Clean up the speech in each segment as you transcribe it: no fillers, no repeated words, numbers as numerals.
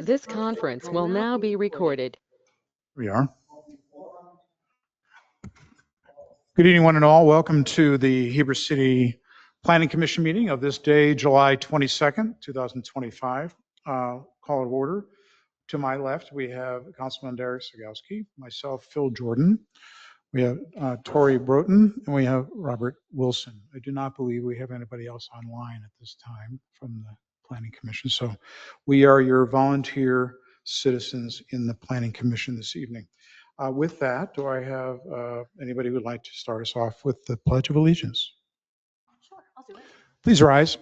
This conference will now be recorded. We are. Good evening, one and all. Welcome to the Heber City Planning Commission meeting of this day, July 22nd, 2025. Call to order. To my left, we have Councilman Derek Sagowski, myself, Phil Jordan. We have Tori Broughton, and we have Robert Wilson. I do not believe we have anybody else online at this time from the Planning Commission. So we are your volunteer citizens in the Planning Commission this evening. With that, do I have anybody who would like to start us off with the Pledge of Allegiance? Sure, I'll do it. Please rise.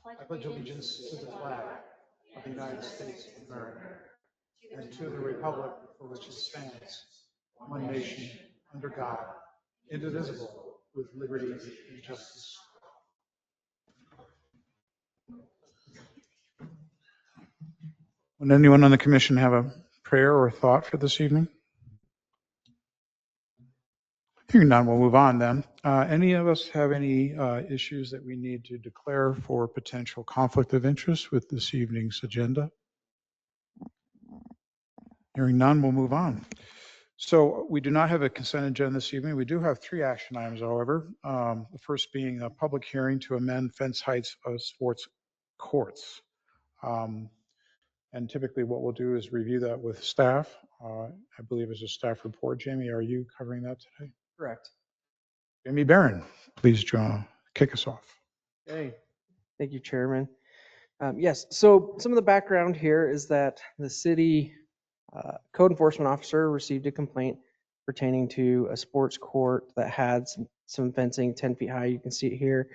I pledge allegiance to the flag of the United States of America and to the republic for which it stands, one nation, under God, indivisible, with liberty and justice. Would anyone on the commission have a prayer or thought for this evening? Hearing none, we'll move on then. Any of us have any issues that we need to declare for potential conflict of interest with this evening's agenda? Hearing none, we'll move on. So we do not have a consent agenda this evening. We do have 3 action items, however. The first being a public hearing to amend fence heights of sports courts. And typically what we'll do is review that with staff. I believe it's a staff report. Jamie, are you covering that today? Correct. Jamie Barron, please kick us off. Okay. Thank you, Chairman. Yes, so some of the background here is that the city code enforcement officer received a complaint pertaining to a sports court that had some fencing 10 feet high. You can see it here.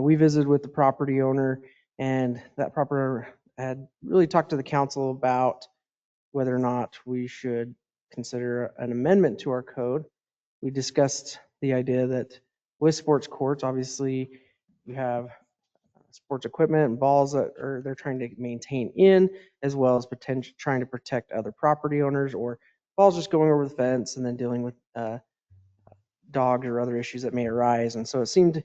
We visited with the property owner, and that property owner had really talked to the council about whether or not we should consider an amendment to our code. We discussed the idea that with sports courts, obviously you have sports equipment and balls that they're trying to maintain in, as well as potentially trying to protect other property owners, or balls just going over the fence and then dealing with dogs or other issues that may arise. And so it seemed,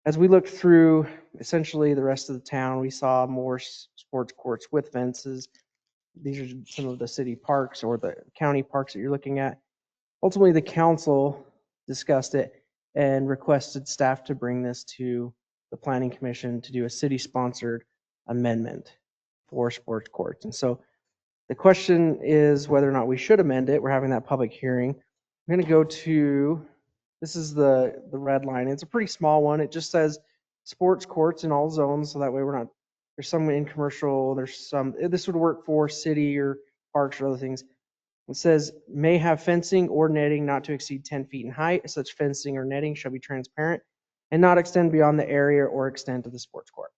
as we looked through essentially the rest of the town, we saw more sports courts with fences. These are some of the city parks or the county parks that you're looking at. Ultimately, the council discussed it and requested staff to bring this to the Planning Commission to do a city-sponsored amendment for sports courts. And so the question is whether or not we should amend it. We're having that public hearing. I'm going to go to, this is the red line. It's a pretty small one. It just says sports courts in all zones, so that way we're not, there's some in commercial, there's some, this would work for city or parks or other things. It says may have fencing or netting not to exceed 10 feet in height. Such fencing or netting shall be transparent and not extend beyond the area or extent of the sports court.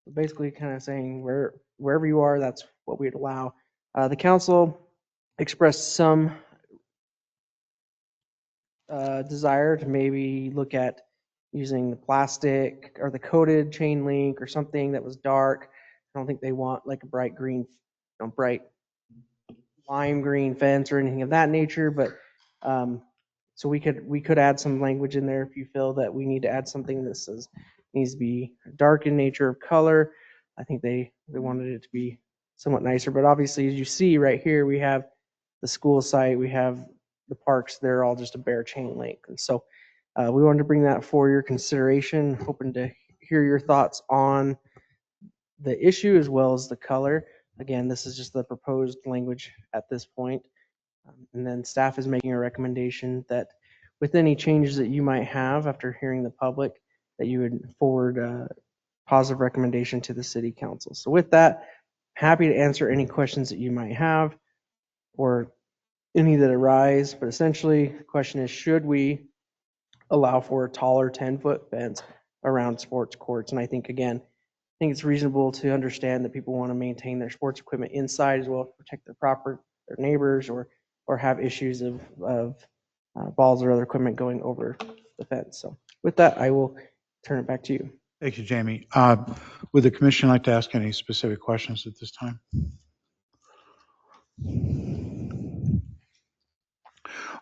So basically kind of saying wherever you are, that's what we'd allow. The council expressed some desire to maybe look at using the plastic or the coated chain link or something that was dark. I don't think they want like a bright green, bright lime green fence or anything of that nature, but so we could add some language in there if you feel that we need to add something that says needs to be dark in nature of color. I think they wanted it to be somewhat nicer, but obviously as you see right here, we have the school site, we have the parks, they're all just a bare chain link. And so we wanted to bring that for your consideration, hoping to hear your thoughts on the issue as well as the color. Again, this is just the proposed language at this point. And then staff is making a recommendation that with any changes that you might have after hearing the public, that you would forward a positive recommendation to the city council. So with that, happy to answer any questions that you might have or any that arise. But essentially the question is, should we allow for a taller 10-foot fence around sports courts? And I think, again, I think it's reasonable to understand that people want to maintain their sports equipment inside as well as protect their neighbors or have issues of balls or other equipment going over the fence. So with that, I will turn it back to you. Thank you, Jamie. Would the commission like to ask any specific questions at this time?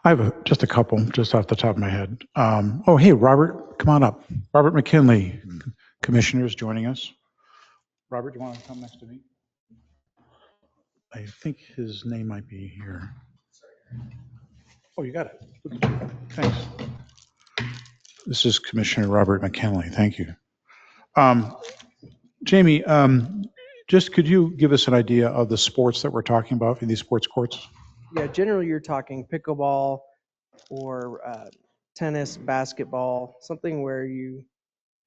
I have just a couple, just off the top of my head. Oh, hey, Robert, come on up. Robert McKinley, commissioners joining us. Robert, do you want to come next to me? I think his name might be here. Oh, you got it. Thanks. This is Commissioner Robert McKinley. Thank you. Jamie, just could you give us an idea of the sports that we're talking about in these sports courts? Yeah, generally you're talking pickleball or tennis, basketball, something where you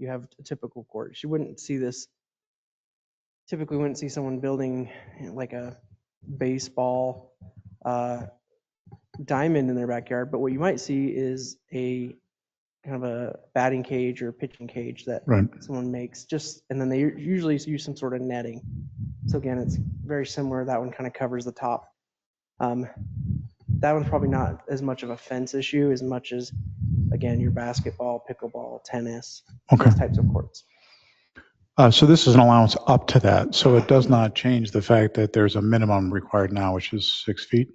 have a typical court. You wouldn't see this, typically wouldn't see someone building like a baseball diamond in their backyard, but what you might see is a kind of a batting cage or pitching cage that Right. someone makes, just, and then they usually use some sort of netting. So again, it's very similar. That one kind of covers the top. That one's probably not as much of a fence issue as much as, again, your basketball, pickleball, tennis, Okay. those types of courts. So this is an allowance up to that. So it does not change the fact that there's a minimum required now, which is 6 feet,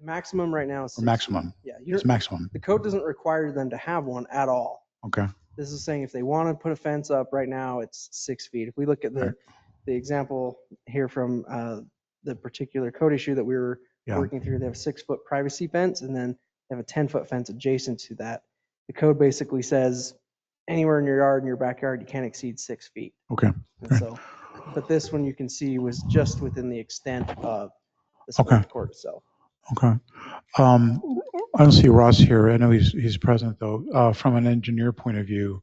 Maximum right now is or 6 feet. maximum. Yeah, It's maximum. the code doesn't require them to have one at all. Okay. This is saying if they want to put a fence up right now, it's 6 feet. If we look at the example here from the particular code issue that we were working through, they have a 6-foot privacy fence and then they have a 10-foot fence adjacent to that. The code basically says anywhere in your yard, in your backyard, you can't exceed 6 feet. Okay. And so, but this one you can see was just within the extent of the sports court itself. Okay. I don't see Ross here. I know he's present though. From an engineer point of view,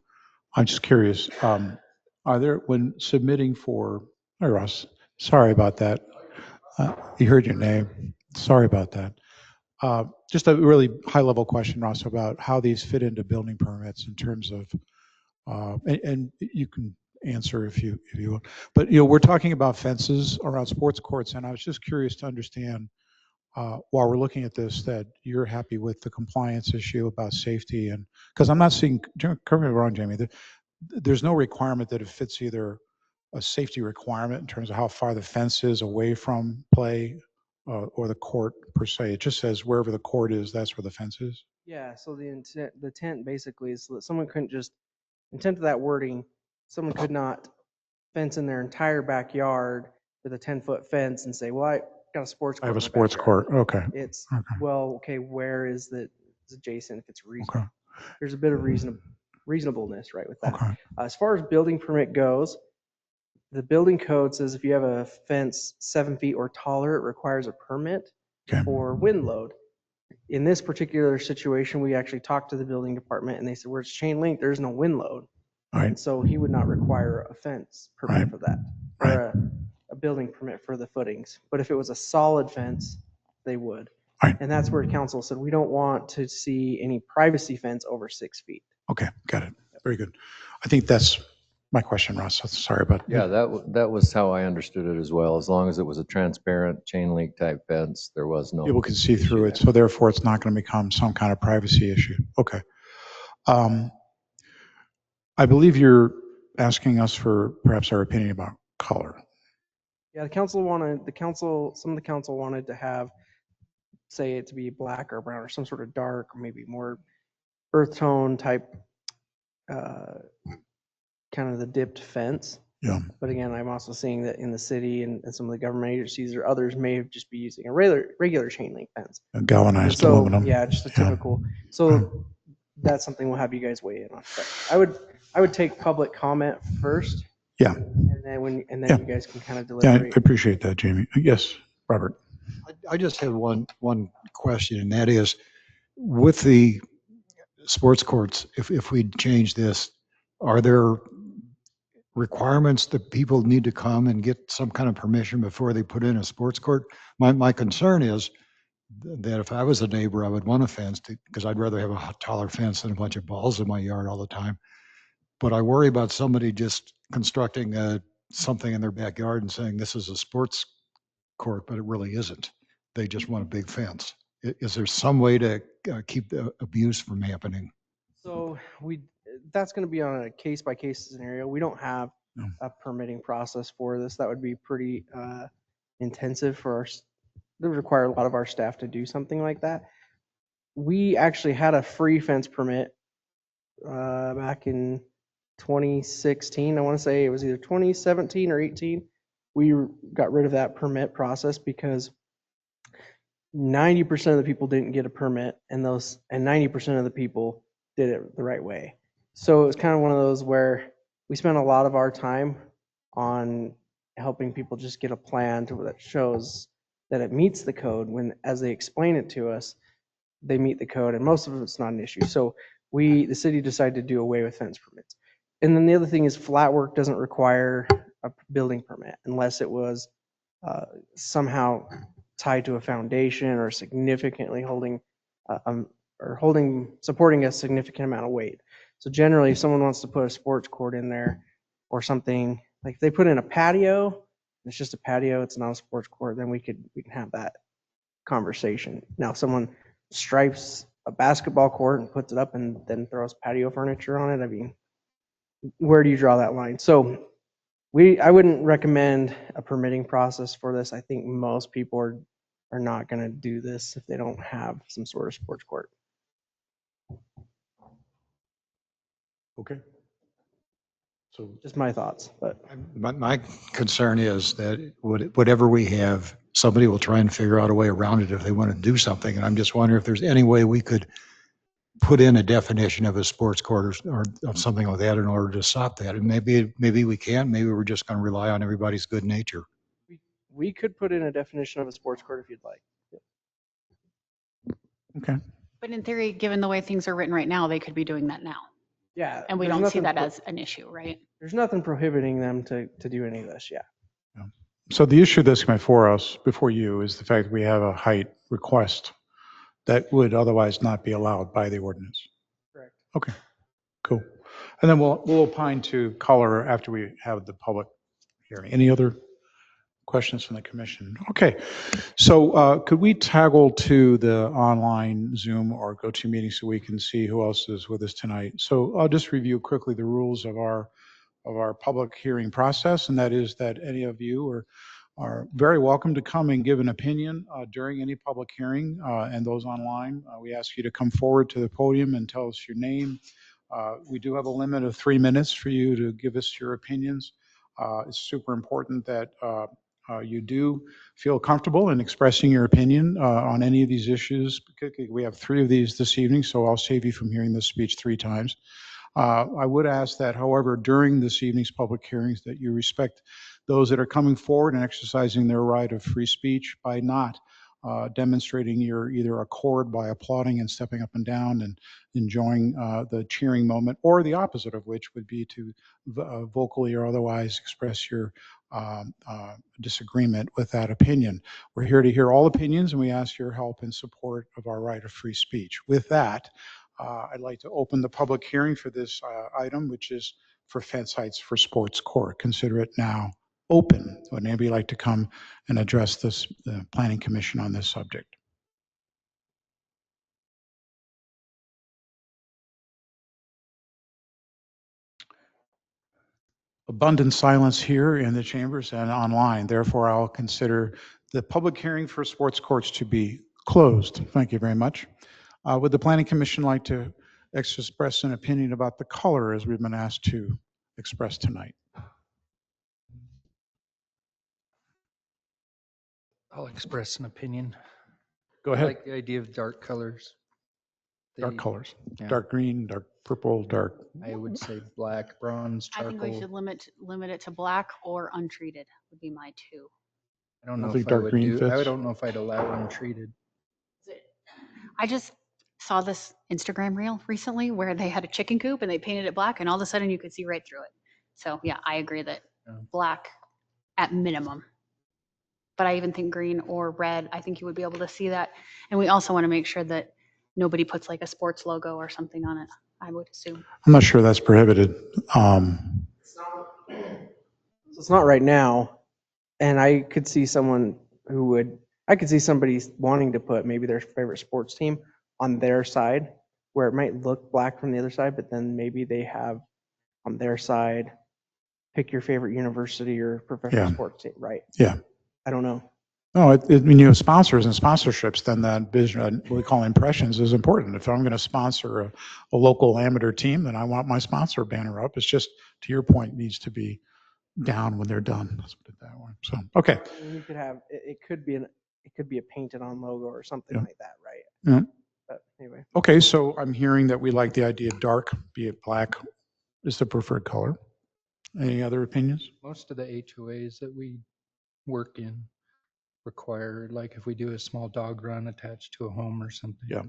I'm just curious. Are there, when submitting for, hi Ross, sorry about that. You heard your name. Sorry about that. Just a really high level question, Ross, about how these fit into building permits in terms of, and you can answer if you want, but we're talking about fences around sports courts, and I was just curious to understand while we're looking at this, that you're happy with the compliance issue about safety, and because I'm not seeing, correct me if I'm wrong, Jamie, there's no requirement that it fits either a safety requirement in terms of how far the fence is away from play or the court per se. It just says wherever the court is, that's where the fence is. Yeah, so the intent basically is so that someone couldn't just, intent of that wording, someone could not fence in their entire backyard with a 10-foot fence and say, well, I got a sports I court. have a in my sports backyard. court. Okay. It's, Okay. well, okay, where is the, it's adjacent if it's reasonable? Okay. There's a bit of reasonableness, right, with that. Okay. As far as building permit goes, the building code says if you have a fence 7 feet or taller, it requires a permit Okay. for wind load. In this particular situation, we actually talked to the building department and they said, where it's chain link, there's no wind load. All right. And so he would not require a fence permit Right. for that, or a building permit for the footings. But if it was a solid fence, they would. Right. And that's where council said, we don't want to see any privacy fence over 6 feet. Okay. Got it. Very good. I think that's my question, Ross. Sorry about Yeah, that was how I understood it as well. As long as it was a transparent chain link type fence, there was no. people can see through it, so therefore it's not going to become some kind of privacy issue. Okay. I believe you're asking us for perhaps our opinion about color. Yeah, some of the council wanted to have, say it to be black or brown or some sort of dark, or maybe more earth tone type, kind of the dipped fence. Yeah. But again, I'm also seeing that in the city and some of the government agencies or others may just be using a regular chain link fence. Galvanized So, aluminum. yeah, just a typical. So that's something we'll have you guys weigh in on. But I would take public comment first. Yeah. And then you guys can kind of Yeah, I deliberate. appreciate that, Jamie. Yes, Robert. I just have one question, and that is, with the sports courts, if we change this, are there requirements that people need to come and get some kind of permission before they put in a sports court? My concern is that if I was a neighbor, I would want a fence because I'd rather have a taller fence than a bunch of balls in my yard all the time. But I worry about somebody just constructing something in their backyard and saying this is a sports court, but it really isn't. They just want a big fence. Is there some way to keep the abuse from happening? So that's going to be on a case by case scenario. We don't have No. a permitting process for this. That would be pretty intensive for that would require a lot of our staff to do something like that. We actually had a free fence permit back in 2016, I want to say it was either 2017 or 18, we got rid of that permit process because 90% of the people didn't get a permit, and 90% of the people did it the right way. So it was kind of one of those where we spent a lot of our time on helping people just get a plan that shows that it meets the code. When, as they explain it to us, they meet the code, and most of it's not an issue. So the city decided to do away with fence permits. And then the other thing is flat work doesn't require a building permit unless it was somehow tied to a foundation or significantly supporting a significant amount of weight. So generally, if someone wants to put a sports court in there or something, like if they put in a patio, it's just a patio, it's not a sports court, then we can have that conversation. Now, if someone stripes a basketball court and puts it up and then throws patio furniture on it, I mean, where do you draw that line? So I wouldn't recommend a permitting process for this. I think most people are not going to do this if they don't have some sort of sports court. Okay. So Just my thoughts, but My concern is that whatever we have, somebody will try and figure out a way around it if they want to do something. And I'm just wondering if there's any way we could put in a definition of a sports court or of something like that in order to stop that. And maybe we can, maybe we're just going to rely on everybody's good nature. we could put in a definition of a sports court if you'd like. okay. But in theory, given the way things are written right now, they could be doing that now. Yeah. And we there's don't see nothing that as an issue, right? There's nothing prohibiting them to do any of this. Yeah. So the issue that's before you is the fact that we have a height request that would otherwise not be allowed by the ordinance. Correct. Okay, cool. And then we'll opine to color after we have the public hearing. Any other questions from the commission? Okay, so could we toggle to the online Zoom or GoToMeeting so we can see who else is with us tonight? So I'll just review quickly the rules of our public hearing process, and that is that any of you are very welcome to come and give an opinion during any public hearing, and those online. We ask you to come forward to the podium and tell us your name. We do have a limit of 3 minutes for you to give us your opinions. It's super important that you do feel comfortable in expressing your opinion on any of these issues. We have 3 of these this evening, so I'll save you from hearing this speech 3 times. I would ask that, however, during this evening's public hearings, that you respect those that are coming forward and exercising their right of free speech by not demonstrating your either accord by applauding and stepping up and down and enjoying the cheering moment, or the opposite of which would be to vocally or otherwise express your disagreement with that opinion. We're here to hear all opinions, and we ask your help in support of our right of free speech. With that, I'd like to open the public hearing for this item, which is for fence heights for sports court. Consider it now open. Would anybody like to come and address the Planning Commission on this subject? Abundant silence here in the chambers and online. Therefore, I'll consider the public hearing for sports courts to be closed. Thank you very much. Would the Planning Commission like to express an opinion about the color as we've been asked to express tonight? I'll express an opinion. Go I ahead. like the idea of dark colors. Dark They- colors. yeah. Dark green, dark purple, dark. I would say black, bronze, I think we charcoal. should limit it to black or untreated would be my 2. I don't I know think if I dark would green do, I fits. don't know if I'd allow untreated. I just saw this Instagram reel recently where they had a chicken coop and they painted it black and all of a sudden you could see right through it. So yeah, I agree that Yeah. black at minimum. But I even think green or red, I think you would be able to see that. And we also want to make sure that nobody puts like a sports logo or something on it, I would assume. I'm not sure that's prohibited. So it's not right now. And I could see I could see somebody wanting to put maybe their favorite sports team on their side where it might look black from the other side, but then maybe they have on their side, pick your favorite university or professional Yeah. sports team, right? Yeah. I don't know. No, when you have sponsors and sponsorships, then that vision, what we call impressions, is important. If I'm going to sponsor a local amateur team, then I want my sponsor banner up. It's just, to your point, needs to be down when they're done. Let's put it that way. So, okay. And you could have, it could be a painted on logo or something Yeah. like that, right? Yeah. But anyway, Okay, so I'm hearing that we like the idea of dark, be it black is the preferred color. Any other opinions? Most of the HOAs that we work in require, like if we do a small dog run attached to a home or something. Yeah.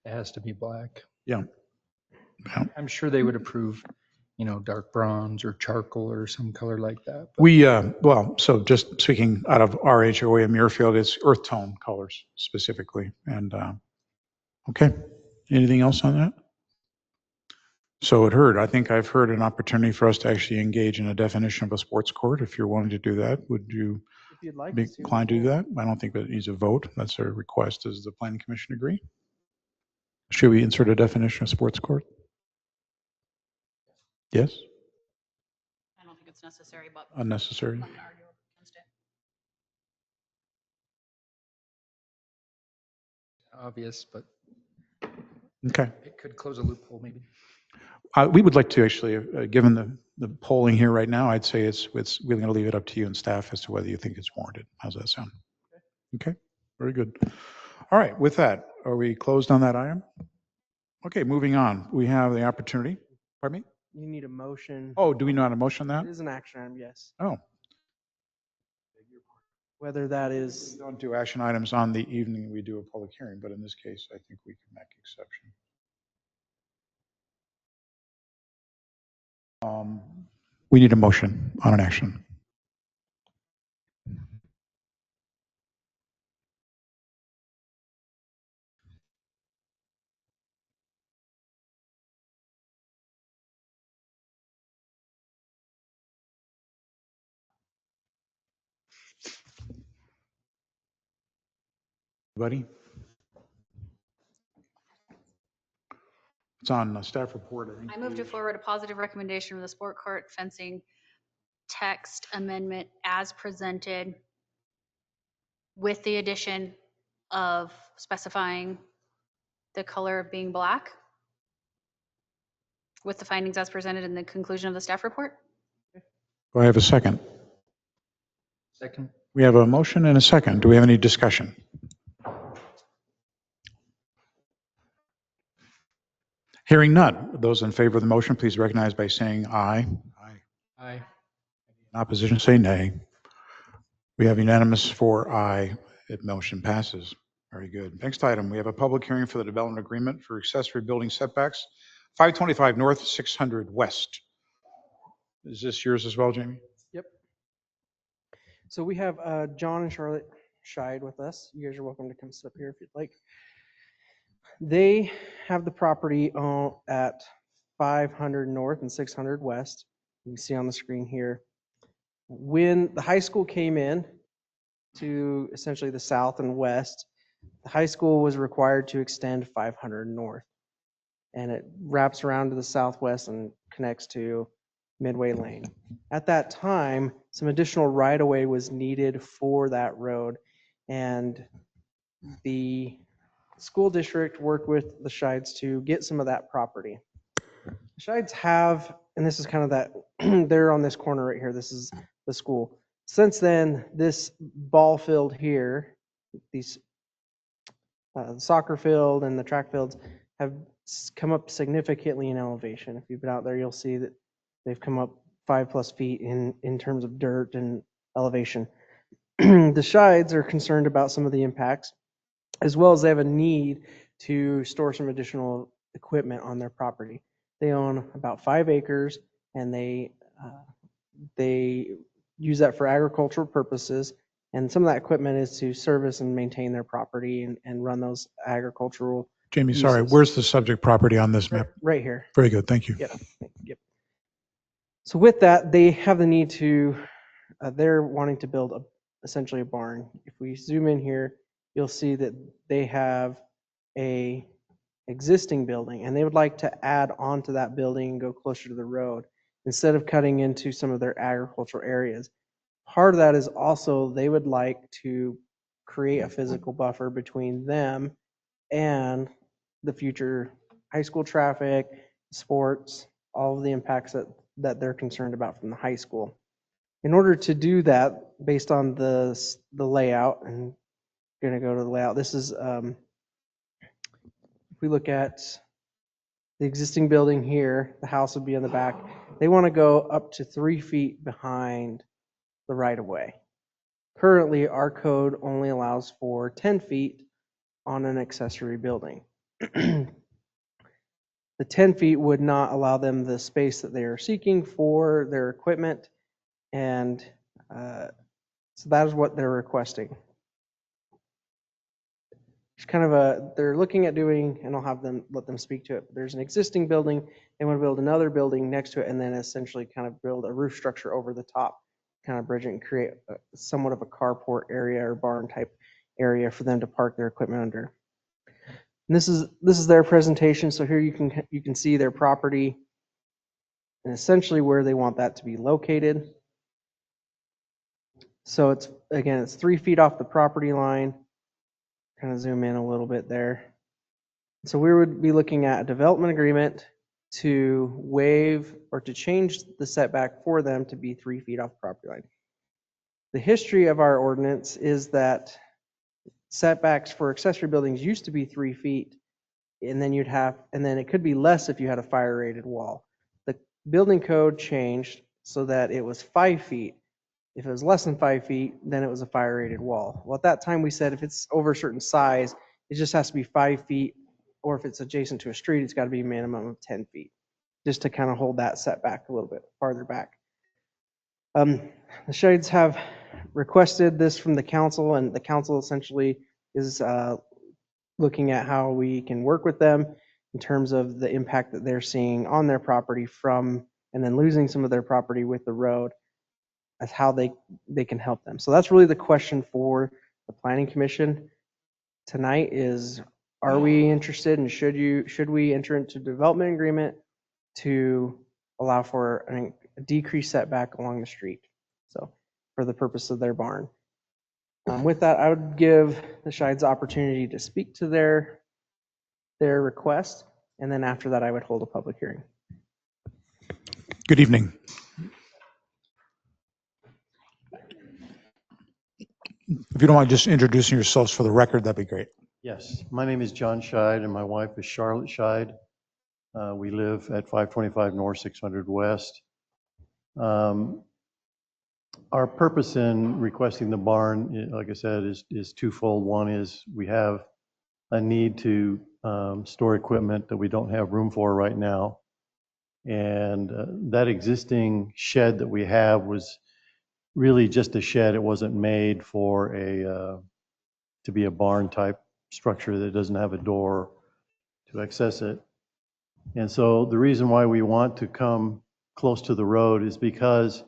It has to be black. Yeah. Yeah. I'm sure they would approve, dark bronze or charcoal or some color like that. but- We, well, so just speaking out of our HOA in Muirfield, it's earth tone colors specifically. And, okay. Anything else on that? So I think I've heard an opportunity for us to actually engage in a definition of a sports court. If you're wanting to do that, would you if you'd like be to. inclined to do that? I don't think that needs a vote. That's a request. Does the planning commission agree? Should we insert a definition of sports court? Yes? I don't think it's necessary, but Unnecessary? I'm gonna argue against it. Obvious, but Okay. it could close a loophole maybe. We would like to actually, given the polling here right now, I'd say we're going to leave it up to you and staff as to whether you think it's warranted. How's that sound? Okay, very good. All right, with that, are we closed on that item? Okay, moving on. We have the opportunity. Pardon me? You need a motion. Oh, do we know how to motion that? It is an action item, yes. Oh, Whether that we is, don't do action items on the evening we do a public hearing, but in this case, I think we can make exception. We need a motion on an action. Buddy? It's on staff report, I think. I move to forward a positive recommendation of the sport court fencing text amendment as presented with the addition of specifying the color being black with the findings as presented in the conclusion of the staff report. Do I have a second? Second. We have a motion and a second. Do we have any discussion? Hearing none. Those in favor of the motion, please recognize by saying aye. Aye. Aye. In opposition, say nay. We have unanimous for aye. The motion passes. Very good. Next item, we have a public hearing for the development agreement for accessory building setbacks, 525 North, 600 West. Is this yours as well, Jamie? yep. So we have John and Charlotte Scheid with us. You guys are welcome to come sit up here if you'd like. They have the property at 500 North and 600 West. You can see on the screen here. When the high school came in to essentially the south and west, the high school was required to extend 500 North. And it wraps around to the southwest and connects to Midway Lane. At that time, some additional right-of-way was needed for that road. And the school district worked with the Scheids to get some of that property. The Scheids have, and this is kind of that, they're on this corner right here. This is the school. Since then, this ball field here, these the soccer field and the track fields have come up significantly in elevation. If you've been out there, you'll see that they've come up 5+ feet in terms of dirt and elevation. The Scheids are concerned about some of the impacts, as well as they have a need to store some additional equipment on their property. They own about 5 acres, and they use that for agricultural purposes. And some of that equipment is to service and maintain their property and run those agricultural. Jamie, sorry, uses. where's the subject property on this Right, map? right here. Very good, thank you. Yep. So with that, they have the need to, they're wanting to build essentially a barn. If we zoom in here, you'll see that they have a existing building, and they would like to add on to that building and go closer to the road instead of cutting into some of their agricultural areas. Part of that is also they would like to create a physical buffer between them and the future high school traffic, sports, all of the impacts that they're concerned about from the high school. In order to do that, based on the layout, and going to go to the layout, this is, if we look at the existing building here, the house would be in the back. They want to go up to 3 feet behind the right of way. Currently, our code only allows for 10 feet on an accessory building. The 10 feet would not allow them the space that they are seeking for their equipment, and so that is what they're requesting. It's kind of they're looking at doing, and I'll have them, let them speak to it. There's an existing building, they want to build another building next to it, and then essentially kind of build a roof structure over the top, kind of bridge it and create somewhat of a carport area or barn type area for them to park their equipment under. And this is their presentation. So here you can see their property and essentially where they want that to be located. So it's 3 feet off the property line. Kind of zoom in a little bit there. So we would be looking at a development agreement to waive or to change the setback for them to be 3 feet off the property line. The history of our ordinance is that setbacks for accessory buildings used to be 3 feet, and then it could be less if you had a fire rated wall. The building code changed so that it was 5 feet. If it was less than 5 feet, then it was a fire rated wall. Well, at that time we said if it's over a certain size, it just has to be 5 feet, or if it's adjacent to a street, it's got to be a minimum of 10 feet, just to kind of hold that setback a little bit farther back. The Shades have requested this from the council, and the council essentially is looking at how we can work with them in terms of the impact that they're seeing on their property from, and then losing some of their property with the road, as how they can help them. So that's really the question for the Planning Commission tonight is, are we interested and should we enter into a development agreement to allow for a decreased setback along the street? So for the purpose of their barn. With that, I would give the Shides opportunity to speak to their request, and then after that, I would hold a public hearing. Good evening. If you don't mind just introducing yourselves for the record, that'd be great. Yes, my name is John Scheid and my wife is Charlotte Scheid. We live at 525 North, 600 West. Our purpose in requesting the barn, like I said, is twofold. One is we have a need to store equipment that we don't have room for right now. And that existing shed that we have was really just a shed. It wasn't made for to be a barn type structure that doesn't have a door to access it. And so the reason why we want to come close to the road is because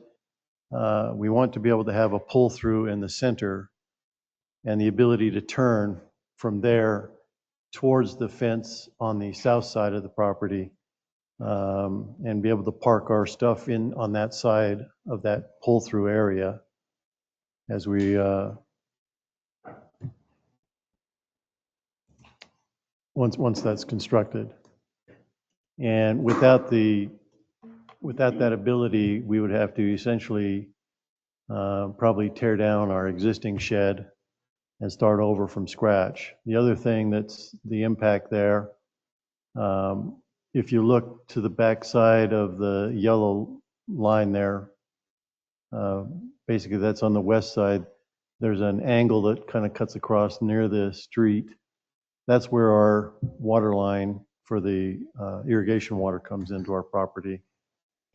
we want to be able to have a pull through in the center and the ability to turn from there towards the fence on the south side of the property, and be able to park our stuff in on that side of that pull through area as we once that's constructed. And without that ability, we would have to essentially probably tear down our existing shed and start over from scratch. The other thing that's the impact there, if you look to the back side of the yellow line there, basically that's on the west side, there's an angle that kind of cuts across near the street. That's where our water line for the irrigation water comes into our property.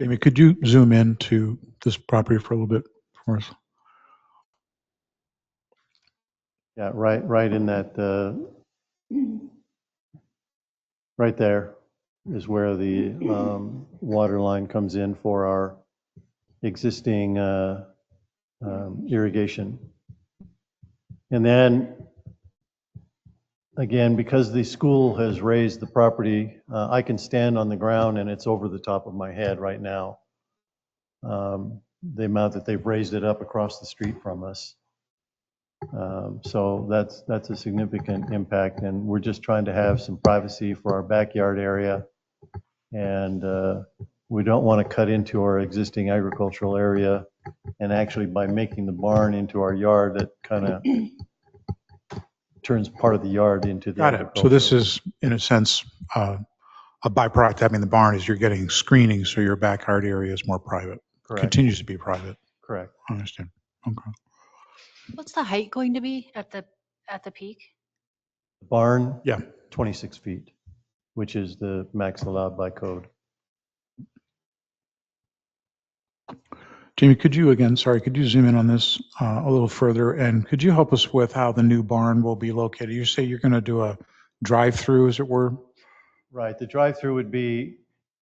Amy, could you zoom in to this property for a little bit for us? Yeah, right in that, right there is where the water line comes in for our existing irrigation. And then, again, because the school has raised the property, I can stand on the ground and it's over the top of my head right now. The amount that they've raised it up across the street from us. So that's a significant impact, and we're just trying to have some privacy for our backyard area. And we don't want to cut into our existing agricultural area. And actually, by making the barn into our yard, that kind of turns part of the yard into the Got it. So this agricultural. is, in a sense, a byproduct of having the barn is you're getting screening, so your backyard area is more private. Correct, Continues to be private. correct. I understand. Okay. What's the height going to be at the peak? Barn, Yeah. 26 feet, which is the max allowed by code. Jamie, could you again, sorry, could you zoom in on this a little further? And could you help us with how the new barn will be located? You say you're going to do a drive-through, as it were? Right, the drive-through would be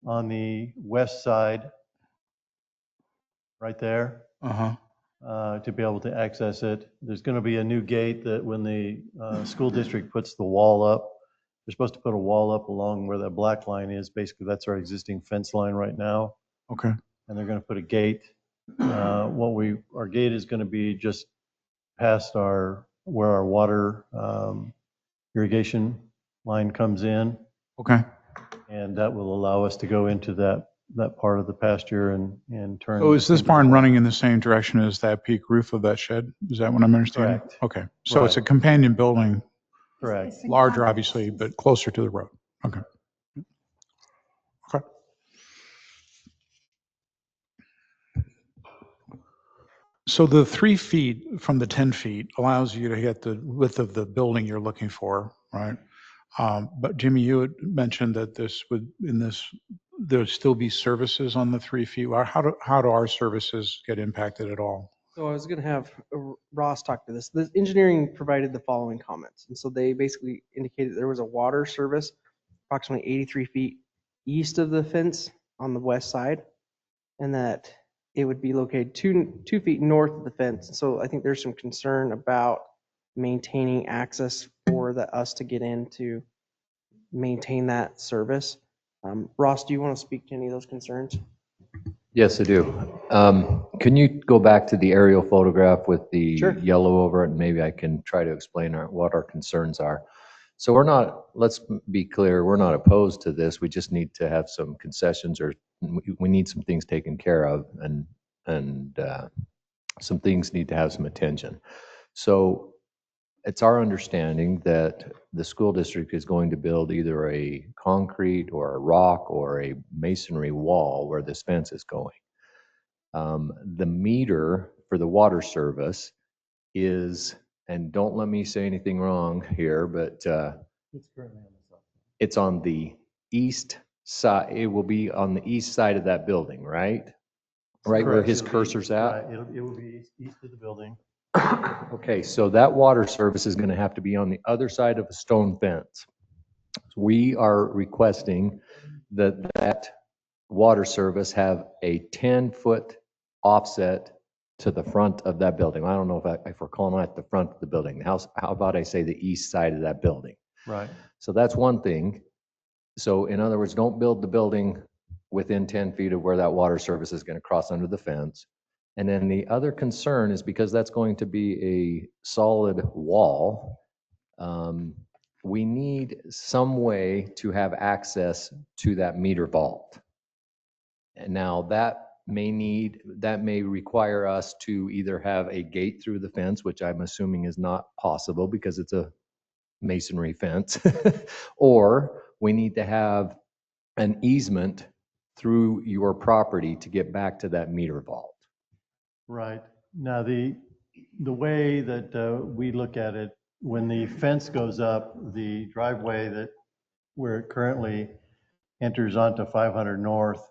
on the west side, right there, Uh-huh. to be able to access it. There's going to be a new gate that when the school district puts the wall up, they're supposed to put a wall up along where that black line is. Basically, that's our existing fence line right now. Okay. And they're going to put a gate. Our gate is going to be just past where our water irrigation line comes in. Okay. And that will allow us to go into that part of the pasture and turn. So is this barn running in the same direction as that peak roof of that shed? Is that what I'm understanding? Correct. Okay. So it's a Right. companion building, Correct. larger obviously, but closer to the road. Okay. Okay. So the 3 feet from the 10 feet allows you to get the width of the building you're looking for, right? But Jimmy, you had mentioned that there'd still be services on the 3 feet. How do our services get impacted at all? So I was going to have Ross talk to this. The engineering provided the following comments. And so they basically indicated there was a water service approximately 83 feet east of the fence on the west side, and that it would be located 2 feet north of the fence. So I think there's some concern about maintaining access for us to get in to maintain that service. Ross, do you want to speak to any of those concerns? Yes, I do. Can you go back to the aerial photograph with the Sure. yellow over it? And maybe I can try to explain what our concerns are. So let's be clear, we're not opposed to this. We just need to have some concessions, or we need some things taken care of, and some things need to have some attention. So it's our understanding that the school district is going to build either a concrete or a rock or a masonry wall where this fence is going. The meter for the water service is, and don't let me say anything wrong here, but It's currently on the south. it's on the east side. It will be on the east side of that building, right? Right where Correct. his It'll be- cursor's at? Right, it will be east of the building. Okay, so that water service is going to have to be on the other side of a stone fence. We are requesting that water service have a 10-foot offset to the front of that building. I don't know if we're calling it the front of the building. How about I say the east side of that building? Right. So that's one thing. So in other words, don't build the building within 10 feet of where that water service is going to cross under the fence. And then the other concern is because that's going to be a solid wall, we need some way to have access to that meter vault. And now that may require us to either have a gate through the fence, which I'm assuming is not possible because it's a masonry fence, or we need to have an easement through your property to get back to that meter vault. Right. Now, the way that we look at it, when the fence goes up, the driveway where it currently enters onto 500 North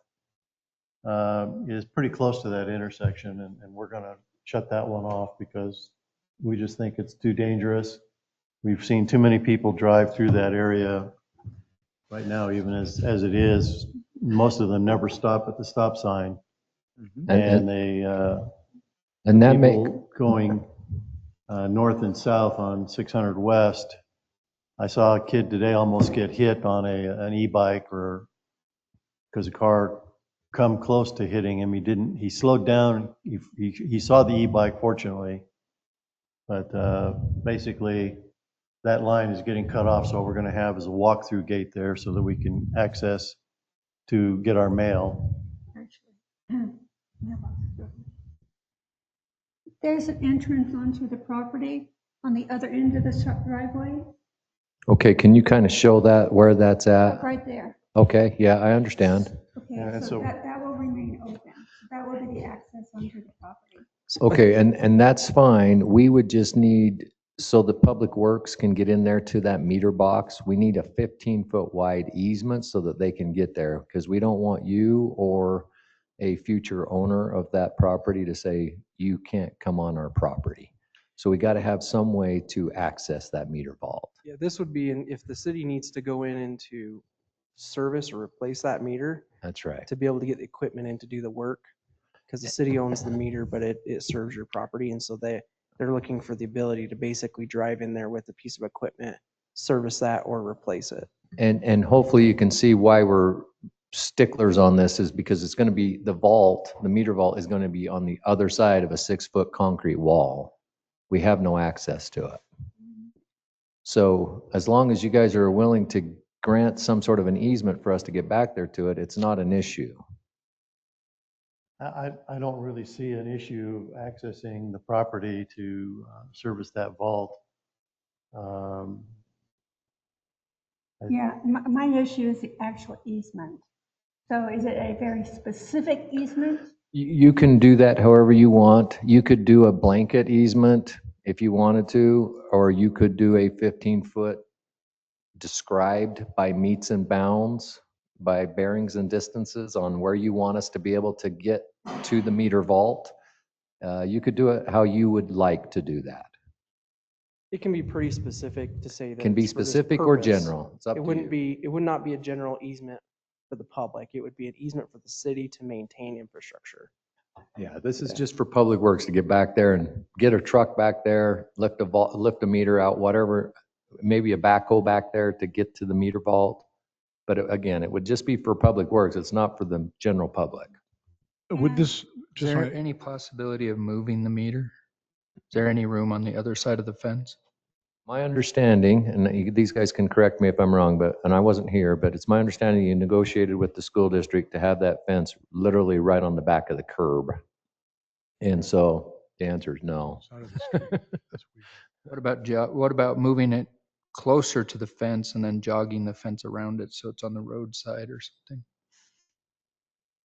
is pretty close to that intersection, and we're going to shut that one off because we just think it's too dangerous. We've seen too many people drive through that area right now, even as it is. Most of them never stop at the stop sign, and that may, people going north and south on 600 West. I saw a kid today almost get hit on an e-bike because a car come close to hitting him. He slowed down. He saw the e-bike, fortunately, But basically, that line is getting cut off, so what we're going to have is a walk-through gate there so that we can access to get our mail. There's an entrance onto the property on the other end of the driveway, Okay, can you kind of show that, where that's at? right there. Okay, yeah, I understand. Yeah, Okay, and so so- that will remain open. So that will be the access onto the property. Okay, and that's fine. We would just need, so the public works can get in there to that meter box, we need a 15-foot wide easement so that they can get there, because we don't want you or a future owner of that property to say, you can't come on our property. So we got to have some way to access that meter vault. Yeah, this would be if the city needs to go in and to service or replace that meter That's right. to be able to get the equipment in to do the work. Because the city owns the meter, but it serves your property. And so they're looking for the ability to basically drive in there with a piece of equipment, service that or replace it. And hopefully you can see why we're sticklers on this is because it's going to be the vault, the meter vault is going to be on the other side of a 6-foot concrete wall. We have no access to it. So as long as you guys are willing to grant some sort of an easement for us to get back there to it, it's not an issue. I don't really see an issue accessing the property to service that vault. Yeah, my issue is the actual easement. So is it a very specific easement? You can do that however you want. You could do a blanket easement if you wanted to, or you could do a 15-foot described by meets and bounds, by bearings and distances on where you want us to be able to get to the meter vault. You could do it how you would like to do that. It can be pretty specific to say that. Can be it's for this specific or purpose. general. It's up It to wouldn't you. be, it would not be a general easement for the public. It would be an easement for the city to maintain infrastructure. Yeah, this is just for public works to get back there and get a truck back there, lift a meter out, whatever, maybe a backhoe back there to get to the meter vault. But again, it would just be for public works. It's not for the general public. Would this, Is just, there like- any possibility of moving the meter? Is there any room on the other side of the fence? My understanding, and these guys can correct me if I'm wrong, and I wasn't here, but it's my understanding you negotiated with the school district to have that fence literally right on the back of the curb. And so the answer is no. side of the street? That's weird. What about moving it closer to the fence and then jogging the fence around it so it's on the roadside or something?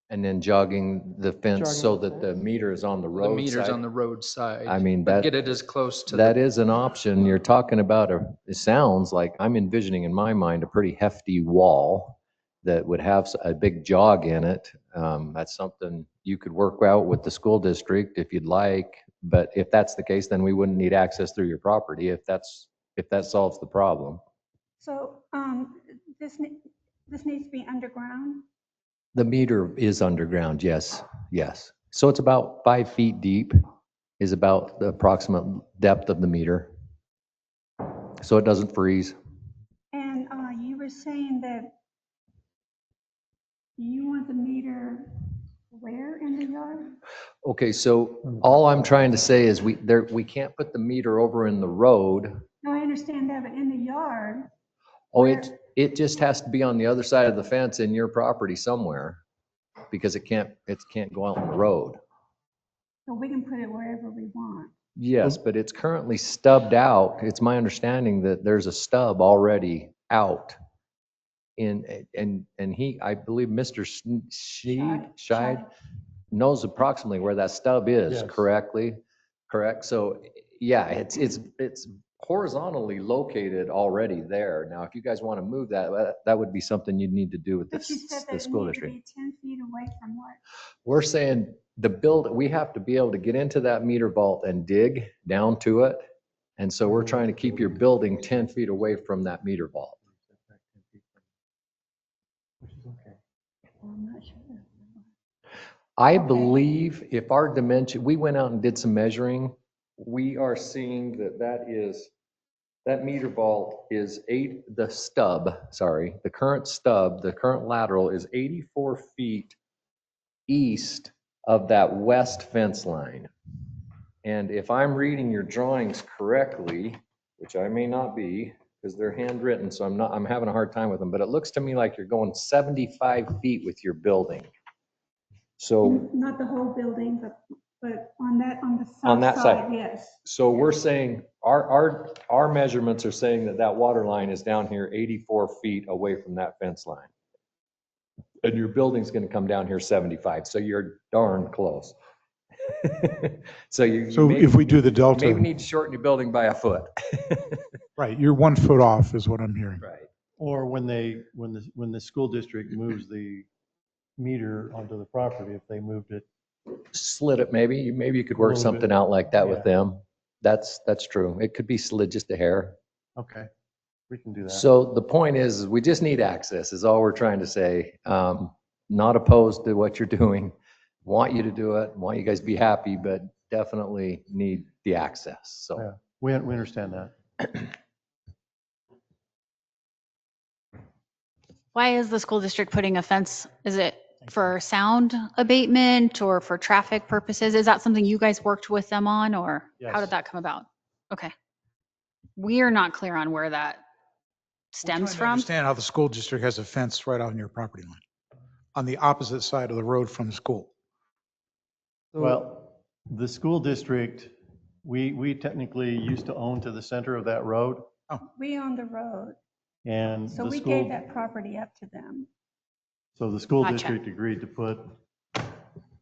And then jogging the fence Jogging so the that the fence? meter is on the The meter's on roadside. the roadside. I mean, But that, get it as close to that the, is an option. You're talking about it sounds like I'm envisioning in my mind a pretty hefty wall that would have a big jog in it. That's something you could work out with the school district if you'd like. But if that's the case, then we wouldn't need access through your property if that solves the problem. So this needs to be underground? The meter is underground, yes, yes. So it's about 5 feet deep is about the approximate depth of the meter. So it doesn't freeze. And you were saying that you want the meter where in the yard? Okay, so all I'm trying to say is we can't put the meter over in the road. No, I understand that, but in the yard, Oh, it just has to be on the other side of the fence in your property somewhere because it can't go out on the road. so we can put it wherever we want. Yes, but it's currently stubbed out. It's my understanding that there's a stub already out. And I believe Mr. Scheid knows approximately where that stub is Yes. correct? So yeah, it's horizontally located already there. Now, if you guys want to move that would be something you'd need to do with But you said the that it school needed to district. be 10 feet away from what? We're saying we have to be able to get into that meter vault and dig down to it. And so we're trying to keep your building 10 feet away from that meter vault. I'm not sure. I believe if our dimension, we went out and did some measuring, we are seeing that meter vault is the current lateral is 84 feet east of that west fence line. And if I'm reading your drawings correctly, which I may not be, because they're handwritten, so I'm having a hard time with them, but it looks to me like you're going 75 feet with your building. So Not the whole building, but on the On that south side. side, yes. So we're saying, our measurements are saying that that water line is down here 84 feet away from that fence line. And your building's gonna come down here 75, so you're darn close. So you So maybe- if we do the you delta, maybe need to shorten your building by a foot. right, you're 1 foot off is what I'm hearing. Right. Or when the school district moves the meter onto the property, if they moved it. Slid it maybe, you could work little bit, something out like that with yeah. them. That's true. It could be slid just a hair. Okay, we can do that. So the point is we just need access is all we're trying to say. Not opposed to what you're doing. Want you to do it, want you guys to be happy, but definitely need the access. Yeah, So we understand that. Why is the school district putting a fence? Is it for sound abatement or for traffic purposes? Is that something you guys worked with them on, or how Yes. did that come about? Okay. We are not clear on where that We're stems trying to from. understand how the school district has a fence right on your property line, on the opposite side of the road from the school. So- Well, the school district, we technically used to own to the center of that road, We own the road, and so the we school, gave that property up to them. so the school Gotcha. district agreed to put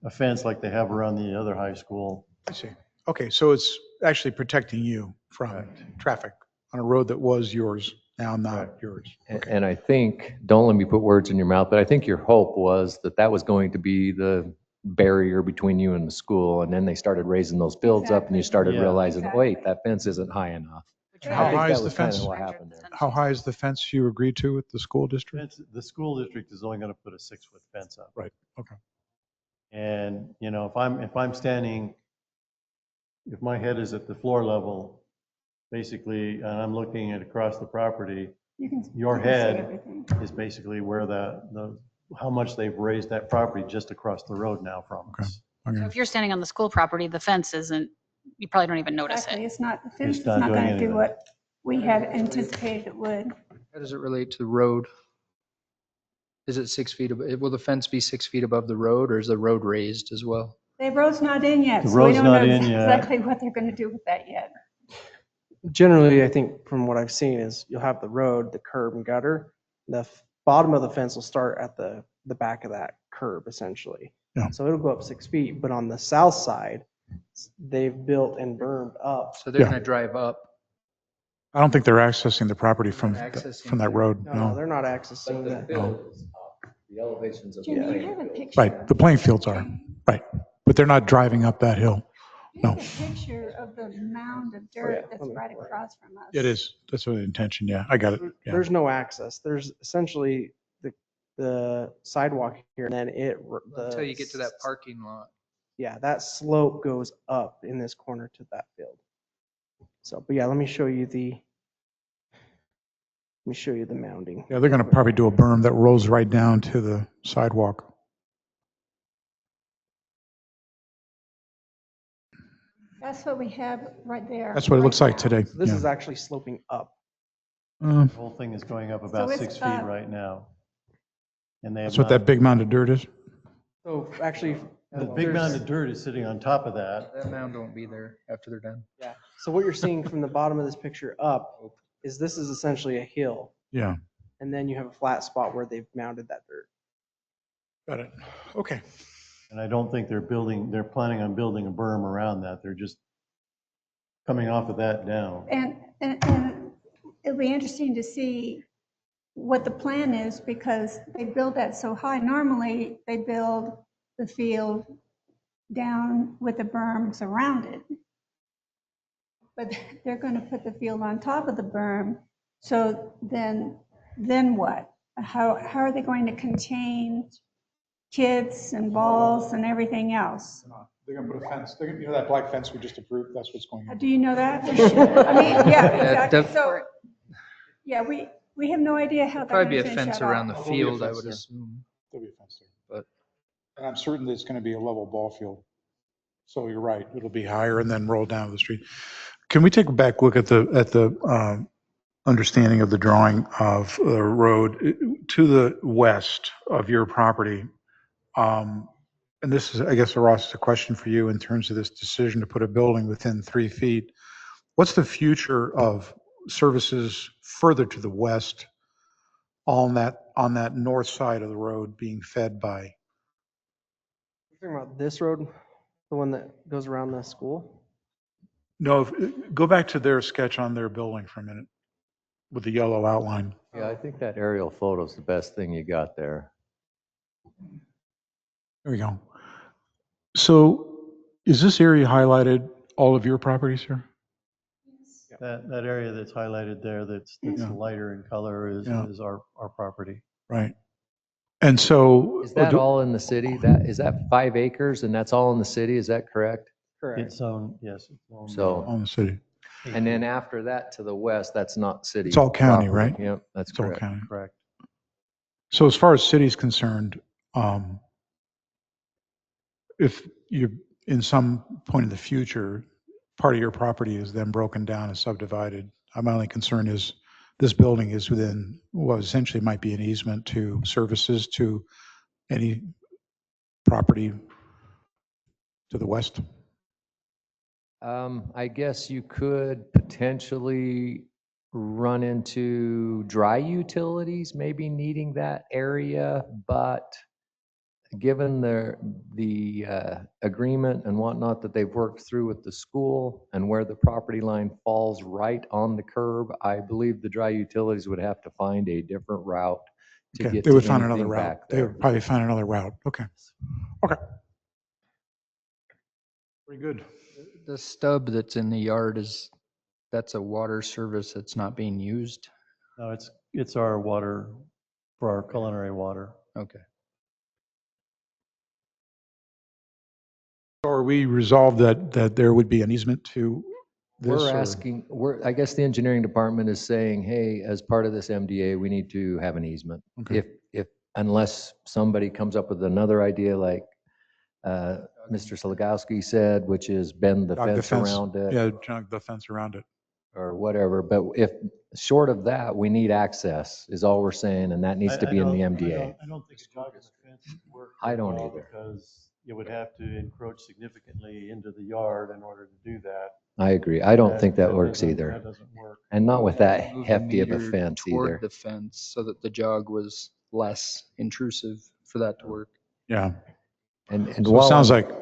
a fence like they have around the other high school. I see. Okay, so it's actually protecting you from Correct. traffic on a road that was yours, now not Correct. yours. and I think, don't let me put words in your mouth, but I think your hope was that that was going to be the barrier between you and the school. And then they started raising those fields up and you Exactly. started Yeah. wait, Exactly. that fence isn't high enough. Which How I think high that is the was kinda fence? what happened there. How high is the fence you agreed to with the school district? The school district is only going to put a 6-foot fence up. Right, okay. And, you know, if I'm standing, if my head is at the floor level, basically, and I'm looking at across the property, You can. Your you can see head. everything. is basically where how much they've raised that property just across the road now from us. Okay. So if you're standing on the school property, the fence isn't, you probably don't even notice Exactly, it. it's not, the fence is not not doing going to do anything. what we had anticipated it would. How does it relate to the road? Is it 6 feet, will the fence be 6 feet above the road, or is the road raised as well? The road's not in yet, The so we road's don't know not in yet. exactly what they're going to do with that yet. Generally, I think from what I've seen is you'll have the road, the curb and gutter. The bottom of the fence will start at the back of that curb essentially. Yeah. So it'll go up 6 feet, but on the south side, they've built and bermed up. So they're Yeah. going to drive up. I don't think they're accessing the property from, Accessing from that the- road, No, no. they're not But accessing the that. field is up, the elevations of the Jim, you playing have a field. picture. Right, the playing fields are, right, but they're not driving up that hill. You No. have a picture of the mound of yeah, dirt that's let me- right across from us. It is, that's what the intention, yeah, I got it, yeah. There's no access. There's essentially the sidewalk here, and then Until you get to that parking lot. Yeah, that slope goes up in this corner to that field. So, but yeah, let me show you the mounding. Yeah, they're gonna probably do a berm that rolls right down to the sidewalk. That's what we have right there. That's what it looks right like now. today, So this yeah. is actually sloping up. Uh, The whole thing is going up about it's 6 feet up. right now. And they have That's what that not, big mound of dirt is? So actually, the big there's- mound of dirt is sitting on top of that. That mound won't be there after they're done. Yeah. So what you're seeing from the bottom of this picture up is this is essentially a hill. Yeah, And then you have a flat spot where they've mounted that dirt. got it, okay. And I don't think they're planning on building a berm around that. They're just coming off of that down. And it'll be interesting to see what the plan is, because they build that so high. Normally, they build the field down with the berms around it. But they're going to put the field on top of the berm, so then what? How are they going to contain kids and balls and everything else? They're gonna put a fence, you know that black fence we just approved, that's what's going on. Do you know that? For sure? I mean, yeah, exactly. def- So, yeah, we have no idea how they're Probably going be to a finish fence that around the off. There'll be a field, I fence would there. assume. There'll be a fence there. But- And I'm certain that it's gonna be a level ball field. So you're right, it'll be higher and then roll down the street. Can we take a back look at the understanding of the drawing of the road to the west of your property? And this is, I guess, Ross, is a question for you in terms of this decision to put a building within 3 feet. What's the future of services further to the west on that north side of the road being fed by? You're talking about this road, the one that goes around the school? No, go back to their sketch on their building for a minute with the yellow outline. Yeah, I think that aerial photo is the best thing you got there. There we go. So is this area highlighted all of your properties here? That area that's highlighted there, that's Yeah. lighter in color is Yeah. our property. Right. And so. Is that all in the city? Is that 5 acres and that's all in the city? Is that correct? Correct. It's owned, yes. It's owned, So, On the city. and then after that to the west, that's not city. It's all county, property. right? Yep, that's It's all correct. county. correct. So as far as city's concerned, if you, in some point in the future, part of your property is then broken down and subdivided, my only concern is this building is within what essentially might be an easement to services to any property to the west. I guess you could potentially run into dry utilities, maybe needing that area, but given the agreement and whatnot that they've worked through with the school and where the property line falls right on the curb, I believe the dry utilities would have to find a different route to Okay, get they to would find another anything route. back They there. would probably find another route. Okay. Okay. Very good. The stub that's in the yard that's a water service that's not being used? No, it's our water, for our culinary water. Okay. So are we resolved that there would be an easement to this? We're or- asking, I guess the engineering department is saying, hey, as part of this MDA, we need to have an easement. Okay. Unless somebody comes up with another idea like Mr. Sologowski said, which is bend the Jog fence around it. Yeah, jog the fence around it. Or whatever, but if, short of that, we need access, is all we're saying, and that needs to be in the MDA. I don't think a jogging fence would work. I don't well either. Because it would have to encroach significantly into the yard in order to do that. I agree. I don't think that works doesn't- either. That doesn't work. And not with that Move the hefty of a meter fence toward either. the fence so that the jog was less intrusive for that to work. Yeah. And So it while sounds I'm- like,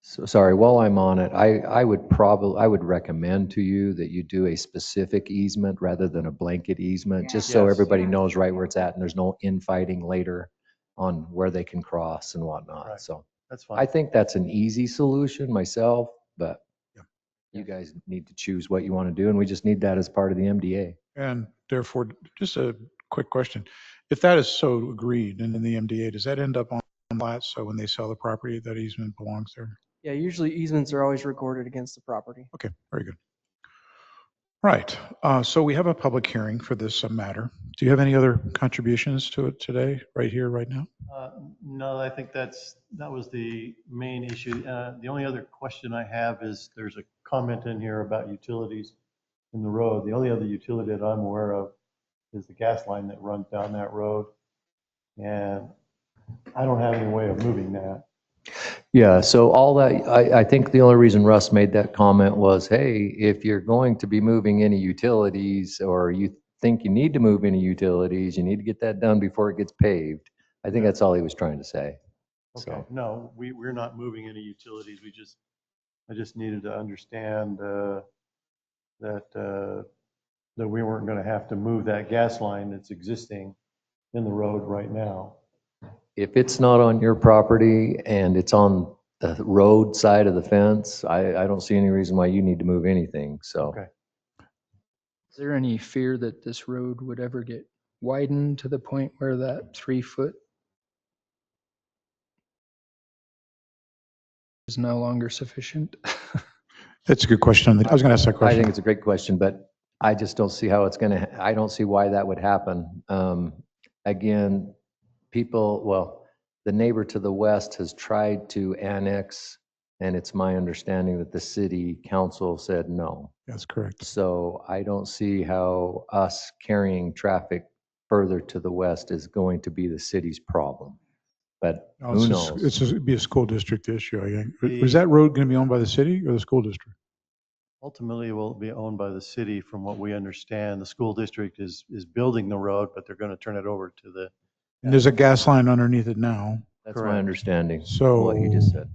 So, sorry, while I'm on it, I would recommend to you that you do a specific easement rather than a blanket easement, just so Yes. everybody knows right where it's at and there's no infighting later on where they can cross and whatnot. Right. So That's I fine. think that's an easy solution myself, but Yeah. you guys need to choose what you want to do, and we just need that as part of the MDA. and therefore, just a quick question. If that is so agreed and in the MDA, does that end up on plat? So when they sell the property, that easement belongs there? Yeah, usually easements are always recorded against the property. Okay, very good. Right. So we have a public hearing for this matter. Do you have any other contributions to it today, right here, right now? No, I think that was the main issue. The only other question I have is there's a comment in here about utilities in the road. The only other utility that I'm aware of is the gas line that runs down that road. And I don't have any way of moving that. Yeah, so all that, I think the only reason Russ made that comment was, hey, if you're going to be moving any utilities or you think you need to move any utilities, you need to get that done before it gets paved. I think that's all he was trying to say. Okay, So, no, we're not moving any utilities. I just needed to understand that we weren't going to have to move that gas line that's existing in the road right now. if it's not on your property and it's on the road side of the fence, I don't see any reason why you need to move anything, so. Okay. Is there any fear that this road would ever get widened to the point where that 3 foot is no longer sufficient? That's a good question. I was going to ask that I question. think it's a great question, but I just don't see how it's gonna, I don't see why that would happen. Again, people, well, the neighbor to the west has tried to annex And it's my understanding that the city council said no. That's correct. So I don't see how us carrying traffic further to the west is going to be the city's problem. But No, who it's knows? it'd be a school district issue, I think. Was The- that road going to be owned by the city or the school district? Ultimately, it will be owned by the city, from what we understand. The school district is building the road, but they're going to turn it over to the. And there's a gas line underneath it now. That's Correct. my understanding, So, from what you just said.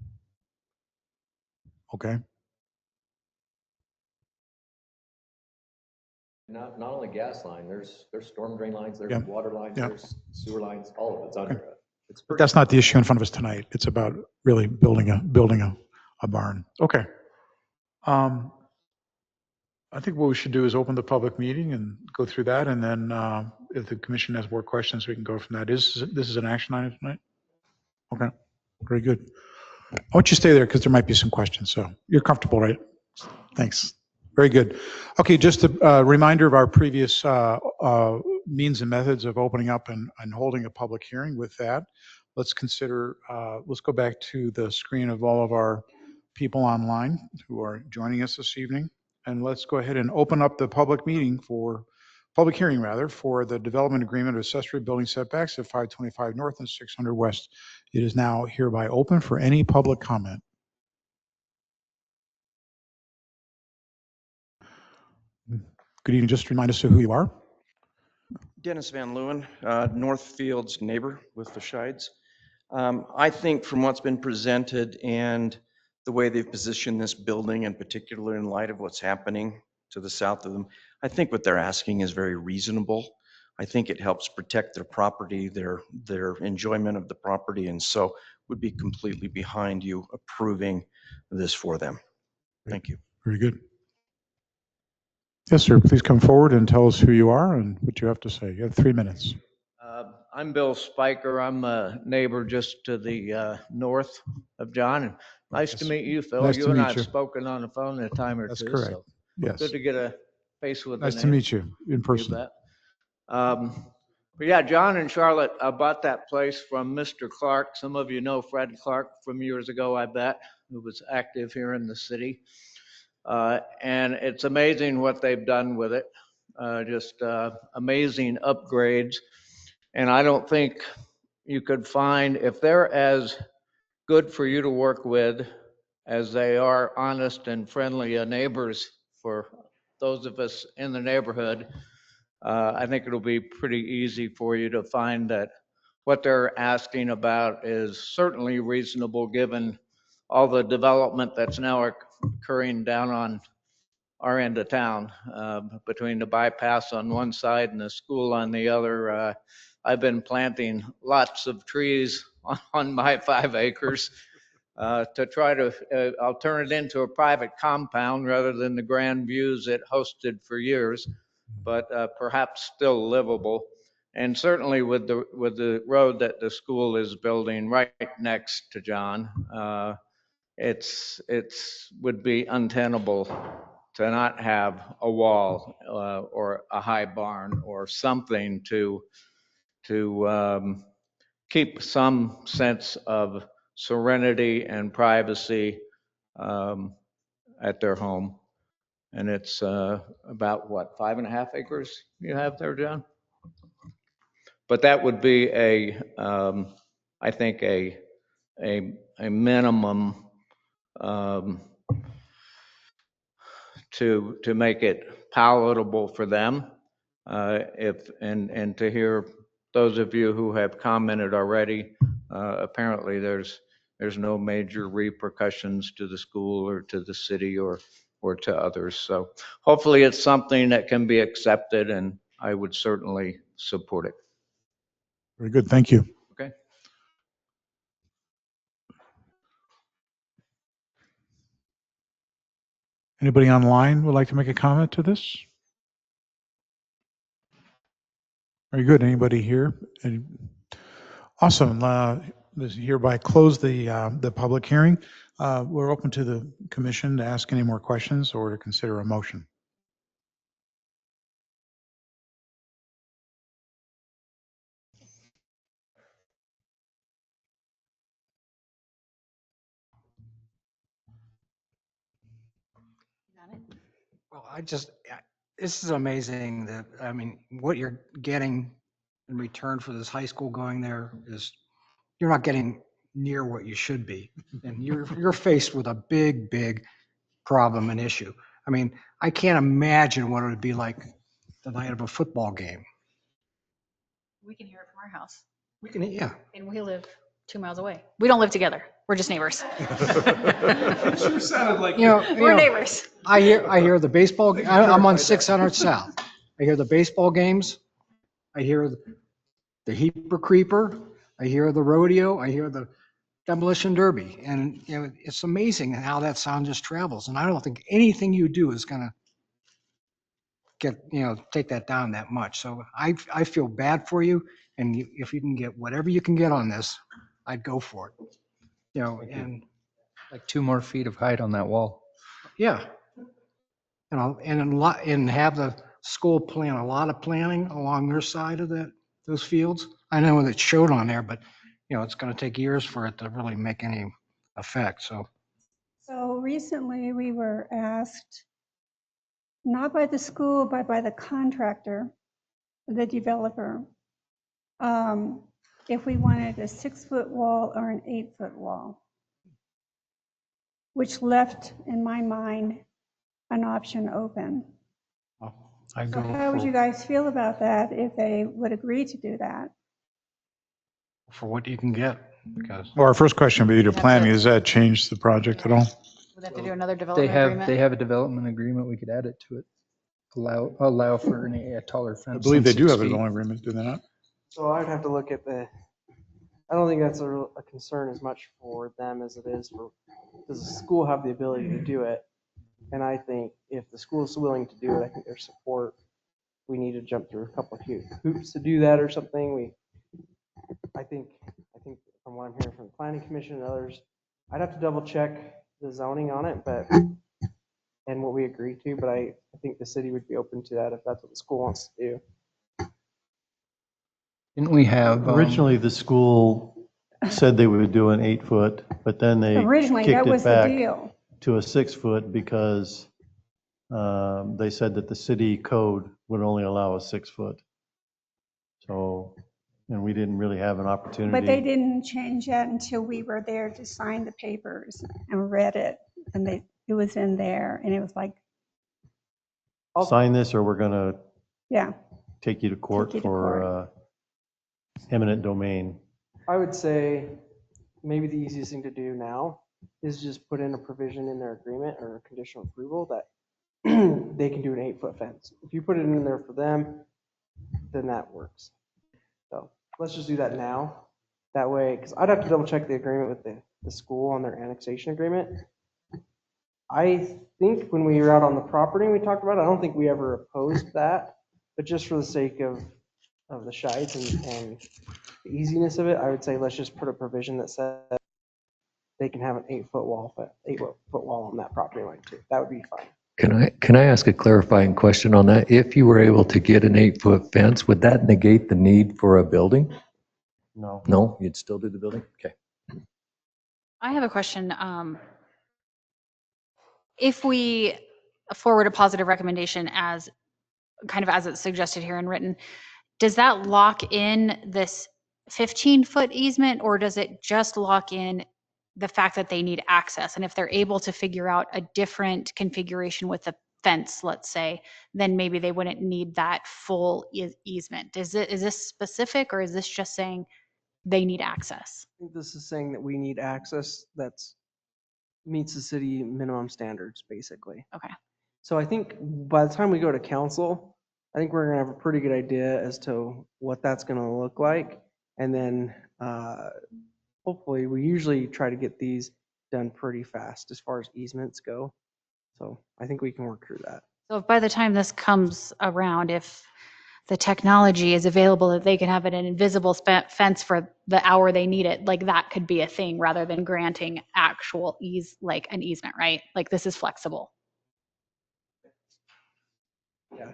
okay. Not only gas line, there's storm drain lines, Yeah. there's water lines, Yeah. there's sewer lines, all of it's under it. It's But that's not the issue in front of us tonight. It's about really building a barn. Okay. I think what we should do is open the public meeting and go through that. And then if the commission has more questions, we can go from that. This is an action item tonight? Okay, very good. I want you to stay there because there might be some questions. So you're comfortable, right? Thanks. Very good. Okay, just a reminder of our previous means and methods of opening up and holding a public hearing. With that, let's go back to the screen of all of our people online who are joining us this evening. And let's go ahead and open up the public hearing for the development agreement of accessory building setbacks at 525 North and 600 West. It is now hereby open for any public comment. Good evening. Just remind us of who you are. Dennis Van Leeuwen, Northfield's neighbor with the Shides. I think from what's been presented and the way they've positioned this building, in particular in light of what's happening to the south of them, I think what they're asking is very reasonable. I think it helps protect their property, their enjoyment of the property, and so would be completely behind you approving this for them. Thank you. Very good. Yes, sir. Please come forward and tell us who you are and what you have to say. You have 3 minutes. I'm Bill Spiker. I'm a neighbor just to the north of John. And nice to meet you, Phil. Nice You to and I meet have you. spoken on the phone a time or That's two. correct. So Yes. good to get a face with the Nice to name. meet you in You person. bet. But yeah, John and Charlotte bought that place from Mr. Clark. Some of you know Fred Clark from years ago, I bet, who was active here in the city. And it's amazing what they've done with it. Just amazing upgrades. And I don't think you could find, if they're as good for you to work with as they are honest and friendly neighbors for those of us in the neighborhood, I think it'll be pretty easy for you to find that what they're asking about is certainly reasonable given all the development that's now occurring down on our end of town, between the bypass on one side and the school on the other. I've been planting lots of trees on my 5 acres to try to, I'll turn it into a private compound rather than the grand views it hosted for years, but perhaps still livable. And certainly with the road that the school is building right next to John, it's would be untenable to not have a wall or a high barn or something to keep some sense of serenity and privacy at their home. And it's about what, 5.5 acres you have there, John? But that would be I think a minimum to make it palatable for them. And to hear those of you who have commented already, apparently there's no major repercussions to the school or to the city or to others. So hopefully it's something that can be accepted, and I would certainly support it. Very good. Thank you. Okay. Anybody online would like to make a comment to this? Very good. Anybody here? Awesome. This hereby close the public hearing. We're open to the commission to ask any more questions or to consider a motion. Well, this is amazing that, I mean, what you're getting in return for this high school going there is, you're not getting near what you should be. And you're faced with a big, big problem and issue. I mean, I can't imagine what it would be like the night of a football game. We can hear it from our house, We can, yeah. and we live 2 miles away. We don't live together. We're just neighbors. Sure sounded like We're neighbors. I hear the baseball, I'm on 600 South. I hear the baseball games. I hear the Heber Creeper. I hear the rodeo. I hear the demolition derby. And, it's amazing how that sound just travels. And I don't think anything you do is going to take that down that much. So I feel bad for you. And if you can get whatever you can get on this, I'd go for it. And Like 2 more feet of height on that wall. yeah. And have the school plan a lot of planning along their side of those fields. I know that it showed on there, but it's going to take years for it to really make any effect. So So recently we were asked, not by the school, but by the contractor, the developer, if we wanted a 6-foot wall or an 8-foot wall, which left, in my mind, an option open. I So go how would you guys feel about that if they would agree to do that? for what you can get, because Well, our first question would be to planning. Does that change the project at all? We'd have to do another They development have, agreement. they have a development agreement. We could add it to it. Allow for a taller fence. I believe than they do 6 have a feet. development agreement, do they not? So I'd have to look at I don't think that's a concern as much for them as it is does the school have the ability to do it? And I think if the school is willing to do it, I think their support, we need to jump through a couple of hoops to do that or something. I think from what I'm hearing from the planning commission and others, I'd have to double check the zoning on it, and what we agreed to, but I think the city would be open to that if that's what the school wants to do. Didn't we have? Originally, the school said they would do an 8-foot, but then they Originally, that kicked was it the back deal. to a 6-foot because they said that the city code would only allow a 6-foot. So, and we didn't really have an opportunity. But they didn't change that until we were there to sign the papers and read it. And it was in there and it was like, Sign this or we're gonna yeah. take you to court Take you to for eminent domain. I would say maybe the easiest thing to do now is just put in a provision in their agreement or a conditional approval that they can do an 8-foot fence. If you put it in there for them, then that works. So let's just do that now. That way, because I'd have to double check the agreement with the school on their annexation agreement. I think when we were out on the property and we talked about it, I don't think we ever opposed that, but just for the sake of the shites and the easiness of it, I would say let's just put a provision that says they can have an 8-foot wall, 8-foot wall on that property line too. That would be fine. Can I ask a clarifying question on that? If you were able to get an 8-foot fence, would that negate the need for a building? No. No, you'd still do the building? Okay. I have a question. If we forward a positive recommendation as it's suggested here and written, does that lock in this 15-foot easement, or does it just lock in the fact that they need access? And if they're able to figure out a different configuration with the fence, let's say, then maybe they wouldn't need that full easement. Is this specific, or is this just saying they need access? I think this is saying that we need access that's meets the city minimum standards, basically. Okay. So I think by the time we go to council, I think we're gonna have a pretty good idea as to what that's gonna look like. And then hopefully, we usually try to get these done pretty fast as far as easements go. So I think we can work through that. So if by the time this comes around, if the technology is available that they can have an invisible fence for the hour they need it, like that could be a thing rather than granting actual like an easement, right? Like this is flexible. Yeah.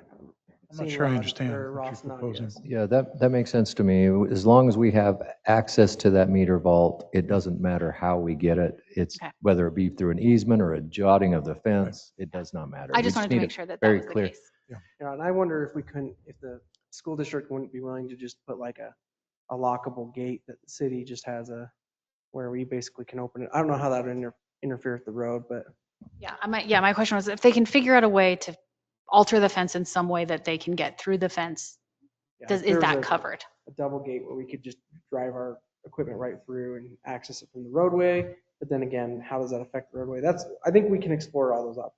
I'm not seen sure I Rod understand or what you're Ross nod proposing. yes. Yeah, that makes sense to me. As long as we have access to that meter vault, it doesn't matter how we get it. It's Okay. whether it be through an easement or a jotting of the fence, it does not matter. I We just wanted to need make it sure that that very was the clear. case. Yeah, and I wonder if we couldn't, if the school district wouldn't be willing to just put like a lockable gate that the city just has where we basically can open it. I don't know how that would interfere with the road, but My question was if they can figure out a way to alter the fence in some way that they can get through the fence, yeah, if is there was that covered? a double gate where we could just drive our equipment right through and access it from the roadway. But then again, how does that affect the roadway? I think we can explore all those options.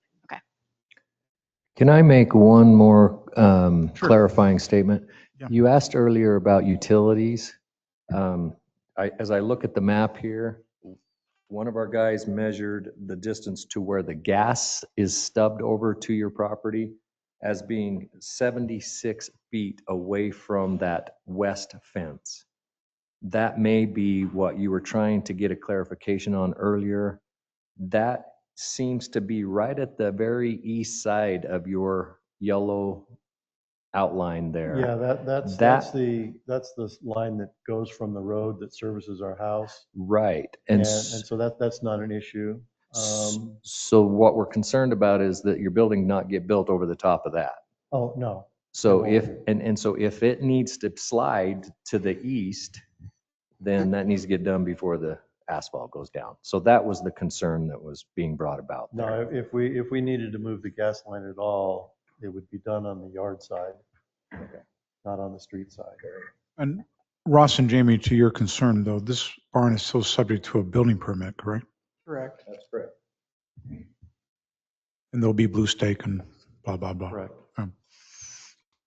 Can I make one more Sure. clarifying statement? Yeah. You asked earlier about utilities. As I look at the map here, one of our guys measured the distance to where the gas is stubbed over to your property as being 76 feet away from that west fence. That may be what you were trying to get a clarification on earlier. That seems to be right at the very east side of your yellow outline there. Yeah, that's the line that goes from the road that services our house. Right. And so that's not an issue. So what we're concerned about is that your building not get built over the top of that. Oh, no. So It if, won't. so if it needs to slide to the east, then that needs to get done before the asphalt goes down. So that was the concern that was being brought about there. No, if we needed to move the gas line at all, it would be done on the yard side, not on the street side. And Ross and Jamie, to your concern though, this barn is still subject to a building permit, correct? Correct. That's correct. And there'll be blue stake and blah, blah, blah. Correct.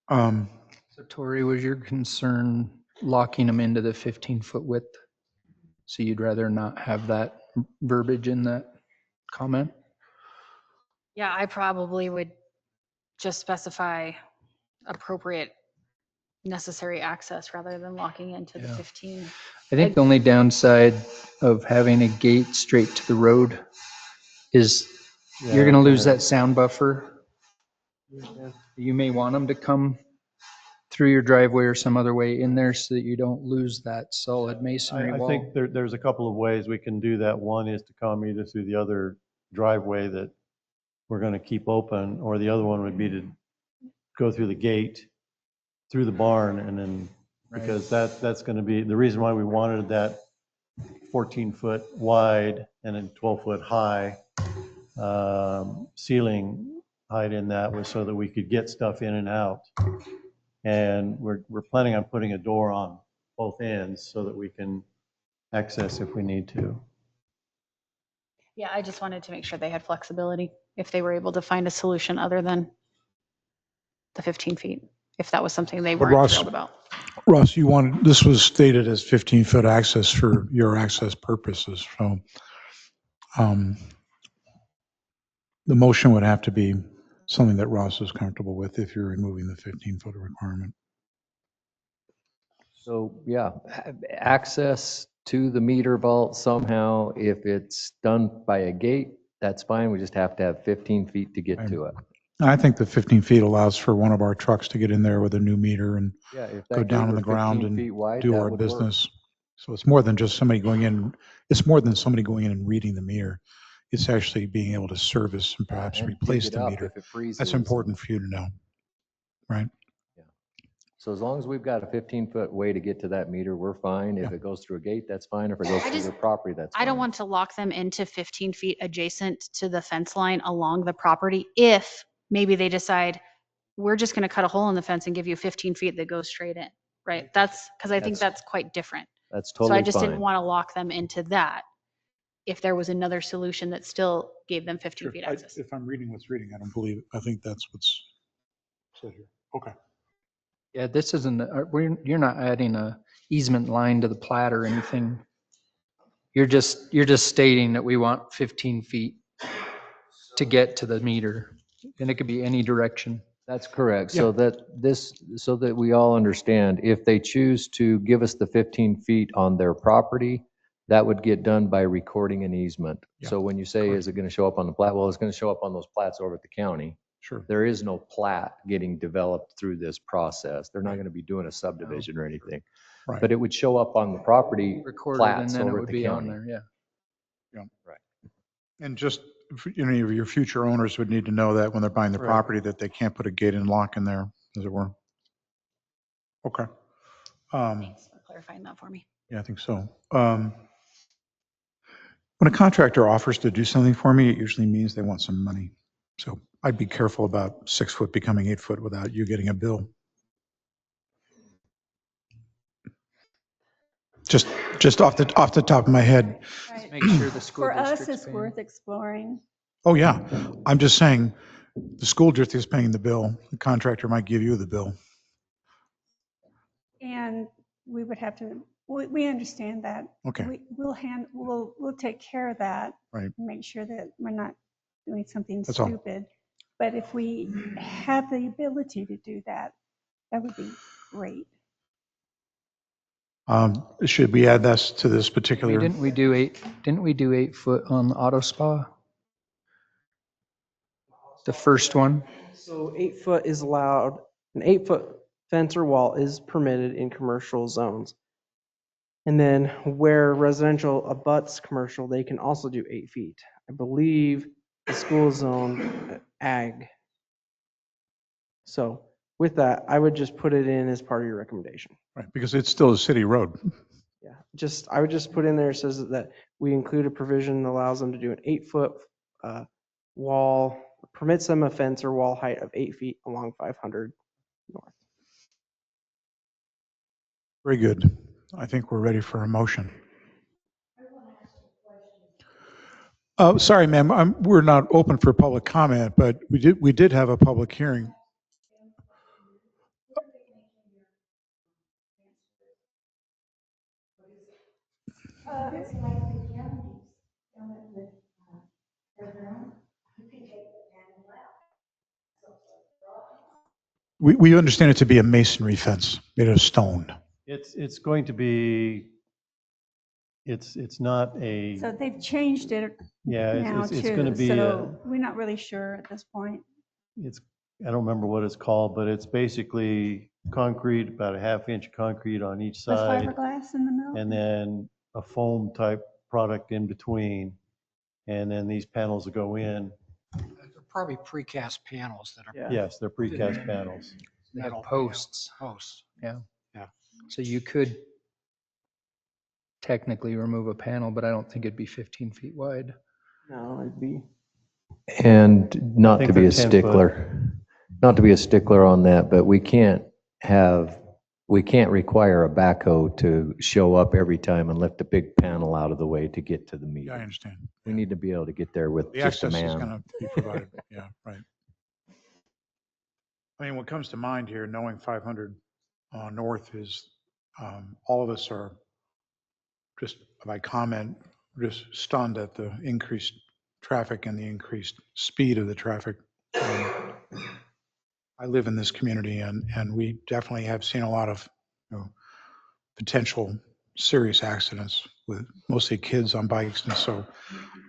So Tori, was your concern locking them into the 15-foot width? So you'd rather not have that verbiage in that comment? Yeah, I probably would just specify appropriate necessary access rather than locking into the Yeah. 15. I think the only downside of having a gate straight to the road is you're gonna lose that sound buffer. You may want them to come through your driveway or some other way in there so that you don't lose that solid masonry I wall. think there's a couple of ways we can do that. One is to come either through the other driveway that we're going to keep open, or the other one would be to go through the gate, through the barn, and then, because that's going to be, the reason why we wanted that 14-foot wide and then 12-foot high ceiling height in that was so that we could get stuff in and out. And we're planning on putting a door on both ends so that we can access if we need to. Yeah, I just wanted to make sure they had flexibility if they were able to find a solution other than the 15 feet, if that was something they But weren't Ross- thrilled about. Ross, this was stated as 15-foot access for your access purposes. So the motion would have to be something that Ross is comfortable with if you're removing the 15-foot requirement. So, yeah, access to the meter vault somehow, if it's done by a gate, that's fine. We just have to have 15 feet to get to it. I think the 15 feet allows for one of our trucks to get in there with a new meter and Yeah, if go that gate down on were the ground 15 feet and wide, do that our would work. business. So it's more than just somebody going in. It's more than somebody going in and reading the meter. It's actually being able to service and perhaps And pick replace it the up meter. if it freezes. That's important for you to know, right? So as long as we've got a 15-foot way to get to that meter, we're fine. If it goes through a gate, that's fine. If it goes through the property, that's fine. I don't want to lock them into 15 feet adjacent to the fence line along the property if maybe they decide, we're just going to cut a hole in the fence and give you 15 feet that goes straight in, right? That's, because I think that's quite different. That's So totally I just didn't fine. want to lock them into that if there was another solution that still gave them 15 feet access. If I'm reading what's reading, I don't believe it. I think that's what's said here. Okay. Yeah, this isn't, you're not adding a easement line to the plat or anything. You're just stating that we want 15 feet to get to the meter, and it could be any direction. That's correct. So that we all understand, if they choose to give us the 15 feet on their property, that would get done by recording an easement. Yeah, So when you say, correct. is it going to show up on the plat? Well, it's going to show up on those plats over at the county. Sure. There is no plat getting developed through this process. They're not going to be doing a subdivision or anything. Right. But it would show up on the property Recorded and plats then it over at would the be on county. there, yeah. And just, any of your future owners would need to know that when they're buying the Right. property, that they can't put a gate and lock in there, as it were. Okay. Thanks for clarifying that for me. Yeah, I think so. When a contractor offers to do something for me, it usually means they want some money. So I'd be careful about 6 foot becoming 8 foot without you getting a bill. Just off the top of my head. Right. Make sure the school For us, district's it's paying. worth exploring. Oh, yeah. I'm just saying, the school district is paying the bill. The contractor might give you the bill. And we would have to, we understand that. Okay. We'll take care of that. Right. Make sure that we're not doing something That's all. stupid. But if we have the ability to do that, that would be great. Should we add this to this particular? Didn't we do 8 foot on the auto spa? The first one? So 8 foot is allowed, an 8 foot fence or wall is permitted in commercial zones. And then where residential abuts commercial, they can also do 8 feet. I believe the school zone ag. So with that, I would just put it in as part of your recommendation. Right, because it's still a city road. Yeah, I would just put in there, says that we include a provision that allows them to do an 8 foot wall, permits them a fence or wall height of 8 feet along 500 north. Very good. I think we're ready for a motion. Oh, sorry, ma'am. We're not open for public comment, but we did have a public hearing. We understand it to be a masonry fence made of stone. It's going to be, it's not a, So they've changed it yeah, now it's going to too. be, So we're not really sure at this point. it's, I don't remember what it's called, but it's basically concrete, about a half-inch concrete on each With side, fiberglass in the middle? and then a foam type product in between. And then these panels will go in. They're probably precast panels that are. Yeah. Yes, they're precast panels. They have metal posts. Posts. Yeah. Yeah. So you could technically remove a panel, but I don't think it'd be 15 feet wide. No, it'd be. And not think to be they're a 10 foot. stickler, not to be a stickler on that, but we can't require a backhoe to show up every time and lift a big panel out of the way to get to the Yeah, I meeting. understand. We need to be able to get there with The just a access is going man. to be provided. Yeah, right. I mean, what comes to mind here, knowing 500 North is, all of us are just, by comment, just stunned at the increased traffic and the increased speed of the traffic. I live in this community and we definitely have seen a lot of, potential serious accidents with mostly kids on bikes. And so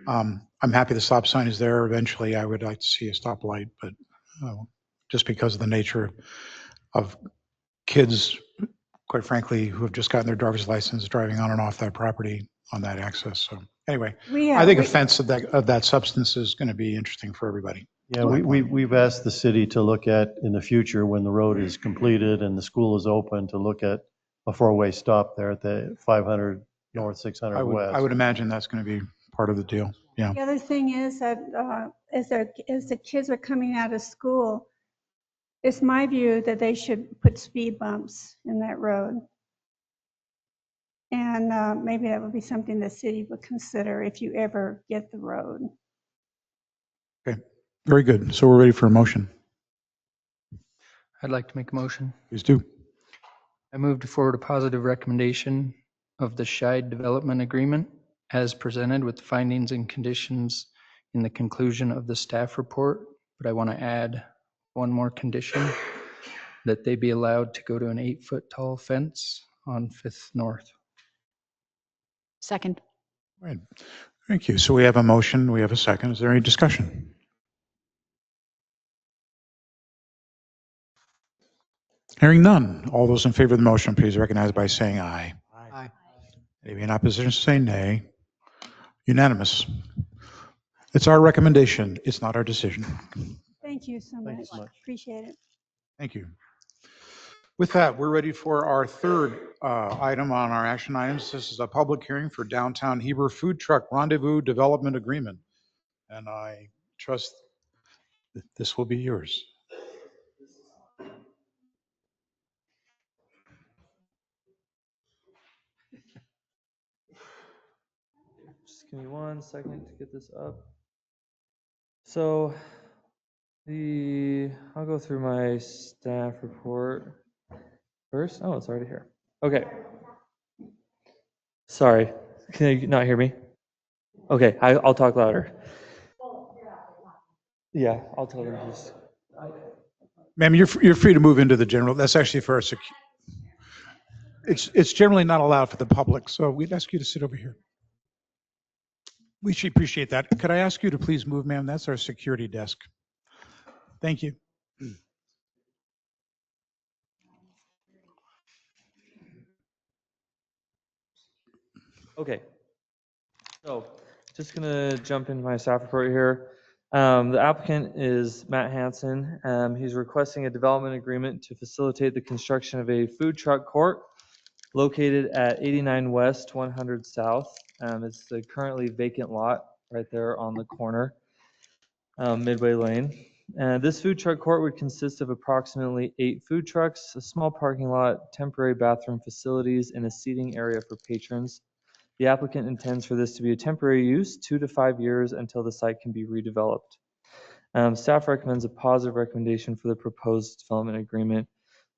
I'm happy the stop sign is there. Eventually, I would like to see a stoplight, but just because of the nature of kids, quite frankly, who have just gotten their driver's license driving on and off that property on that access. So anyway, I think a fence of that substance is going to be interesting for everybody. Yeah, we've asked the city to look at, in the future, when the road is completed and the school is open, to look at a four-way stop there at the 500 North, 600 West. I would imagine that's going to be part of the deal. Yeah. The other thing is that as the kids are coming out of school, it's my view that they should put speed bumps in that road. And maybe that would be something the city would consider if you ever get the road. Okay, very good. So we're ready for a motion. I'd like to make a motion. Please do. I move to forward a positive recommendation of the Scheid Development Agreement as presented with the findings and conditions in the conclusion of the staff report. But I want to add one more condition, that they be allowed to go to an 8 foot tall fence on 5th North. Second. Right. Thank you. So we have a motion. We have a second. Is there any discussion? Hearing none. All those in favor of the motion, please recognize by saying aye. Aye. Any in opposition, say nay. Unanimous. It's our recommendation. It's not our decision. Thank you so Thank you much. so much. Appreciate it. Thank you. With that, we're ready for our third item on our action items. This is a public hearing for Downtown Heber Food Truck Rendezvous Development Agreement. And I trust that this will be yours. Just give me 1 second to get this up. So I'll go through my staff report first. Oh, it's already here. Okay. Sorry, can you not hear me? Okay, I'll talk louder. Yeah, I'll tell them just. Ma'am, you're free to move into the general. That's actually for our it's generally not allowed for the public, so we'd ask you to sit over here. We should appreciate that. Could I ask you to please move, ma'am? That's our security desk. Thank you. Okay. So just gonna jump into my staff report here. The applicant is Matt Hansen. He's requesting a development agreement to facilitate the construction of a food truck court located at 89 West, 100 South. It's the currently vacant lot right there on the corner, Midway Lane. This food truck court would consist of approximately 8 food trucks, a small parking lot, temporary bathroom facilities, and a seating area for patrons. The applicant intends for this to be a temporary use, 2 to 5 years, until the site can be redeveloped. Staff recommends a positive recommendation for the proposed development agreement.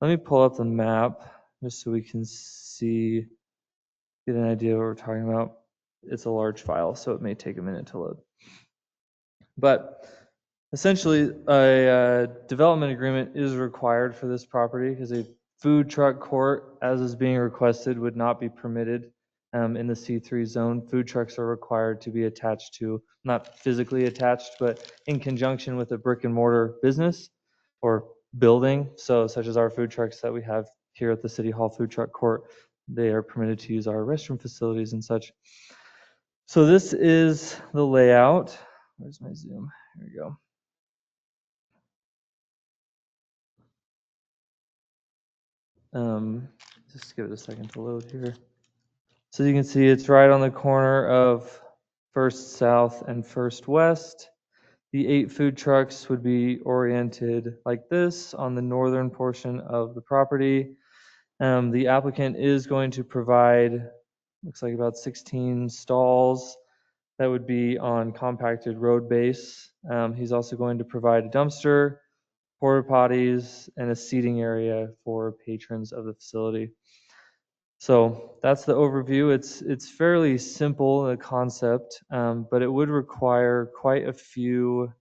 Let me pull up the map just so we can see, get an idea of what we're talking about. It's a large file, so it may take a minute to load. But essentially, a development agreement is required for this property because a food truck court, as is being requested, would not be permitted in the C3 zone. Food trucks are required to be attached to, not physically attached, but in conjunction with a brick and mortar business or building. So such as our food trucks that we have here at the City Hall Food Truck Court, they are permitted to use our restroom facilities and such. So this is the layout. Where's my zoom? Here we go. Just give it a second to load here. So you can see it's right on the corner of First South and First West. The 8 food trucks would be oriented like this on the northern portion of the property. The applicant is going to provide, looks like about 16 stalls that would be on compacted road base. He's also going to provide a dumpster, porta potties, and a seating area for patrons of the facility. So that's the overview. It's fairly simple, the concept, but it would require quite a few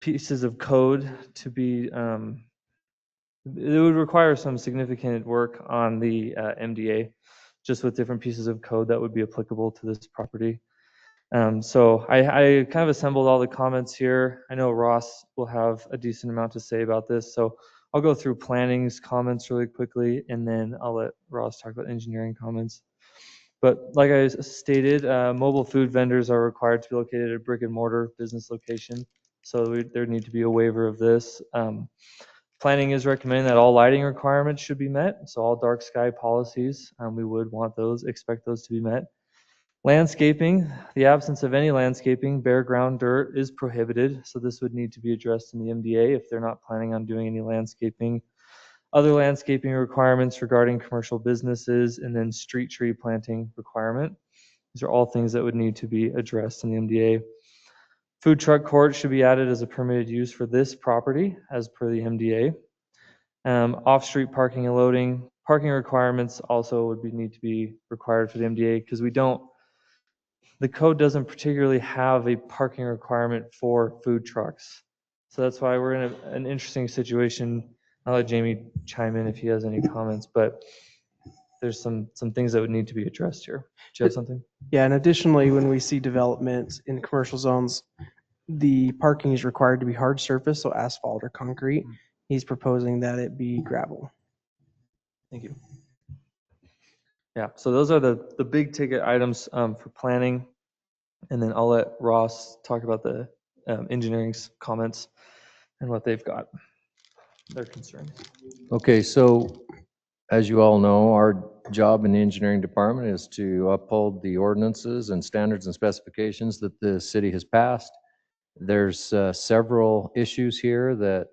pieces of code to be, it would require some significant work on the MDA, just with different pieces of code that would be applicable to this property. So I kind of assembled all the comments here. I know Ross will have a decent amount to say about this, so I'll go through planning's comments really quickly, and then I'll let Ross talk about engineering comments. But like I stated, mobile food vendors are required to be located at a brick and mortar business location, so there need to be a waiver of this. Planning is recommending that all lighting requirements should be met, so all dark sky policies, we would expect those to be met. Landscaping, the absence of any landscaping, bare ground dirt is prohibited, so this would need to be addressed in the MDA if they're not planning on doing any landscaping. Other landscaping requirements regarding commercial businesses, and then street tree planting requirement. These are all things that would need to be addressed in the MDA. Food truck court should be added as a permitted use for this property as per the MDA. Off-street parking and loading, parking requirements also would need to be required for the MDA because the code doesn't particularly have a parking requirement for food trucks. So that's why we're in an interesting situation. I'll let Jamie chime in if he has any comments, but there's some things that would need to be addressed here. Do you have something? Yeah, and additionally, when we see development in commercial zones, the parking is required to be hard surface, so asphalt or concrete. he's proposing that it be gravel. Thank you. Yeah, so those are the big ticket items for planning. And then I'll let Ross talk about the engineering's comments and what they've got, their concerns. Okay, so as you all know, our job in the engineering department is to uphold the ordinances and standards and specifications that the city has passed. There's several issues here that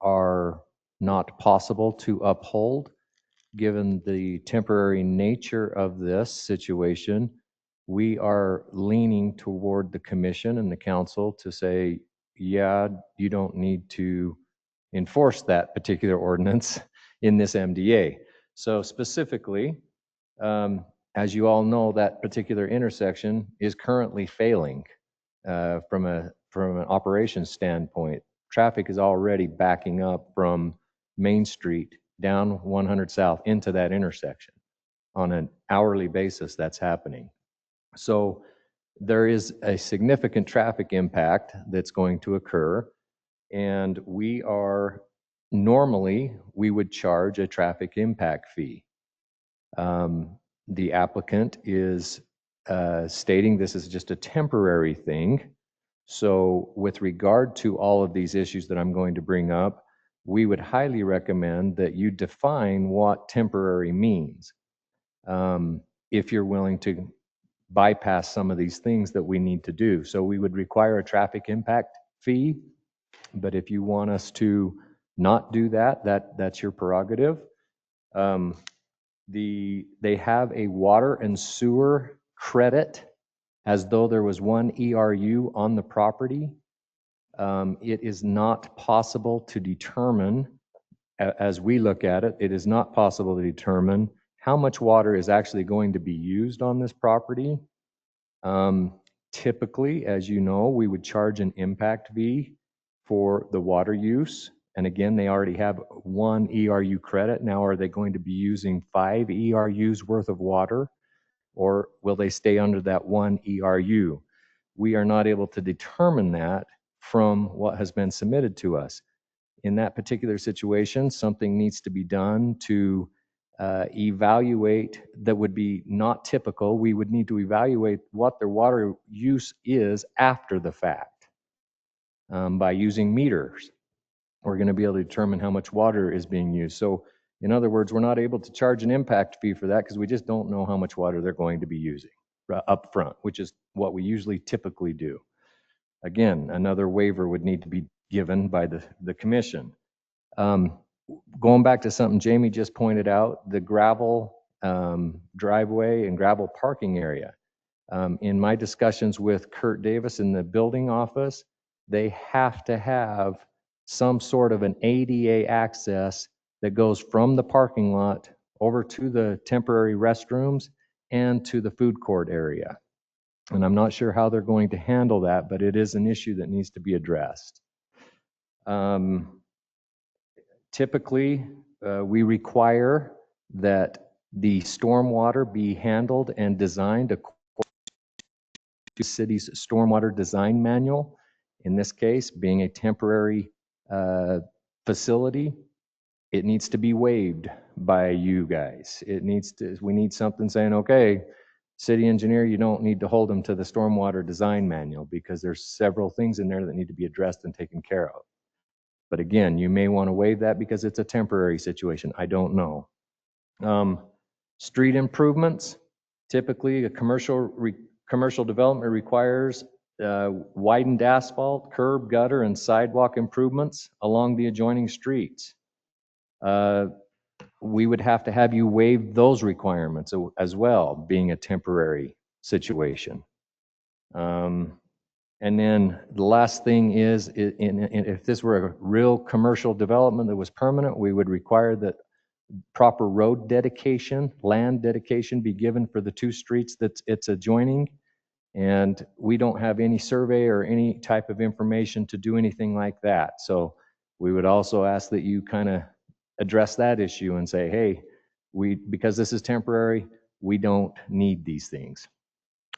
are not possible to uphold. Given the temporary nature of this situation, we are leaning toward the commission and the council to say, yeah, you don't need to enforce that particular ordinance in this MDA. So specifically, as you all know, that particular intersection is currently failing from an operations standpoint. Traffic is already backing up from Main Street down 100 South into that intersection. On an hourly basis, that's happening. So there is a significant traffic impact that's going to occur, and we would charge a traffic impact fee. The applicant is stating this is just a temporary thing. So with regard to all of these issues that I'm going to bring up, we would highly recommend that you define what temporary means. If you're willing to bypass some of these things that we need to do. So we would require a traffic impact fee, but if you want us to not do that, that's your prerogative. They have a water and sewer credit as though there was one ERU on the property. It is not possible to determine, as we look at it, it is not possible to determine how much water is actually going to be used on this property. Typically, as you know, we would charge an impact fee for the water use. And again, they already have one ERU credit. Now, are they going to be using 5 ERUs worth of water, or will they stay under that one ERU? We are not able to determine that from what has been submitted to us. In that particular situation, something needs to be done to evaluate that would be not typical. We would need to evaluate what their water use is after the fact by using meters. We're going to be able to determine how much water is being used. So in other words, we're not able to charge an impact fee for that because we just don't know how much water they're going to be using up front, which is what we usually typically do. Again, another waiver would need to be given by the commission. Going back to something Jamie just pointed out, the gravel driveway and gravel parking area. In my discussions with Kurt Davis in the building office, they have to have some sort of an ADA access that goes from the parking lot over to the temporary restrooms and to the food court area. And I'm not sure how they're going to handle that, but it is an issue that needs to be addressed. Typically, we require that the stormwater be handled and designed according to the city's stormwater design manual. In this case, being a temporary facility, it needs to be waived by you guys. We need something saying, okay, city engineer, you don't need to hold them to the stormwater design manual because there's several things in there that need to be addressed and taken care of. But again, you may want to waive that because it's a temporary situation. I don't know. Street improvements, typically a commercial development requires widened asphalt, curb, gutter, and sidewalk improvements along the adjoining streets. We would have to have you waive those requirements as well, being a temporary situation. And then the last thing is, if this were a real commercial development that was permanent, we would require that proper road dedication, land dedication be given for the 2 streets that it's adjoining. And we don't have any survey or any type of information to do anything like that. So we would also ask that you kind of address that issue and say, hey, because this is temporary, we don't need these things.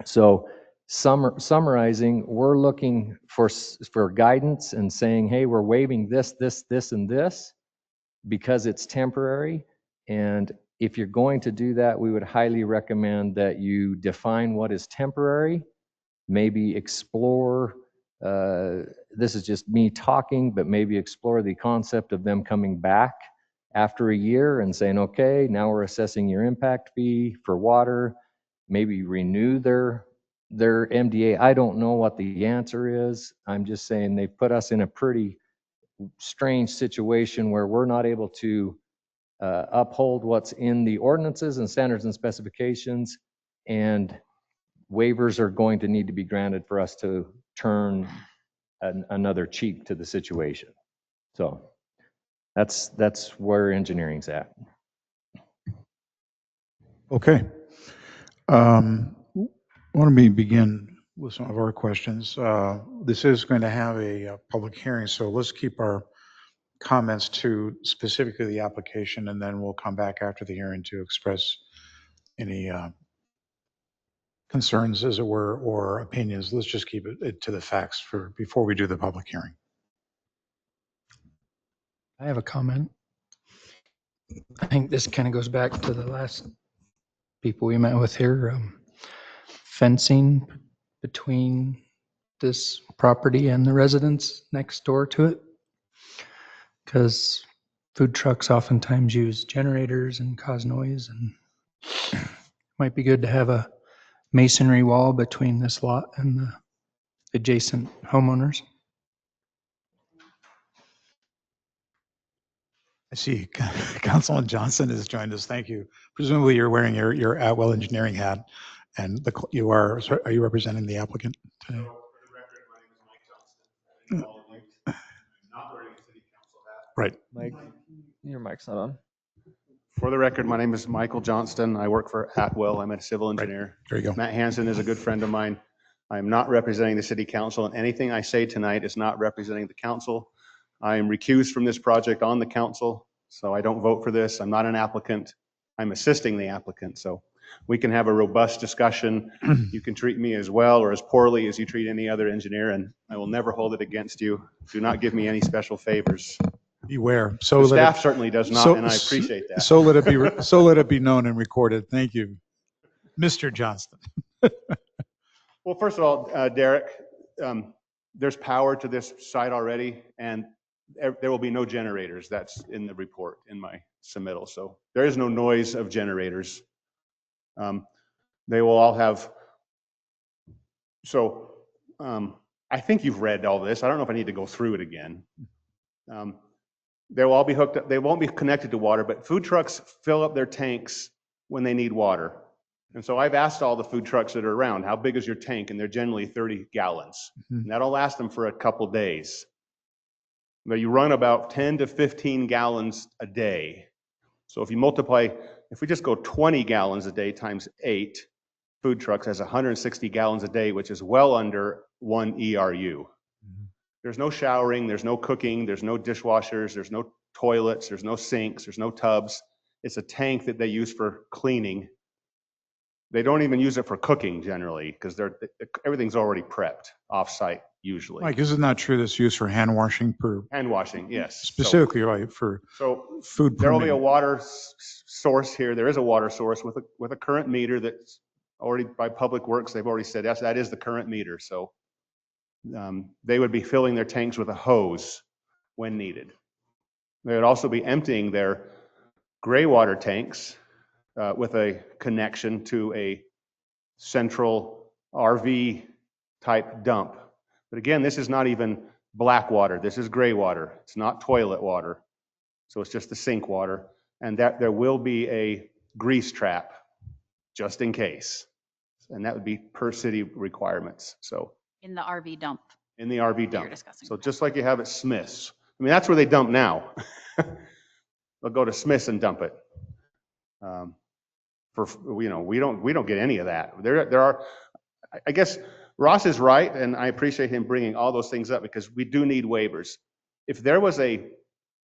So summarizing, we're looking for guidance and saying, hey, we're waiving this, this, this, and this because it's temporary. And if you're going to do that, we would highly recommend that you define what is temporary, maybe explore, this is just me talking, but maybe explore the concept of them coming back after a year and saying, okay, now we're assessing your impact fee for water, maybe renew their MDA. I don't know what the answer is. I'm just saying they put us in a pretty strange situation where we're not able to uphold what's in the ordinances and standards and specifications, and waivers are going to need to be granted for us to turn another cheek to the situation. So that's where engineering's at. Okay. Why don't we begin with some of our questions? This is going to have a public hearing, so let's keep our comments to specifically the application, and then we'll come back after the hearing to express any concerns, as it were, or opinions. Let's just keep it to the facts before we do the public hearing. I have a comment. I think this kind of goes back to the last people we met with here. Fencing between this property and the residents next door to it. Because food trucks oftentimes use generators and cause noise, and it might be good to have a masonry wall between this lot and the adjacent homeowners. I see Councilman Johnson has joined us. Thank you. Presumably you're wearing your Atwell engineering hat, and are you representing the applicant today? Right. Mike, your mic's not on. For the record, my name is Michael Johnston. I work for Atwell. I'm a civil engineer. Right. There you go. Matt Hansen is a good friend of mine. I'm not representing the city council, and anything I say tonight is not representing the council. I am recused from this project on the council, so I don't vote for this. I'm not an applicant. I'm assisting the applicant, so we can have a robust discussion. You can treat me as well or as poorly as you treat any other engineer, and I will never hold it against you. Do not give me any special favors. Beware. The staff certainly does not, and I appreciate that. So let it be known and recorded. Thank you, Mr. Johnston. Well, first of all, Derek, there's power to this site already, and there will be no generators. That's in the report in my submittal. So there is no noise of generators. They will all have. So I think you've read all this. I don't know if I need to go through it again. They will all be hooked up. They won't be connected to water, but food trucks fill up their tanks when they need water. And so I've asked all the food trucks that are around, how big is your tank? And they're generally 30 gallons. Mm-hmm. And that'll last them for a couple days. Now you run about 10 to 15 gallons a day. So if you multiply, if we just go 20 gallons a day times 8, food trucks has 160 gallons a day, which is well under 1 ERU. There's no showering, there's no cooking, there's no dishwashers, there's no toilets, there's no sinks, there's no tubs. It's a tank that they use for cleaning. They don't even use it for cooking generally because everything's already prepped off-site usually. Mike, isn't that true that's used for hand washing? Hand washing, yes. Specifically, right, for food. There will be a water source here. There is a water source with a current meter that's already by Public Works. They've already said yes, that is the current meter. So they would be filling their tanks with a hose when needed. They would also be emptying their gray water tanks with a connection to a central RV type dump. But again, this is not even black water. This is gray water. It's not toilet water. So it's just the sink water. And that there will be a grease trap just in case. And that would be per city requirements. So In the RV dump. in the RV You're dump. discussing. So just like you have at Smith's. I mean, that's where they dump now. They'll go to Smith's and dump it. We don't get any of that. There are, I guess Ross is right, and I appreciate him bringing all those things up because we do need waivers. If there was a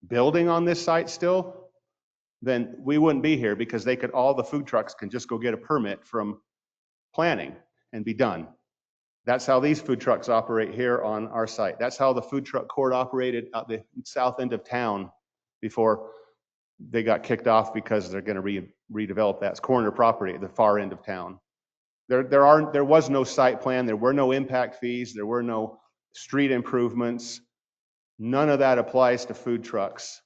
building on this site still, then we wouldn't be here because all the food trucks can just go get a permit from planning and be done. That's how these food trucks operate here on our site. That's how the food truck court operated at the south end of town before they got kicked off because they're going to redevelop that corner property at the far end of town. There was no site plan. There were no impact fees. There were no street improvements. None of that applies to food trucks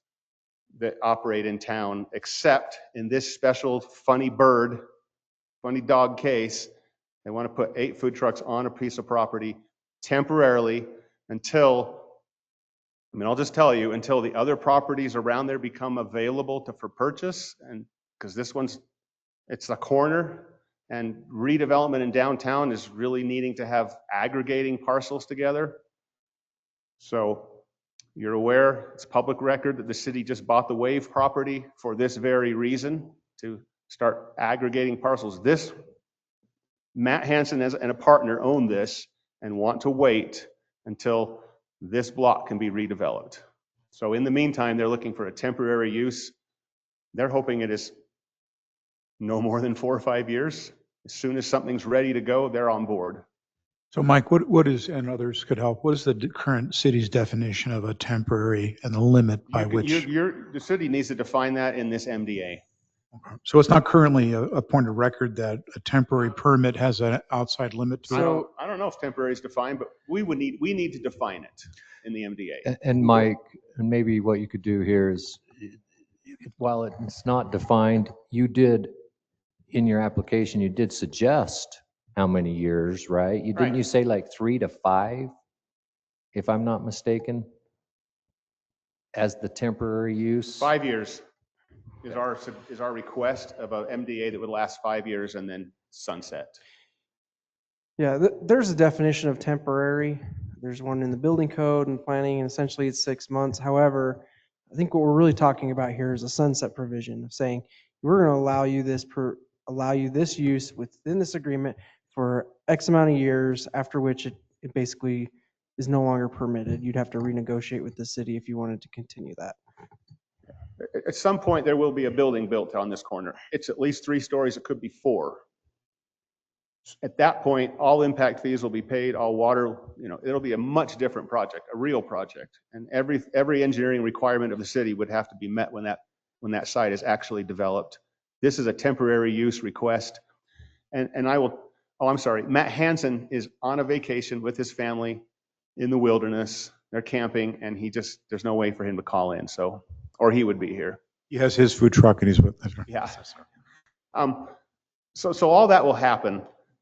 that operate in town, except in this special funny dog case. They want to put 8 food trucks on a piece of property temporarily until, I'll just tell you, until the other properties around there become available for purchase. And because it's a corner, and redevelopment in downtown is really needing to have aggregating parcels together. So you're aware, it's public record that the city just bought the Wave property for this very reason, to start aggregating parcels. Matt Hansen and a partner own this and want to wait until this block can be redeveloped. So in the meantime, they're looking for a temporary use. They're hoping it is no more than 4 or 5 years. As soon as something's ready to go, they're on board. So Mike, what is, and others could help, what is the current city's definition of a temporary and the limit by which? The city needs to define that in this MDA. Okay. So it's not currently a point of record that a temporary permit has an outside limit to it? I don't know if temporary is defined, but we need to define it in the MDA. And Mike, and maybe what you could do here is, while it's not defined, you did, in your application, you did suggest how many years, right? Didn't you say like 3 to 5, if I'm not mistaken, as the temporary use? 5 years is our request of a MDA that would last 5 years and then sunset. Yeah, there's a definition of temporary. There's one in the building code and planning, and essentially it's 6 months. However, I think what we're really talking about here is a sunset provision of saying, we're going to allow you this use within this agreement for X amount of years, after which it basically is no longer permitted. You'd have to renegotiate with the city if you wanted to continue that. At some point, there will be a building built on this corner. It's at least 3 stories. It could be 4. At that point, all impact fees will be paid, all water, it'll be a much different project, a real project. And every engineering requirement of the city would have to be met when that site is actually developed. This is a temporary use request. I'm sorry, Matt Hansen is on a vacation with his family in the wilderness. They're camping, and there's no way for him to call in, or he would be here. He has his food truck and he's with. Yeah. So all that will happen.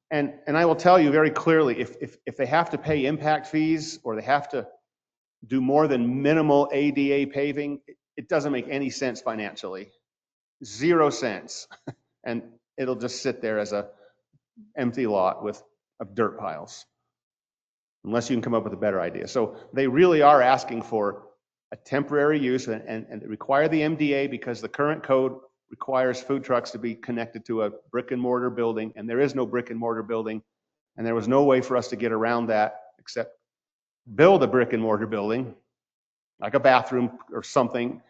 And I will tell you very clearly, if they have to pay impact fees or they have to do more than minimal ADA paving, it doesn't make any sense financially. 0 cents. And it'll just sit there as a empty lot of dirt piles, unless you can come up with a better idea. So they really are asking for a temporary use and require the MDA, because the current code requires food trucks to be connected to a brick and mortar building, and there is no brick and mortar building, and there was no way for us to get around that except build a brick and mortar building, like a bathroom or something,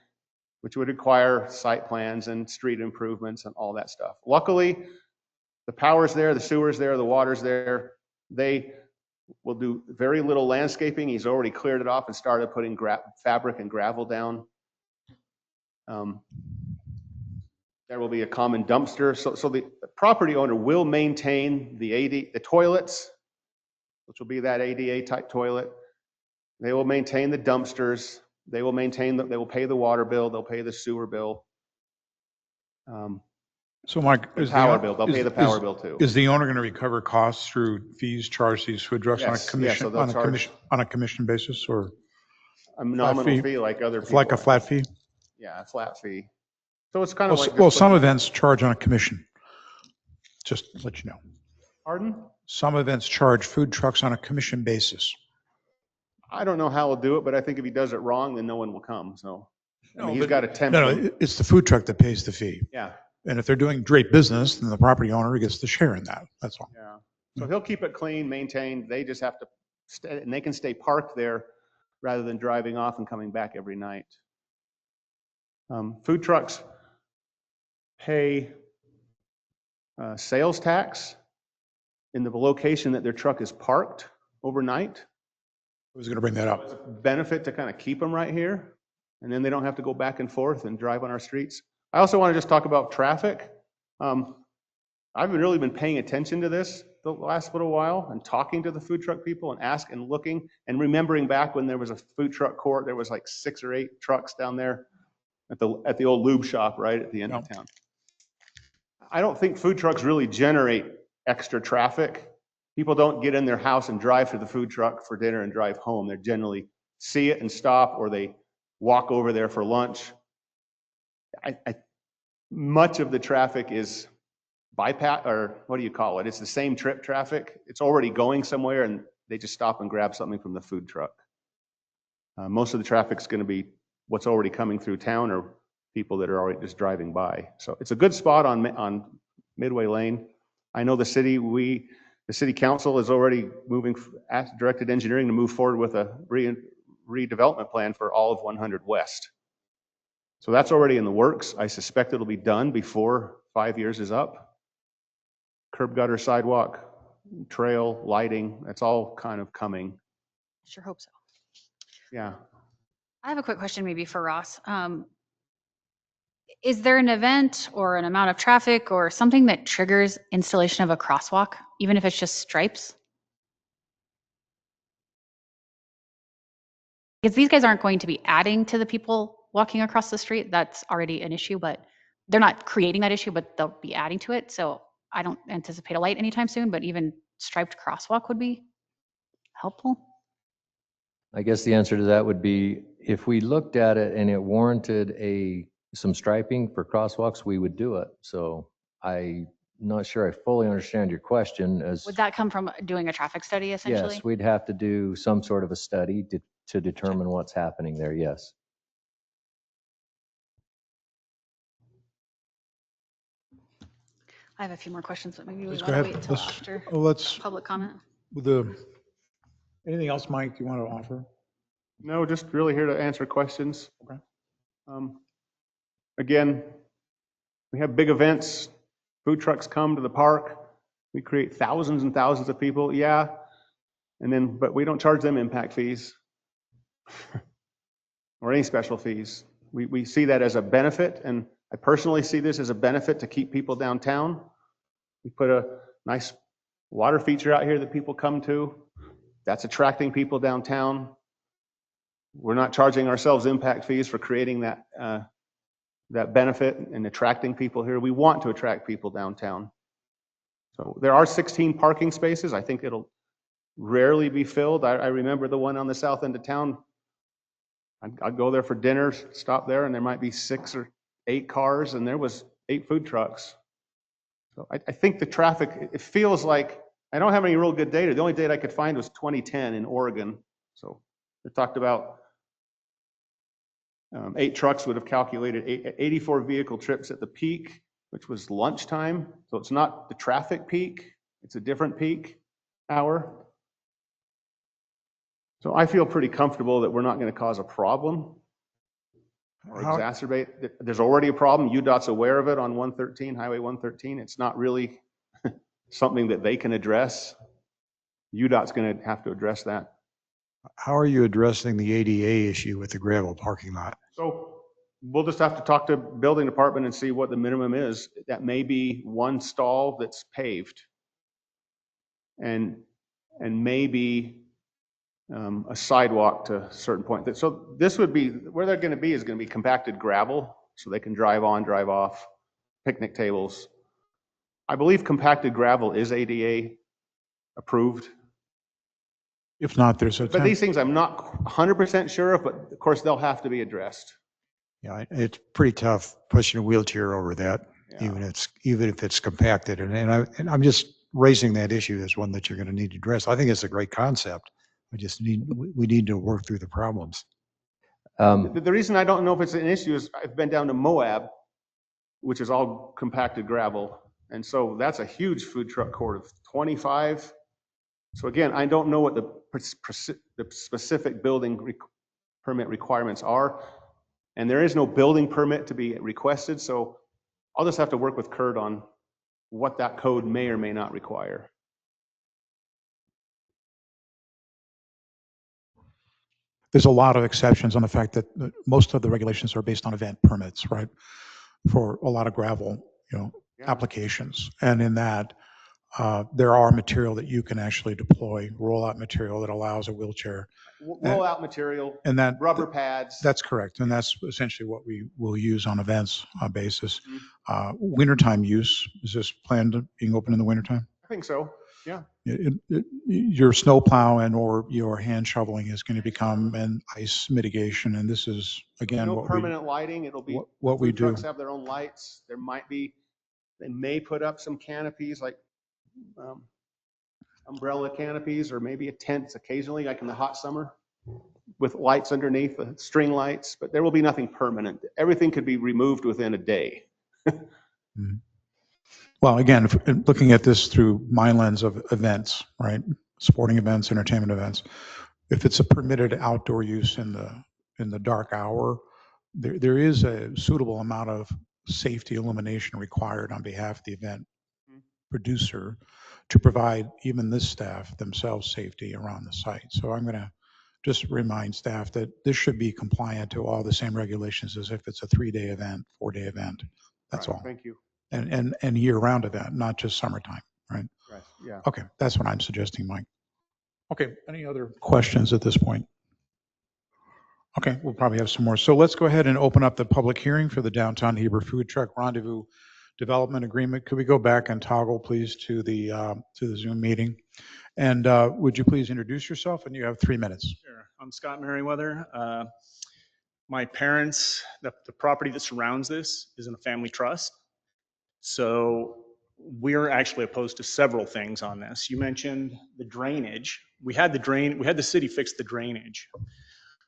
which would require site plans and street improvements and all that stuff. Luckily, the power's there, the sewer's there, the water's there. They will do very little landscaping. He's already cleared it off and started putting fabric and gravel down. There will be a common dumpster. So the property owner will maintain the toilets, which will be that ADA type toilet. They will maintain the dumpsters. They will pay the water bill. They'll pay the sewer bill. So Mike, they'll pay the power bill too. Is the owner going to recover costs through fees charged to these food trucks on a commission basis, or a nominal fee like other people? Like a flat fee? Yeah, a flat fee. So it's kind of like. Well, some events charge on a commission. Just to let you know. Pardon? Some events charge food trucks on a commission basis. I don't know how he'll do it, but I think if he does it wrong, then no one will come. So he's got a template. No, it's the food truck that pays the fee. Yeah. And if they're doing great business, then the property owner gets to share in that. That's all. Yeah. So he'll keep it clean, maintained. They just have to stay, and they can stay parked there rather than driving off and coming back every night. Food trucks pay sales tax in the location that their truck is parked overnight. I was going to bring that It's a up. benefit to kind of keep them right here, and then they don't have to go back and forth and drive on our streets. I also want to just talk about traffic. I've really been paying attention to this the last little while and talking to the food truck people and asking and looking and remembering back when there was a food truck court, there was like 6 or 8 trucks down there at the old lube shop right at the end of town. I don't think food trucks really generate extra traffic. People don't get in their house and drive to the food truck for dinner and drive home. They generally see it and stop, or they walk over there for lunch. Much of the traffic is bypass, or what do you call it? It's the same trip traffic. It's already going somewhere and they just stop and grab something from the food truck. Most of the traffic's going to be what's already coming through town or people that are already just driving by. So it's a good spot on Midway Lane. I know the city council is already directed engineering to move forward with a redevelopment plan for all of 100 West. So that's already in the works. I suspect it'll be done before 5 years is up. Curb, gutter, sidewalk, trail, lighting, that's all kind of coming. Sure hope so. Yeah. I have a quick question maybe for Ross. Is there an event or an amount of traffic or something that triggers installation of a crosswalk, even if it's just stripes? Because these guys aren't going to be adding to the people walking across the street. That's already an issue, but they're not creating that issue, but they'll be adding to it. So I don't anticipate a light anytime soon, but even striped crosswalk would be helpful. I guess the answer to that would be, if we looked at it and it warranted some striping for crosswalks, we would do it. So I'm not sure I fully understand your question. Would that come from doing a traffic study essentially? Yes, we'd have to do some sort of a study to determine what's happening there, yes. I have a few more questions, but maybe we Let's want go to ahead. wait until after Let's, public comment. anything else, Mike, you want to offer? No, just really here to answer questions. Okay. Again, we have big events. Food trucks come to the park. We create thousands and thousands of people. Yeah. But we don't charge them impact fees or any special fees. We see that as a benefit, and I personally see this as a benefit to keep people downtown. We put a nice water feature out here that people come to. That's attracting people downtown. We're not charging ourselves impact fees for creating that benefit and attracting people here. We want to attract people downtown. So there are 16 parking spaces. I think it'll rarely be filled. I remember the one on the south end of town. I'd go there for dinner, stop there, and there might be 6 or 8 cars, and there was 8 food trucks. So I think the traffic, it feels like, I don't have any real good data. The only data I could find was 2010 in Oregon. So they talked about 8 trucks would have calculated 84 vehicle trips at the peak, which was lunchtime. So it's not the traffic peak, it's a different peak hour. So I feel pretty comfortable that we're not going to cause a problem or exacerbate. There's already a problem. UDOT's aware of it on 113, Highway 113. It's not really something that they can address. UDOT's going to have to address that. How are you addressing the ADA issue with the gravel parking lot? So we'll just have to talk to building department and see what the minimum is. That may be one stall that's paved, and maybe a sidewalk to a certain point. So this would be, where they're going to be is going to be compacted gravel, so they can drive on, drive off, picnic tables. I believe compacted gravel is ADA approved. If not, there's a. But these things I'm not 100% sure of, but of course they'll have to be addressed. Yeah, it's pretty tough pushing a wheelchair over that, Yeah. even if it's compacted. And I'm just raising that issue as one that you're going to need to address. I think it's a great concept. We need to work through the problems. The reason I don't know if it's an issue is I've been down to Moab, which is all compacted gravel. And so that's a huge food truck court of 25. So again, I don't know what the specific building permit requirements are. And there is no building permit to be requested. So I'll just have to work with Kurt on what that code may or may not require. there's a lot of exceptions on the fact that most of the regulations are based on event permits, right? For a lot of gravel, Yeah. applications. And in that, there are material that you can actually deploy, rollout material that allows a wheelchair. Roll out material, And that rubber pads. that's correct. And that's essentially what we will use on events basis. Mhm. Wintertime use, is this planned to being open in the wintertime? I think so. Yeah. Your snow plow and or your hand shoveling is going to become an ice mitigation. And this is, again, No what permanent lighting. It'll be, what we food trucks do. have their own lights. They may put up some canopies like umbrella canopies or maybe a tent occasionally, like in the hot summer with lights underneath, string lights, but there will be nothing permanent. Everything could be removed within a day. Mhm. Well, again, looking at this through my lens of events, right? Sporting events, entertainment events. If it's a permitted outdoor use in the dark hour, there is a suitable amount of safety illumination required on behalf of the event producer to provide even this staff themselves safety around the site. So I'm going to just remind staff that this should be compliant to all the same regulations as if it's a 3-day event, 4-day event. That's Right, all. thank you. And year-round event, not just summertime, right? Right, yeah. Okay, that's what I'm suggesting, Mike. Okay, any other questions at this point? Okay, we'll probably have some more. So let's go ahead and open up the public hearing for the Downtown Heber Food Truck Rendezvous Development Agreement. Could we go back and toggle, please, to the Zoom meeting? And would you please introduce yourself? And you have 3 minutes. Sure. I'm Scott Merriweather. My parents, the property that surrounds this is in a family trust. So we're actually opposed to several things on this. You mentioned the drainage. We had the city fix the drainage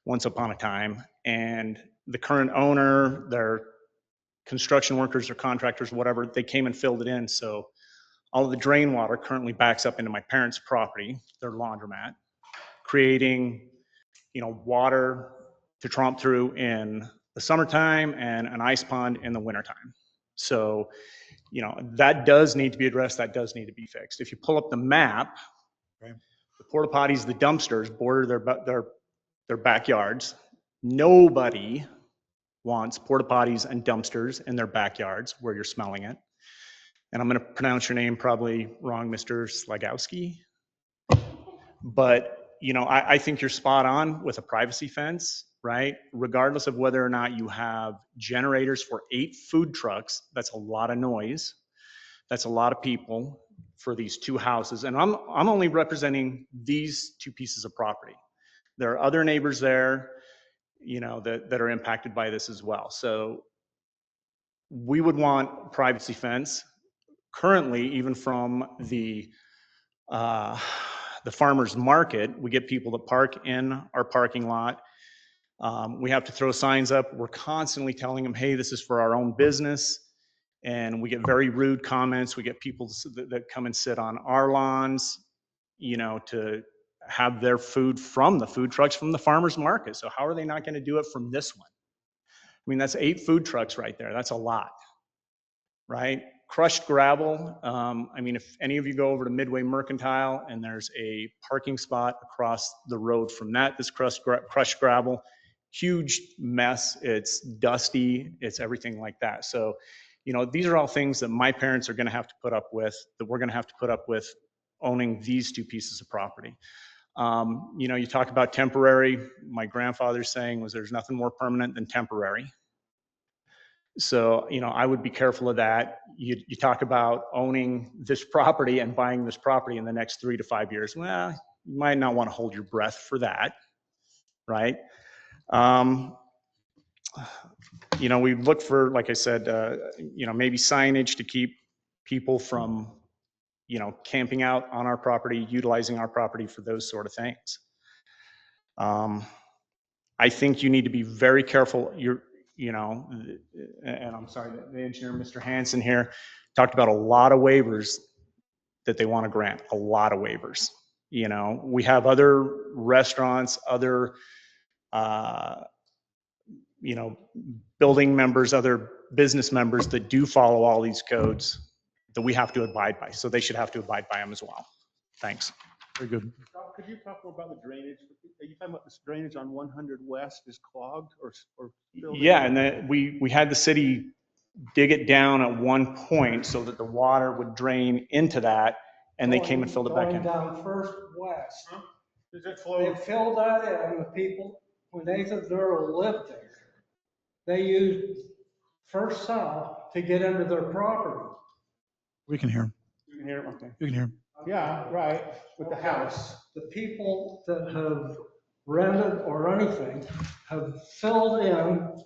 once upon a time, and the current owner, their construction workers or contractors, whatever, they came and filled it in. So all of the drain water currently backs up into my parents' property, their laundromat, creating, water to tromp through in the summertime and an ice pond in the wintertime. So, that does need to be addressed. That does need to be fixed. If you pull up the map, okay, the porta potties, the dumpsters border their backyards. Nobody wants porta potties and dumpsters in their backyards where you're smelling it. And I'm going to pronounce your name probably wrong, Mr. Slagowski. But, I think you're spot on with a privacy fence, right? Regardless of whether or not you have generators for 8 food trucks, that's a lot of noise. That's a lot of people for these 2 houses. And I'm only representing these 2 pieces of property. There are other neighbors there, that are impacted by this as well. So we would want privacy fence. Currently, even from the farmer's market, we get people that park in our parking lot. We have to throw signs up. We're constantly telling them, hey, this is for our own business. And we get very rude comments. We get people that come and sit on our lawns, to have their food from the food trucks from the farmer's market. So how are they not going to do it from this one? I mean, that's 8 food trucks right there. That's a lot, right? Crushed gravel. If any of you go over to Midway Mercantile and there's a parking spot across the road from that, this crushed gravel, huge mess. It's dusty. It's everything like that. So, these are all things that my parents are going to have to put up with, that we're going to have to put up with owning these 2 pieces of property. You talk about temporary. My grandfather's saying was there's nothing more permanent than temporary. So, I would be careful of that. You talk about owning this property and buying this property in the next 3 to 5 years. Well, you might not want to hold your breath for that, right? We look for, like I said, maybe signage to keep people from, camping out on our property, utilizing our property for those sort of things. I think you need to be very careful. And I'm sorry, the engineer, Mr. Hansen here, talked about a lot of waivers that they want to grant, a lot of waivers. We have other restaurants, other, building members, other business members that do follow all these codes that we have to abide by. So they should have to abide by them as well. Thanks. Very good. Could you talk more about the drainage? Are you talking about this drainage on 100 West is clogged or filled in? Yeah, and then we had the city dig it down at one point so that the water would drain into that, and they came and filled it back Going in. down First West. Does it They flow? filled that in, the people, when Nathan Durrell lived there, they used First South to get into their property. We can hear him. You can hear it, okay. You can hear him. Yeah, right, with the house. The people that have rented or anything have filled in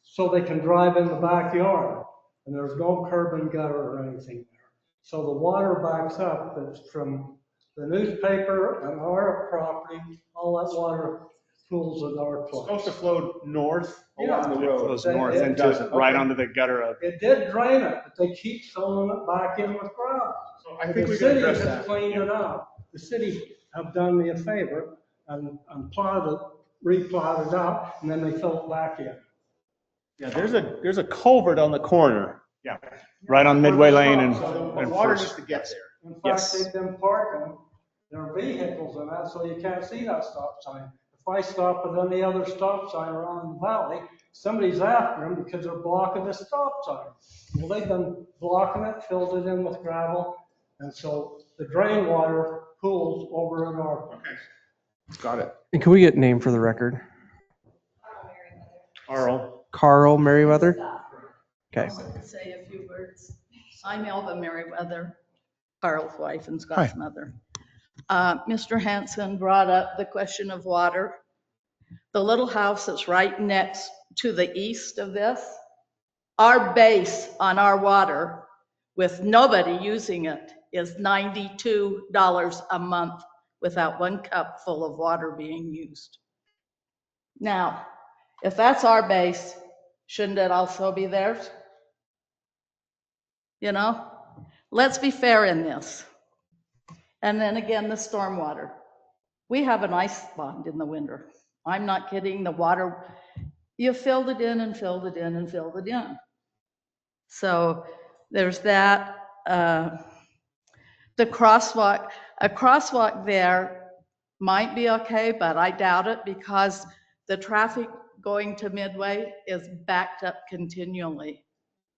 so they can drive in the backyard. And there's no curb and gutter or anything there. So the water backs up, that's from the newspaper and our property, all that water pools in our It's place. supposed to flow north Yeah. along the It road. flows They- north it into, doesn't, right okay. onto the gutter of. It did drain it, but they keep filling it back in with gravel. So I think The we can city address has that. cleaned it up. The city have done me a favor and plowed it, replowed it up, and then they fill it back in. Yeah, there's a culvert on the corner. Yeah, right on Midway Lane and. So the and water First. needs to get there. In fact, Yes. they've been parking their vehicles in that, so you can't see that stop sign. If I stop at any other stop sign around the valley, somebody's after them because they're blocking the stop sign. Well, they've been blocking it, filled it in with gravel, and so the drain water pools over in our place. Got it. And can we get name for the record? Carl. Carl Merriweather? Okay. Say a few words. I'm Elva Merriweather, Carl's wife and Scott's Hi. mother. Mr. Hanson brought up the question of water. The little house that's right next to the east of this, our base on our water, with nobody using it, is $92 a month without one cup full of water being used. Now, if that's our base, shouldn't it also be theirs? You know, let's be fair in this. And then again, the stormwater. We have an ice pond in the winter. I'm not kidding, the water, you filled it in and filled it in and filled it in. So there's that. The crosswalk, a crosswalk there might be okay, but I doubt it because the traffic going to Midway is backed up continually.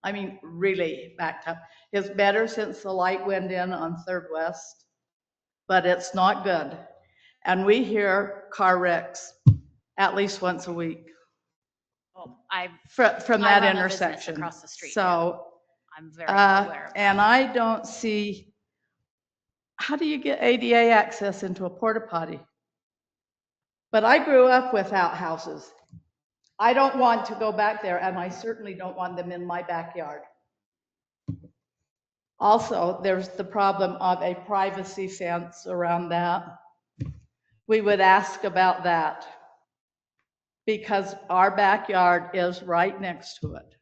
I mean, really backed up. It's better since the light went in on Third West, but it's not good. And we hear car wrecks at least once a week Well, from I that run a business intersection. across the street, So, I'm very aware of and I don't see, how do you get ADA access into a porta potty? But I grew up with outhouses. I don't want to go back there, and I certainly don't want them in my backyard. Also, there's the problem of a privacy fence around that. We would ask about that because our backyard is right next to it.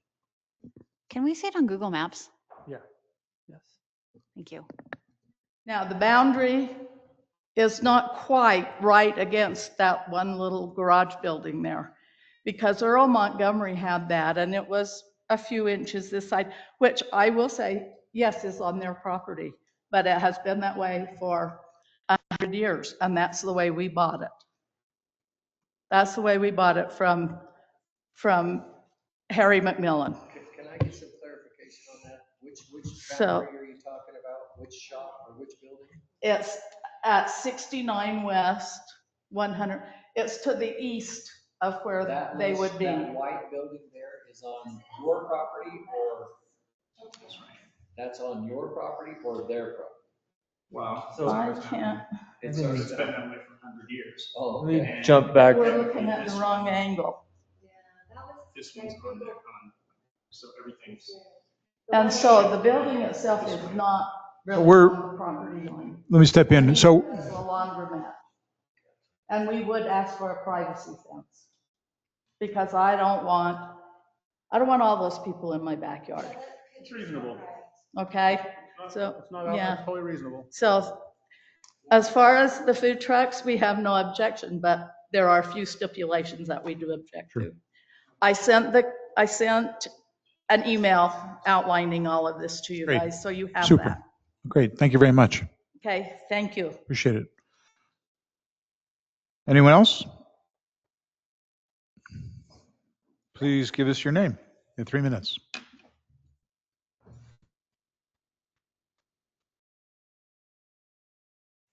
Can we see it on Google Maps? Yeah. Yes. Thank you. Now, the boundary is not quite right against that one little garage building there because Earl Montgomery had that and it was a few inches this side, which I will say, yes, is on their property, but it has been that way for 100 years and that's the way we bought it. That's the way we bought it from Harry McMillan. Can I get some clarification on that? Which So- boundary are you talking about? Which shop or which building? It's at 69 West, 100, it's to the east of where That they was- would be. That white building there is on your property or? That's on your property or their property? Wow. I can't, It's been that way for 100 years. Oh, Let me okay. jump back. we're looking at the wrong angle. This one's on, so everything's. And so the building itself is not really We're- on the property line. Let me step in. So It's a laundromat. And we would ask for a privacy fence. Because I don't want all those people in my backyard, It's reasonable. okay? So, It's not yeah. totally reasonable. So as far as the food trucks, we have no objection, but there are a few stipulations that we do object to. I sent an email outlining all of this to you Great. guys, so you have Super. that. Great. Thank you very much. Okay, thank you. Appreciate it. Anyone else? Please give us your name in 3 minutes.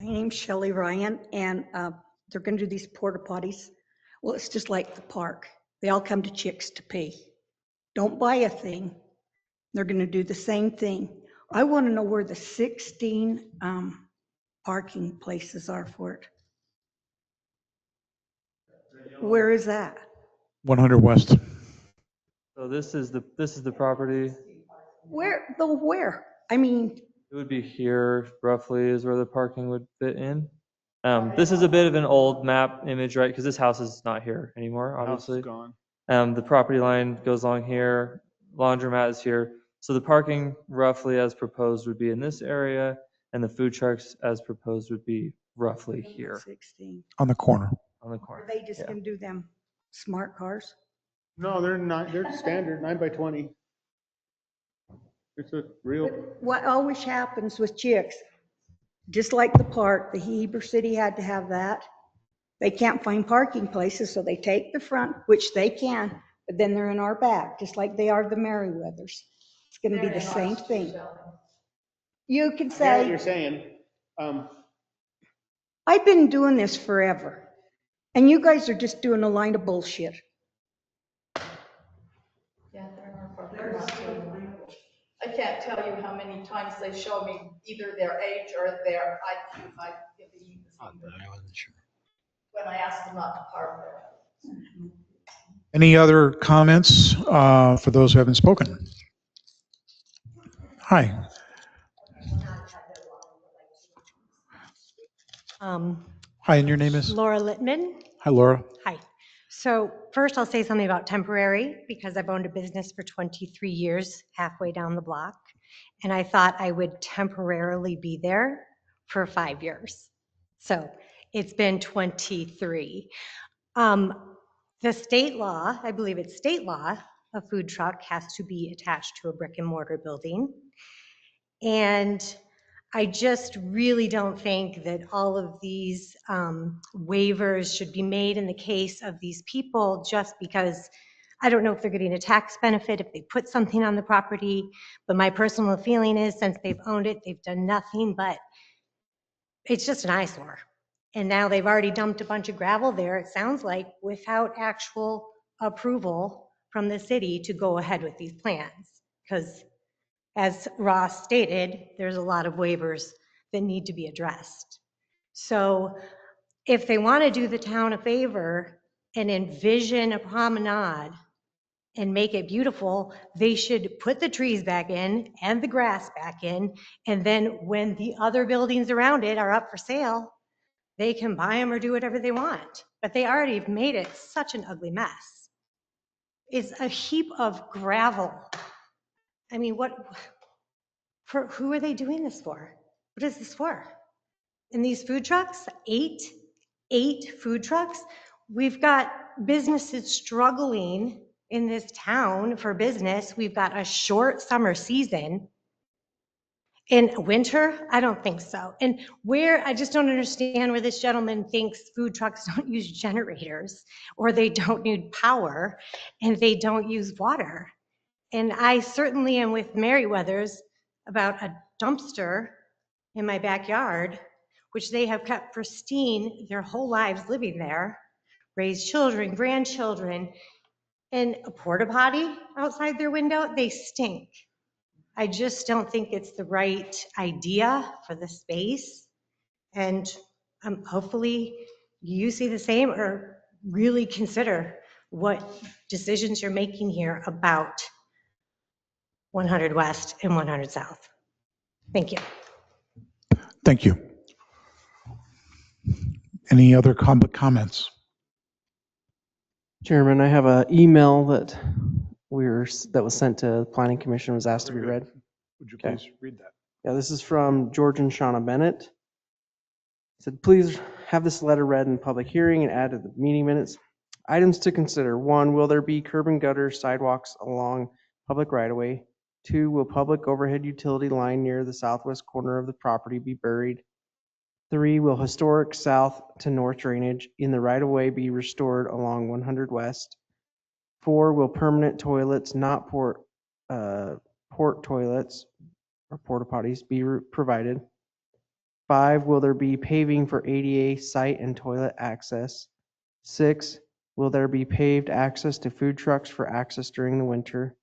My name's Shelley Ryan, and they're going to do these porta potties. Well, it's just like the park. They all come to Chicks to pee. Don't buy a thing. They're going to do the same thing. I want to know where the 16 parking places are for it. Where is that? 100 West. So this is the property. Where? I mean, It would be here roughly is where the parking would fit in. This is a bit of an old map image, right? Because this house is not here anymore, The house is obviously. gone. The property line goes along here, laundromat is here. So the parking roughly as proposed would be in this area, and the food trucks as proposed would be roughly here 16. On the corner. on the Are corner. they just going to do them smart cars? No, they're not, they're standard 9 by 20. It's a real, What always happens with Chicks, just like the park, the Heber City had to have that. They can't find parking places, so they take the front, which they can, but then they're in our back, just like they are the Merriweathers. It's gonna be the same thing. You can I hear what you're say, saying. I've been doing this forever, and you guys are just doing a line of bullshit. Yeah, they're in our parking lot too. I can't tell you how many times they show me either their age or their IQ. I wasn't sure. when I ask them not to park there. Any other comments for those who haven't spoken? Hi. Hi, and your name is? Laura Littman. Hi, Laura. Hi. So first I'll say something about temporary because I've owned a business for 23 years, halfway down the block. And I thought I would temporarily be there for 5 years. So it's been 23. The state law, I believe it's state law, a food truck has to be attached to a brick and mortar building. And I just really don't think that all of these waivers should be made in the case of these people just because I don't know if they're getting a tax benefit if they put something on the property, but my personal feeling is since they've owned it, they've done nothing but it's just an eyesore. And now they've already dumped a bunch of gravel there, it sounds like, without actual approval from the city to go ahead with these plans. Because as Ross stated, there's a lot of waivers that need to be addressed. So if they want to do the town a favor and envision a promenade and make it beautiful, they should put the trees back in and the grass back in. And then when the other buildings around it are up for sale, they can buy them or do whatever they want. But they already have made it such an ugly mess. It's a heap of gravel. I mean, who are they doing this for? What is this for? And these food trucks, eight food trucks. We've got businesses struggling in this town for business. We've got a short summer season. In winter, I don't think so. And I just don't understand where this gentleman thinks food trucks don't use generators or they don't need power and they don't use water. And I certainly am with Merriweather's about a dumpster in my backyard, which they have kept pristine their whole lives living there, raised children, grandchildren, and a porta potty outside their window, they stink. I just don't think it's the right idea for the space. And hopefully you see the same or really consider what decisions you're making here about 100 West and 100 South. Thank you. Thank you. Any other comments? Chairman, I have an email that was sent to the Planning Commission, was asked to be read. Would you Okay. please read that? Yeah, this is from George and Shauna Bennett. It said, please have this letter read in public hearing and add to the meeting minutes. Items to consider. 1, will there be curb and gutter sidewalks along public right-of-way? 2, will public overhead utility line near the southwest corner of the property be buried? 3, will historic south to north drainage in the right-of-way be restored along 100 West? 4, will permanent toilets, not port toilets or porta potties, be provided? 5, will there be paving for ADA site and toilet access? 6, will there be paved access to food trucks for access during the winter?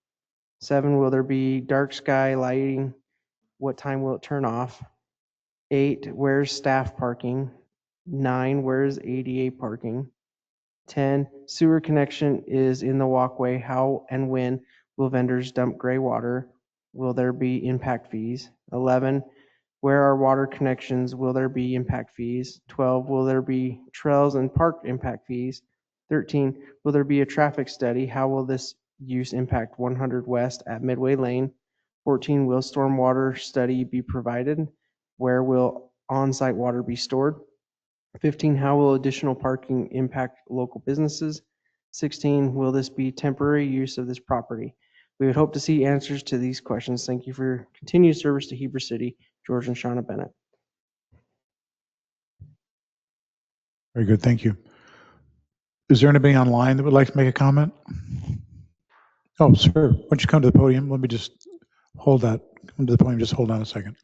7, will there be dark sky lighting? What time will it turn off? 8, where's staff parking? 9, where's ADA parking? 10, sewer connection is in the walkway. How and when will vendors dump gray water? Will there be impact fees? 11, where are water connections? Will there be impact fees? 12, will there be trails and park impact fees? 13, will there be a traffic study? How will this use impact 100 West at Midway Lane? 14, will stormwater study be provided? Where will on-site water be stored? 15, how will additional parking impact local businesses? 16, will this be temporary use of this property? We would hope to see answers to these questions. Thank you for your continued service to Heber City. George and Shauna Bennett. Very good, thank you. Is there anybody online that would like to make a comment? Oh, sir, why don't you come to the podium? Let me just hold that. Come to the podium, just hold on a second.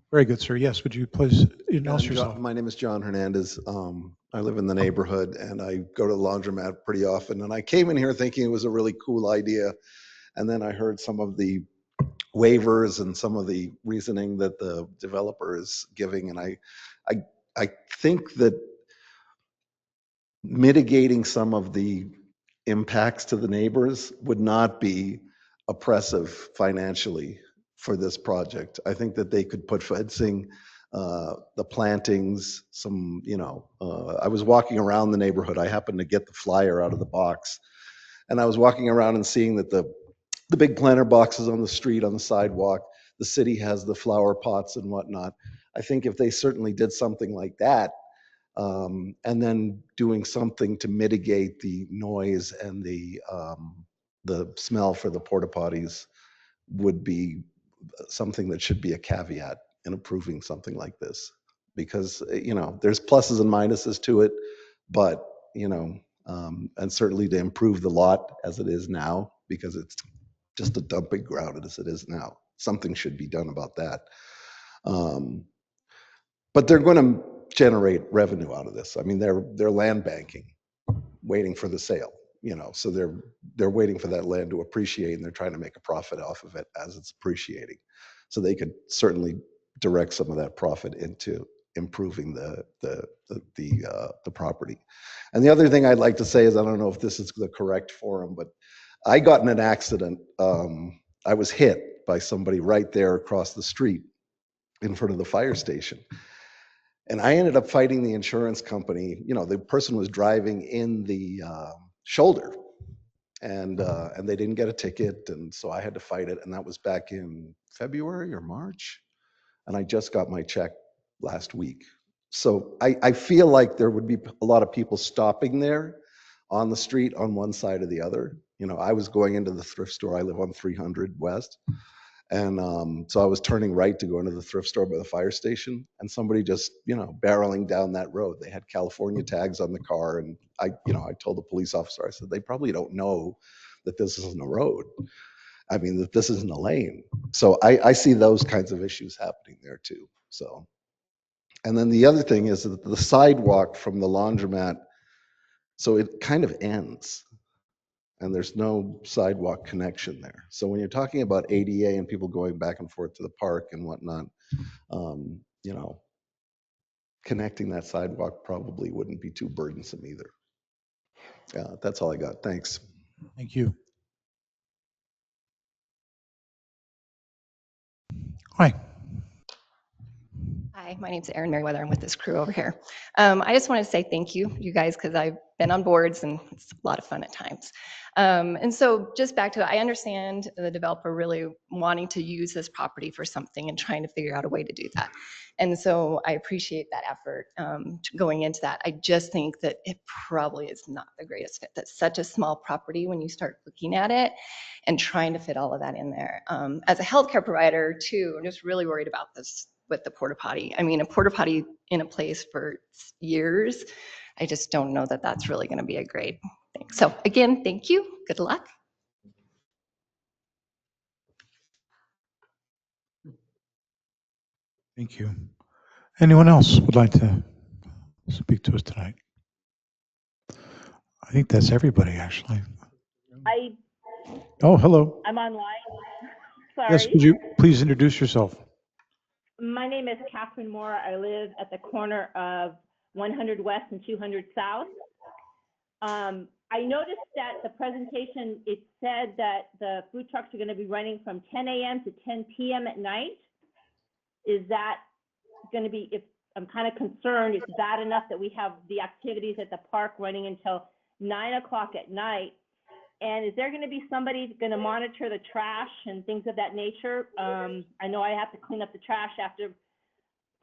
Very good, sir. Yes, would you please announce yourself? My name is John Hernandez. I live in the neighborhood and I go to the laundromat pretty often. And I came in here thinking it was a really cool idea. And then I heard some of the waivers and some of the reasoning that the developer is giving. And I think that mitigating some of the impacts to the neighbors would not be oppressive financially for this project. I think that they could put fencing, the plantings, some, I was walking around the neighborhood. I happened to get the flyer out of the box. And I was walking around and seeing that the big planter boxes on the street, on the sidewalk, the city has the flower pots and whatnot. I think if they certainly did something like that, and then doing something to mitigate the noise and the smell for the porta potties would be something that should be a caveat in approving something like this. Because, there's pluses and minuses to it, but, and certainly to improve the lot as it is now, because it's just a dumping ground as it is now. Something should be done about that. But they're going to generate revenue out of this. I mean, they're land banking, waiting for the sale, so they're waiting for that land to appreciate, and they're trying to make a profit off of it as it's appreciating. So they could certainly direct some of that profit into improving the property. And the other thing I'd like to say is, I don't know if this is the correct forum, but I got in an accident. I was hit by somebody right there across the street in front of the fire station. And I ended up fighting the insurance company. The person was driving in the shoulder, and they didn't get a ticket, and so I had to fight it. And that was back in February or March, and I just got my check last week. So I feel like there would be a lot of people stopping there on the street on one side or the other. I was going into the thrift store. I live on 300 West. And so I was turning right to go into the thrift store by the fire station, and somebody just, barreling down that road. They had California tags on the car, and I told the police officer, I said, they probably don't know that this isn't a road. I mean, that this isn't a lane. So I see those kinds of issues happening there too. So, and then the other thing is that the sidewalk from the laundromat, so it kind of ends, and there's no sidewalk connection there. So when you're talking about ADA and people going back and forth to the park and whatnot, connecting that sidewalk probably wouldn't be too burdensome either. That's all I got. Thanks. Thank you. Hi. Hi, my name's Erin Merriweather. I'm with this crew over here. I just want to say thank you, you guys, because I've been on boards and it's a lot of fun at times. And so just back to it, I understand the developer really wanting to use this property for something and trying to figure out a way to do that. And so I appreciate that effort going into that. I just think that it probably is not the greatest fit. That's such a small property when you start looking at it and trying to fit all of that in there. As a healthcare provider too, I'm just really worried about this with the porta potty. I mean, a porta potty in a place for years, I just don't know that that's really going to be a great thing. So again, thank you. Good luck. Thank you. Anyone else would like to speak to us tonight? I think that's everybody, actually. Oh, hello. I'm online. Yes, Sorry. would you please introduce yourself? My name is Catherine Moore. I live at the corner of 100 West and 200 South. I noticed that the presentation, it said that the food trucks are going to be running from 10 a.m. to 10 p.m. at night. Is that going to be, if I'm kind of concerned, it's bad enough that we have the activities at the park running until 9 o'clock at night? And is there going to be somebody going to monitor the trash and things of that nature? I know I have to clean up the trash after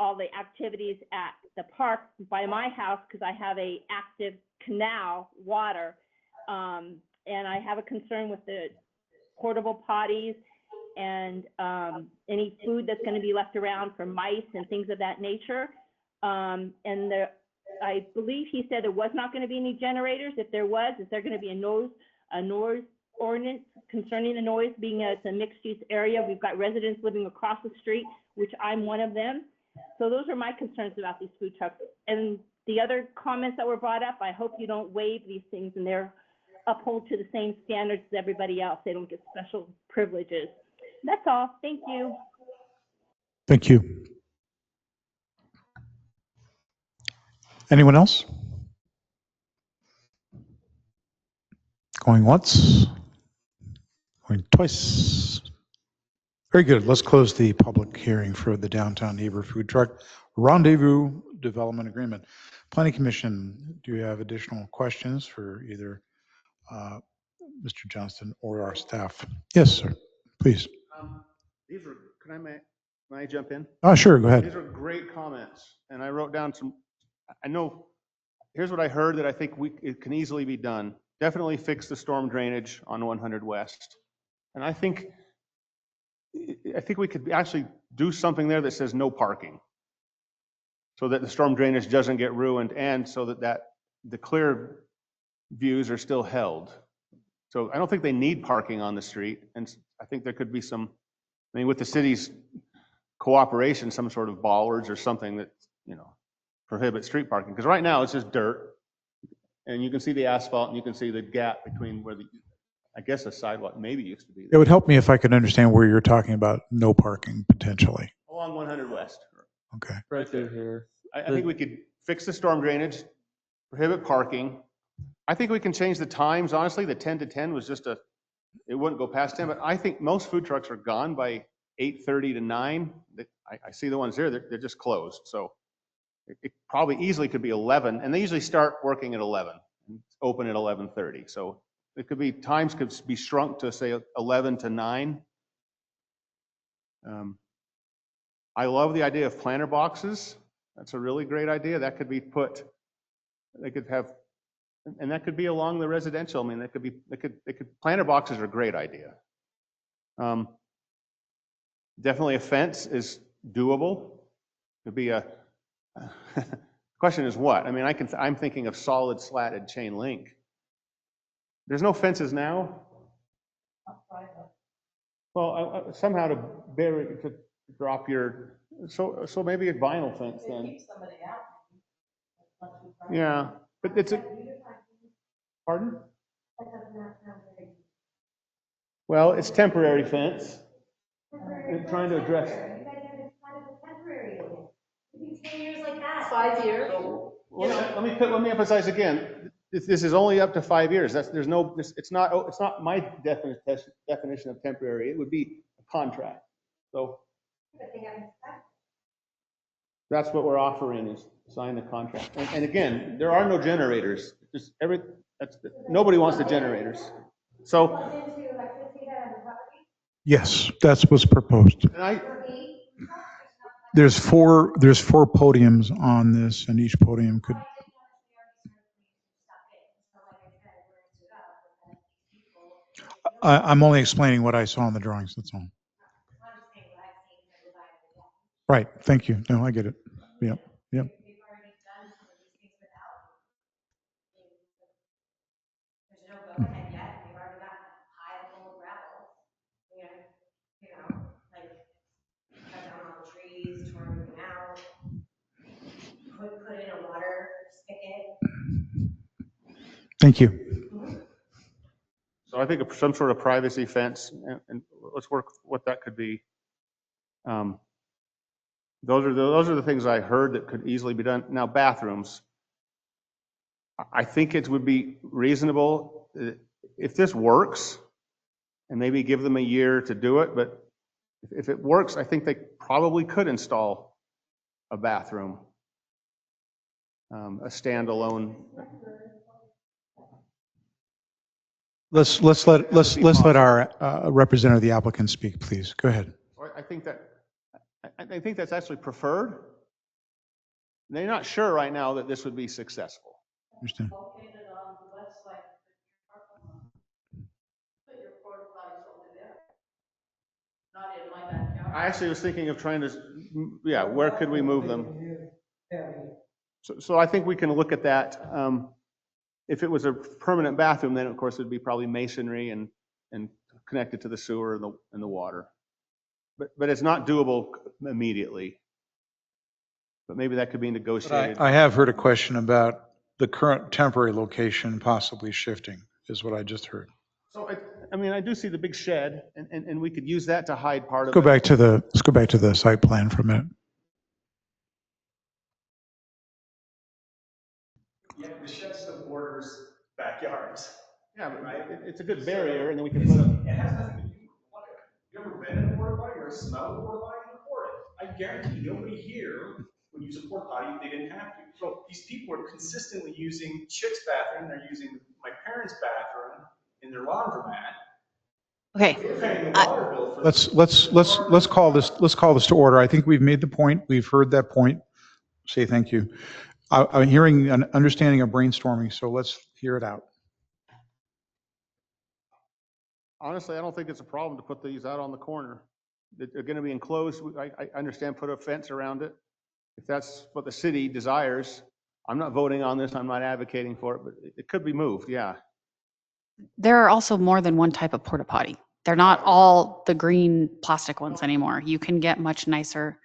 all the activities at the park by my house because I have a active canal water. And I have a concern with the portable potties and any food that's going to be left around for mice and things of that nature. I believe he said there was not going to be any generators. If there was, is there going to be a noise ordinance concerning the noise, being it's a mixed-use area? We've got residents living across the street, which I'm one of them. So those are my concerns about these food trucks. And the other comments that were brought up, I hope you don't waive these things and they're uphold to the same standards as everybody else. They don't get special privileges. That's all. Thank you. Thank you. Anyone else? Going once? Going twice? Very good. Let's close the public hearing for the Downtown Heber Food Truck Rendezvous Development Agreement. Planning Commission, do you have additional questions for either Mr. Johnston or our staff? Yes, sir. Please. These are, can I jump in? Oh, sure. Go ahead. These are great comments. And I wrote down some, I know, here's what I heard that I think it can easily be done. Definitely fix the storm drainage on 100 West. And I think we could actually do something there that says no parking, so that the storm drainage doesn't get ruined, and so that the clear views are still held. So I don't think they need parking on the street, and I think there could be some, I mean, with the city's cooperation, some sort of bollards or something that, prohibit street parking. Because right now it's just dirt, and you can see the asphalt, and you can see the gap between where I guess a sidewalk maybe used to be there. It would help me if I could understand where you're talking about no parking potentially. Along 100 West. Okay. Right through here. I think we could fix the storm drainage, prohibit parking. I think we can change the times. Honestly, the 10 to 10 was just it wouldn't go past 10, but I think most food trucks are gone by 8:30 to 9. I see the ones there, they're just closed. So it probably easily could be 11, and they usually start working at 11 and open at 11:30. So it could be, times could be shrunk to say 11 to 9. I love the idea of planter boxes. That's a really great idea. That could be put, they could have, and that could be along the residential. I mean, that could be, planter boxes are a great idea. Definitely a fence is doable. Could be a, question is what? I mean, I'm thinking of solid slatted chain link. There's no fences now. Well, somehow to bury, to drop your, so maybe a vinyl fence then. Yeah, but it's a, pardon? Well, it's temporary fence. I'm trying to address. 5 years. Let me emphasize again. This is only up to 5 years. It's not my definition of temporary. It would be a contract. So that's what we're offering, is sign the contract. And again, there are no generators. Nobody wants the generators. So yes, that's what's proposed. There's four podiums on this, and each podium could. I'm only explaining what I saw in the drawings, that's all. Right, thank you. No, I get it. Yep, yep. There's no go ahead yet, they've already got a pile full of gravel. And, you know, like, cut down all the trees, tore everything out. Put in a water spigot. Thank you. So I think some sort of privacy fence, and let's work what that could be. Those are the things I heard that could easily be done. Now, bathrooms. I think it would be reasonable if this works, and maybe give them a year to do it. But if it works, I think they probably could install a bathroom, a standalone. Let's let our representative of the applicant speak, please. Go ahead. I think that's actually preferred. They're not sure right now that this would be successful. Understand. I actually was thinking of trying to, yeah, where could we move them? So I think we can look at that. If it was a permanent bathroom, then of course it'd be probably masonry and connected to the sewer and the water. But it's not doable immediately. But maybe that could be negotiated. I have heard a question about the current temporary location possibly shifting, is what I just heard. So I mean, I do see the big shed, and we could use that to hide part of Let's it. go back to the site plan for a minute. Yeah, the shed still borders backyards. Yeah, but it's a good barrier, and then we can put a. It has nothing to do with water. You ever been in a porta potty or smelled a porta potty and report it? I guarantee nobody here would use a porta potty if they didn't have to. So these people are consistently using Chick's bathroom, they're using my parents' bathroom in their laundromat. Okay. We're paying the water bill for. Let's call this to order. I think we've made the point. We've heard that point. Say thank you. I'm hearing an understanding of brainstorming, so let's hear it out. Honestly, I don't think it's a problem to put these out on the corner. They're going to be enclosed. I understand put a fence around it. If that's what the city desires, I'm not voting on this. I'm not advocating for it, but it could be moved. Yeah. There are also more than one type of porta potty. They're not all the green plastic ones anymore. You can get much nicer.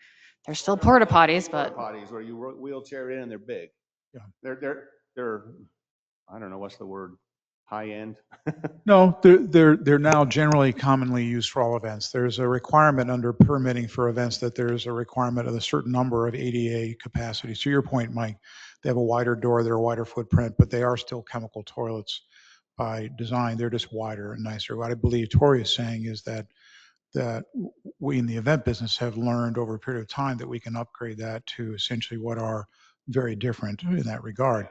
They're still porta potties, but Porta potties where you wheelchair in and they're big. Yeah. They're I don't know what's the word, high end. No, they're now generally commonly used for all events. There's a requirement under permitting for events that there's a requirement of a certain number of ADA capacities. To your point, Mike, they have a wider door, they're a wider footprint, but they are still chemical toilets by design. They're just wider and nicer. What I believe Tori is saying is that we in the event business have learned over a period of time that we can upgrade that to essentially what are very different in that regard.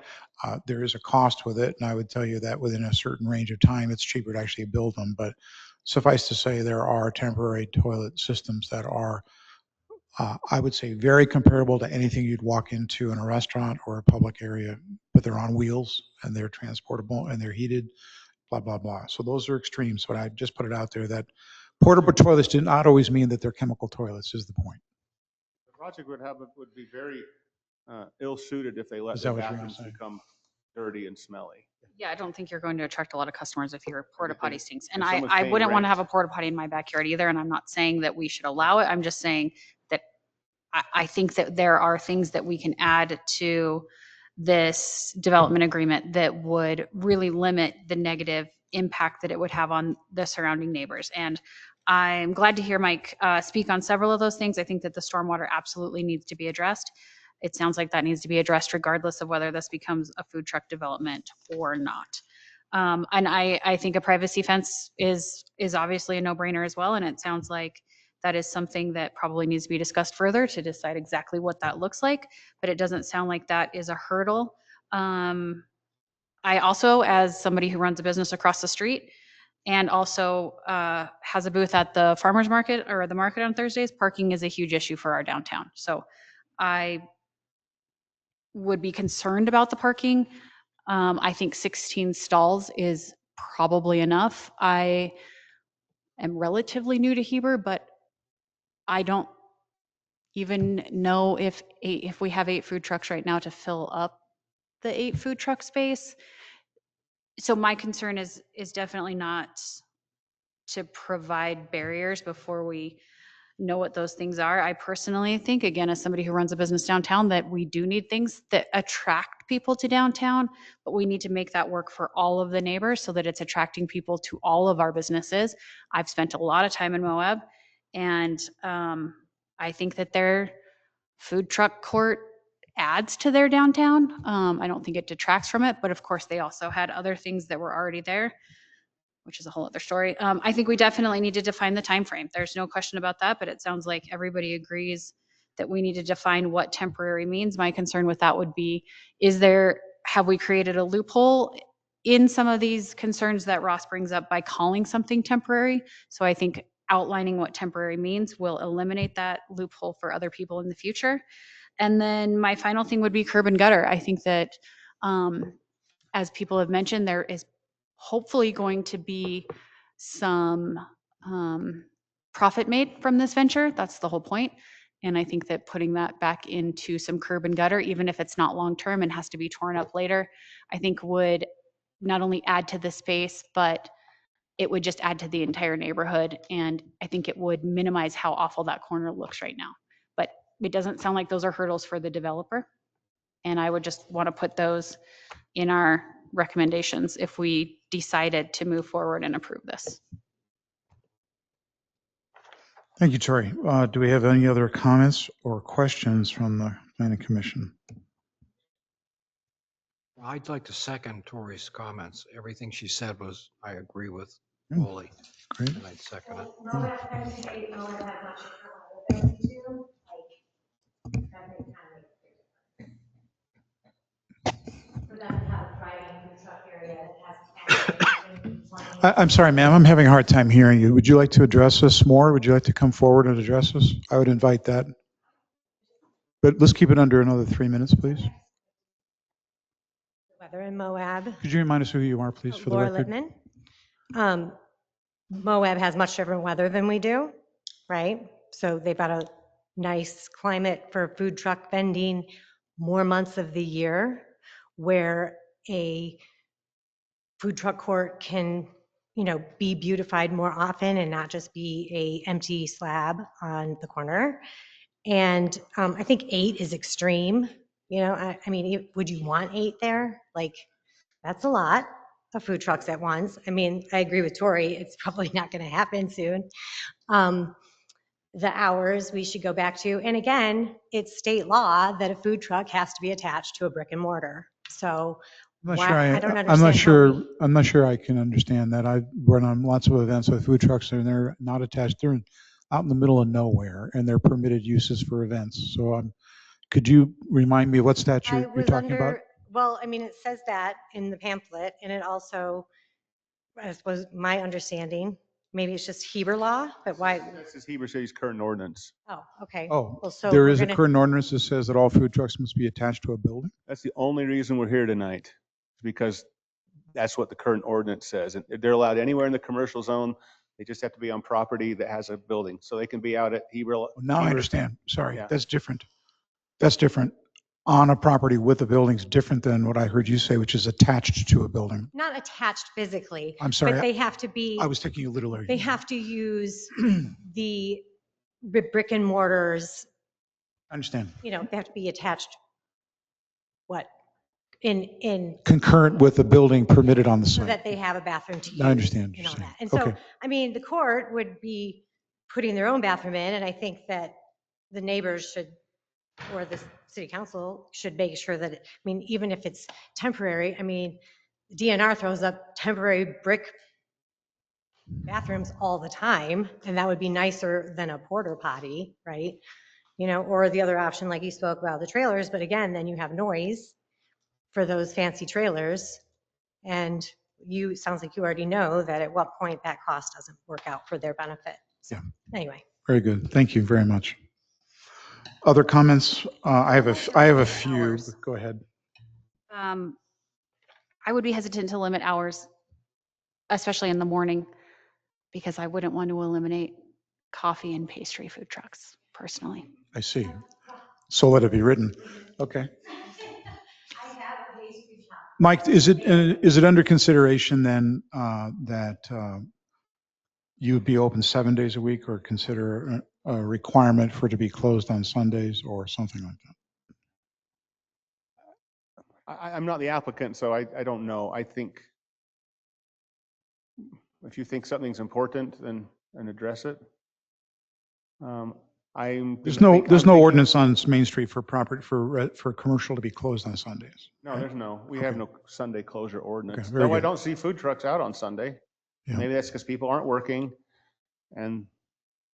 There is a cost with it, and I would tell you that within a certain range of time, it's cheaper to actually build them. But suffice to say, there are temporary toilet systems that are, I would say, very comparable to anything you'd walk into in a restaurant or a public area, but they're on wheels and they're transportable and they're heated, blah, blah, blah. So those are extremes, but I just put it out there that portable toilets do not always mean that they're chemical toilets, is the point. The project would be very ill-suited if they let Is the that what you're bathrooms saying? become dirty and smelly. yeah, I don't think you're going to attract a lot of customers if your porta potty stinks. And if someone's I paying wouldn't want to rent. have a porta potty in my backyard either. And I'm not saying that we should allow it. I'm just saying that I think that there are things that we can add to this development agreement that would really limit the negative impact that it would have on the surrounding neighbors. And I'm glad to hear Mike speak on several of those things. I think that the stormwater absolutely needs to be addressed. It sounds like that needs to be addressed regardless of whether this becomes a food truck development or not. And I think a privacy fence is obviously a no-brainer as well. And it sounds like that is something that probably needs to be discussed further to decide exactly what that looks like. But it doesn't sound like that is a hurdle. I also, as somebody who runs a business across the street and also has a booth at the farmer's market or the market on Thursdays, parking is a huge issue for our downtown. So I would be concerned about the parking. I think 16 stalls is probably enough. I am relatively new to Heber, but I don't even know if we have 8 food trucks right now to fill up the 8 food truck space. So my concern is definitely not to provide barriers before we know what those things are. I personally think, again, as somebody who runs a business downtown, that we do need things that attract people to downtown, but we need to make that work for all of the neighbors so that it's attracting people to all of our businesses. I've spent a lot of time in Moab, and I think that their food truck court adds to their downtown. I don't think it detracts from it, but of course they also had other things that were already there, which is a whole other story. I think we definitely need to define the time frame. There's no question about that, but it sounds like everybody agrees that we need to define what temporary means. My concern with that would be, have we created a loophole in some of these concerns that Ross brings up by calling something temporary? So I think outlining what temporary means will eliminate that loophole for other people in the future. And then my final thing would be curb and gutter. I think that, as people have mentioned, there is hopefully going to be some profit made from this venture. That's the whole point. And I think that putting that back into some curb and gutter, even if it's not long-term and has to be torn up later, I think would not only add to the space, but it would just add to the entire neighborhood. And I think it would minimize how awful that corner looks right now. But it doesn't sound like those are hurdles for the developer. And I would just want to put those in our recommendations if we decided to move forward and approve this. Thank you, Tori. Do we have any other comments or questions from the planning commission? I'd like to second Tori's comments. Everything she said I agree with Hmm, fully. Great. And I'd second it. I'm sorry, ma'am, I'm having a hard time hearing you. Would you like to address this more? Would you like to come forward and address this? I would invite that. But let's keep it under another 3 minutes, please. Weather in Moab. Could you remind us who you are, please, for the Laura record? Littman. Moab has much different weather than we do, right? So they've got a nice climate for food truck vending more months of the year, where a food truck court can, be beautified more often and not just be a empty slab on the corner. And I think 8 is extreme. I mean, would you want 8 there? Like, that's a lot of food trucks at once. I mean, I agree with Tori. It's probably not going to happen soon. The hours we should go back to, and again, it's state law that a food truck has to be attached to a brick and mortar. So I'm I don't understand. I'm not sure I can understand that. I've run on lots of events with food trucks and they're not attached. They're out in the middle of nowhere and they're permitted uses for events. So could you remind me what statute you're talking about? Well, I mean, it says that in the pamphlet, and it also, I suppose, my understanding, maybe it's just Heber law, but why? This is Heber City's current ordinance. Oh, okay. Oh, Well, so there we're is a gonna- current ordinance that says that all food trucks must be attached to a building? That's the only reason we're here tonight, because that's what the current ordinance says. And they're allowed anywhere in the commercial zone. They just have to be on property that has a building. So they can be out at Heber. Now I understand. Sorry, Yeah. that's different. That's different. On a property with a building is different than what I heard you say, which is attached to a building. Not attached physically. I'm sorry. But they have to be. I was taking you literally. They have to use the brick and mortars. I understand. They have to be attached. What? In Concurrent with the building permitted on the so site. that they have a bathroom to use. I understand. And all that. And Okay. so, I mean, the court would be putting their own bathroom in, and I think that the neighbors should, or the city council should make sure that, even if it's temporary, the DNR throws up temporary brick bathrooms all the time, and that would be nicer than a porta potty, right? Or the other option, like you spoke about, the trailers, but again, then you have noise for those fancy trailers. And sounds like you already know that at what point that cost doesn't work out for their benefit. So, anyway. Very good. Thank you very much. Other comments? I have a few. Go ahead. I would be hesitant to limit hours, especially in the morning, because I wouldn't want to eliminate coffee and pastry food trucks personally. I see. So let it be written. Okay. Mike, is it under consideration then that you would be open 7 days a week, or consider a requirement for it to be closed on Sundays or something like that? I'm not the applicant, so I don't know. I think if you think something's important, then address it. There's no ordinance on Main Street for commercial to be closed on Sundays. No, there's no. We have no Sunday closure ordinance. very Though I good. don't see food trucks out on Sunday. Yeah. Maybe that's because people aren't working, and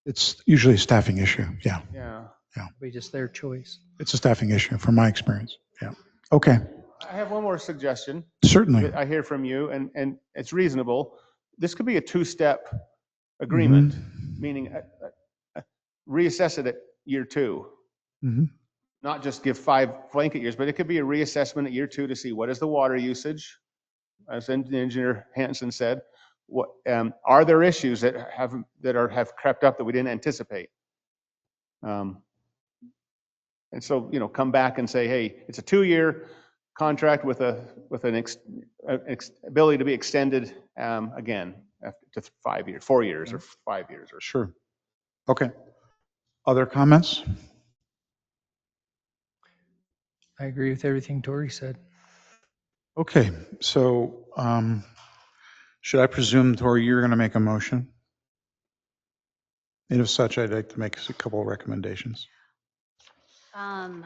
It's usually a staffing issue. Yeah. yeah. Be just their choice. It's a staffing issue from my experience. Yeah. Okay. I have one more suggestion. Certainly. That I hear from you, and it's reasonable. This could be a two-step agreement, meaning reassess it at year 2. Mm-hmm. Not just give 5 blanket years, but it could be a reassessment at year 2 to see what is the water usage, as Engineer Hansen said. What are there issues that have crept up that we didn't anticipate? And so, come back and say, hey, it's a 2-year contract with an ability to be extended again to 5 years, 4 years, or 5 years. Or Sure. Okay. Other comments? I agree with everything Tori said. Okay. So should I presume, Tori, you're going to make a motion? And if such, I'd like to make a couple of recommendations. Can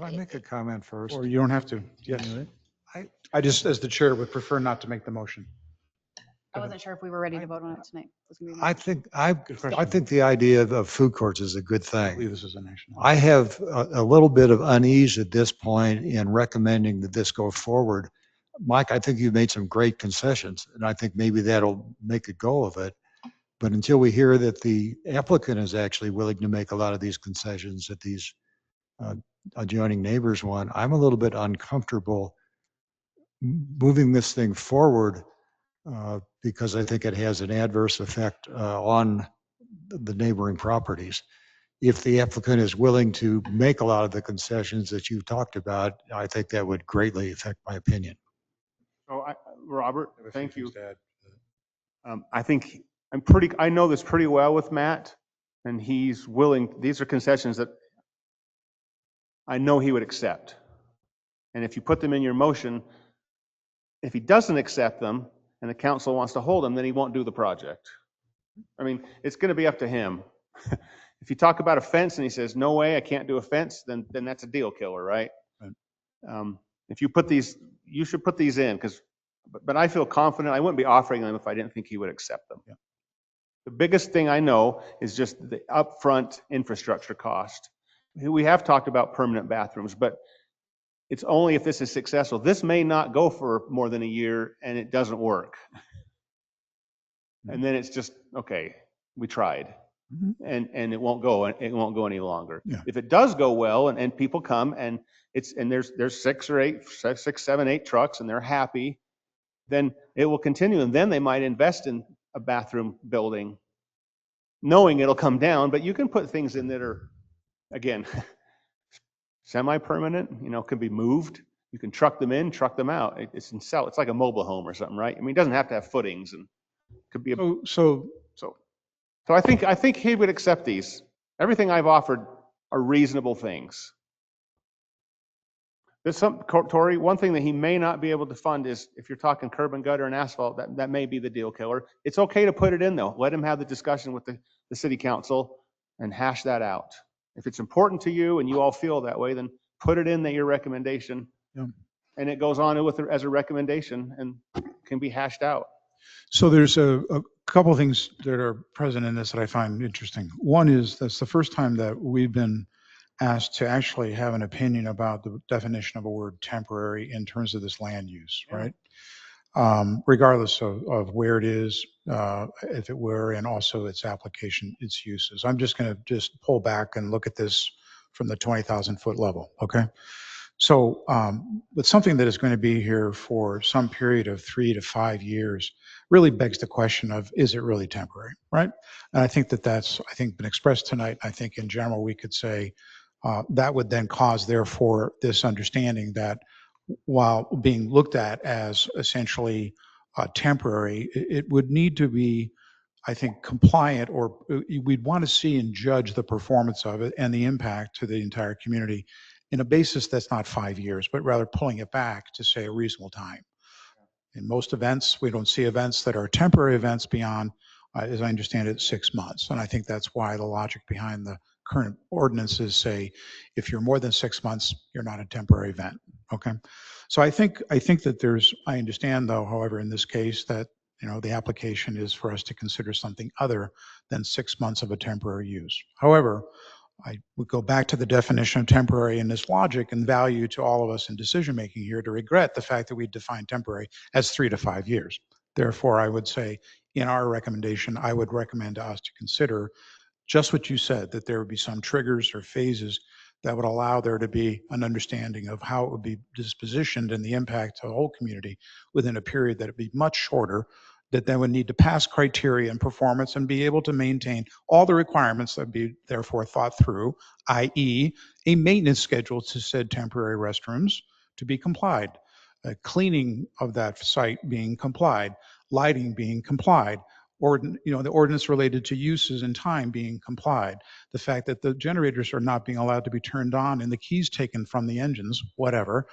I make a comment first? Or you don't have to. Yes. I just, as the chair, would prefer not to make the motion. I wasn't sure if we were ready to vote on it tonight. I think the idea of food courts is a good I thing. believe this is a national. I have a little bit of unease at this point in recommending that this go forward. Mike, I think you've made some great concessions, and I think maybe that'll make a go of it. But until we hear that the applicant is actually willing to make a lot of these concessions that these adjoining neighbors want, I'm a little bit uncomfortable moving this thing forward because I think it has an adverse effect on the neighboring properties. If the applicant is willing to make a lot of the concessions that you've talked about, I think that would greatly affect my opinion. So, Robert, thank you. I know this pretty well with Matt, and he's willing. These are concessions that I know he would accept. And if you put them in your motion, if he doesn't accept them and the council wants to hold them, then he won't do the project. I mean, it's going to be up to him. If you talk about a fence and he says, no way, I can't do a fence, then that's a deal killer, right? If you put these, you should put these in, but I feel confident. I wouldn't be offering them if I didn't think he would accept them. Yeah. The biggest thing I know is just the upfront infrastructure cost. We have talked about permanent bathrooms, but it's only if this is successful. This may not go for more than a year and it doesn't work. And then it's just, okay, we tried. And it won't go any longer. Yeah. If it does go well and people come and there's 6, 7, 8 trucks and they're happy, then it will continue. And then they might invest in a bathroom building, knowing it'll come down. But you can put things in that are, again, semi-permanent, can be moved. You can truck them in, truck them out. It's like a mobile home or something, right? I mean, it doesn't have to have footings, and it could be So I think he would accept these. Everything I've offered are reasonable things. Tori, one thing that he may not be able to fund is if you're talking curb and gutter and asphalt, that may be the deal killer. It's okay to put it in though. Let him have the discussion with the city council and hash that out. If it's important to you and you all feel that way, then put it in your recommendation. Yeah. And it goes on as a recommendation and can be hashed out. So there's a couple of things that are present in this that I find interesting. One is that's the first time that we've been asked to actually have an opinion about the definition of a word temporary in terms of this land use, right? Regardless of where it is, if it were, and also its application, its uses. I'm just going to pull back and look at this from the 20,000 foot level, okay? So, but something that is going to be here for some period of 3 to 5 years really begs the question of, is it really temporary, right? And I think that that's, I think, been expressed tonight. I think in general, we could say that would then cause, therefore, this understanding that while being looked at as essentially temporary, it would need to be, I think, compliant, or we'd want to see and judge the performance of it and the impact to the entire community in a basis that's not 5 years, but rather pulling it back to say a reasonable time. In most events, we don't see events that are temporary events beyond, as I understand it, 6 months. And I think that's why the logic behind the current ordinances say, if you're more than 6 months, you're not a temporary event. Okay. So I think that there's, I understand though, however, in this case that, the application is for us to consider something other than 6 months of a temporary use. However, I would go back to the definition of temporary in this logic and value to all of us in decision making here to regret the fact that we define temporary as 3 to 5 years. Therefore, I would say in our recommendation, I would recommend us to consider just what you said, that there would be some triggers or phases that would allow there to be an understanding of how it would be dispositioned and the impact to the whole community within a period that would be much shorter, that then would need to pass criteria and performance and be able to maintain all the requirements that be therefore thought through, i.e. a maintenance schedule to said temporary restrooms to be complied, cleaning of that site being complied, lighting being complied, the ordinance related to uses and time being complied, the fact that the generators are not being allowed to be turned on and the keys taken from the engines, whatever,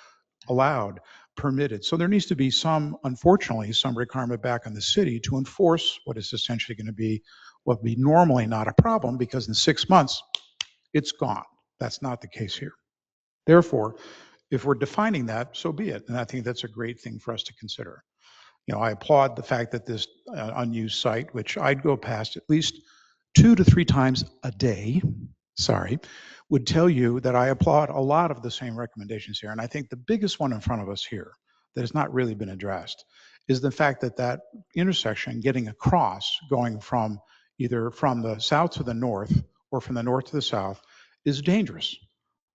allowed, permitted. So there needs to be some, unfortunately, some requirement back on the city to enforce what is essentially going to be what would be normally not a problem, because in 6 months, it's gone. That's not the case here. Therefore, if we're defining that, so be it. And I think that's a great thing for us to consider. I applaud the fact that this unused site, which I'd go past at least 2 to 3 times a day, would tell you that I applaud a lot of the same recommendations here. And I think the biggest one in front of us here that has not really been addressed is the fact that that intersection getting across, going from either from the south to the north or from the north to the south, is dangerous.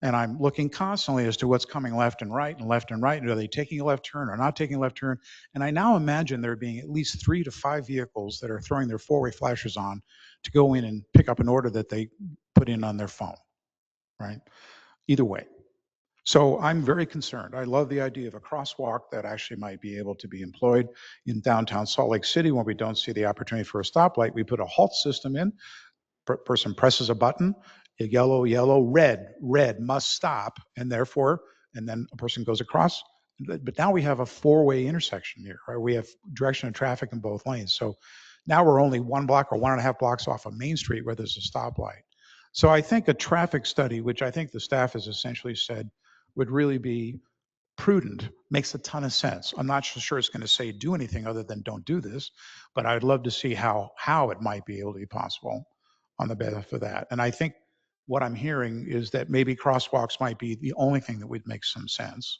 And I'm looking constantly as to what's coming left and right and left and right. And are they taking a left turn or not taking a left turn? And I now imagine there being at least 3 to 5 vehicles that are throwing their four-way flashers on to go in and pick up an order that they put in on their phone, right? Either way. So I'm very concerned. I love the idea of a crosswalk that actually might be able to be employed in downtown Salt Lake City when we don't see the opportunity for a stoplight. We put a halt system in. Person presses a button, yellow, yellow, red, red must stop, and therefore, and then a person goes across. But now we have a four-way intersection here, right? We have direction of traffic in both lanes. So now we're only 1 block or 1.5 blocks off of Main Street where there's a stoplight. So I think a traffic study, which I think the staff has essentially said would really be prudent, makes a ton of sense. I'm not sure it's going to say do anything other than don't do this, but I'd love to see how it might be able to be possible on the benefit of that. And I think what I'm hearing is that maybe crosswalks might be the only thing that would make some sense.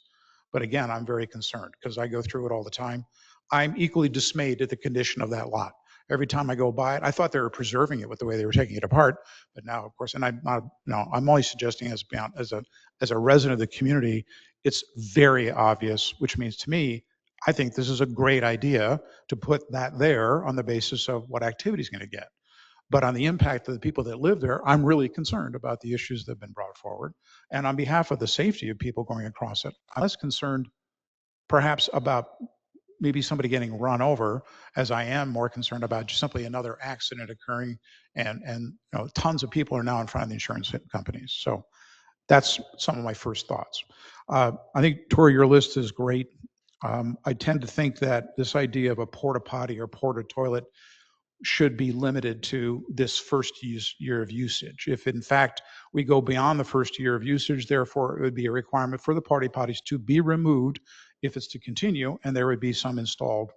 But again, I'm very concerned because I go through it all the time. I'm equally dismayed at the condition of that lot. Every time I go by it, I thought they were preserving it with the way they were taking it apart. But now, of course, and I'm not, I'm only suggesting as a resident of the community, it's very obvious, which means to me, I think this is a great idea to put that there on the basis of what activity is going to get. But on the impact of the people that live there, I'm really concerned about the issues that have been brought forward. And on behalf of the safety of people going across it, I'm less concerned perhaps about maybe somebody getting run over as I am more concerned about just simply another accident occurring. And tons of people are now in front of the insurance companies. So that's some of my first thoughts. I think, Tori, your list is great. I tend to think that this idea of a porta potty or porta toilet should be limited to this first year of usage. If in fact we go beyond the first year of usage, therefore it would be a requirement for the porta potties to be removed if it's to continue, and there would be some installed,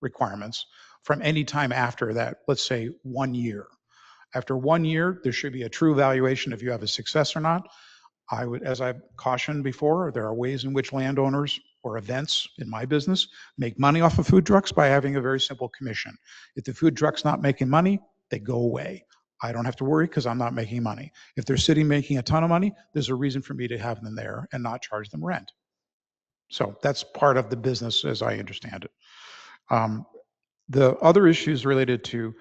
requirements from any time after that, let's say 1 year. After 1 year, there should be a true evaluation if you have a success or not. I would, as I've cautioned before, there are ways in which landowners or events in my business make money off of food trucks by having a very simple commission. If the food truck's not making money, they go away. I don't have to worry because I'm not making money. If they're sitting making a ton of money, there's a reason for me to have them there and not charge them rent. So that's part of the business as I understand it. The other issues related to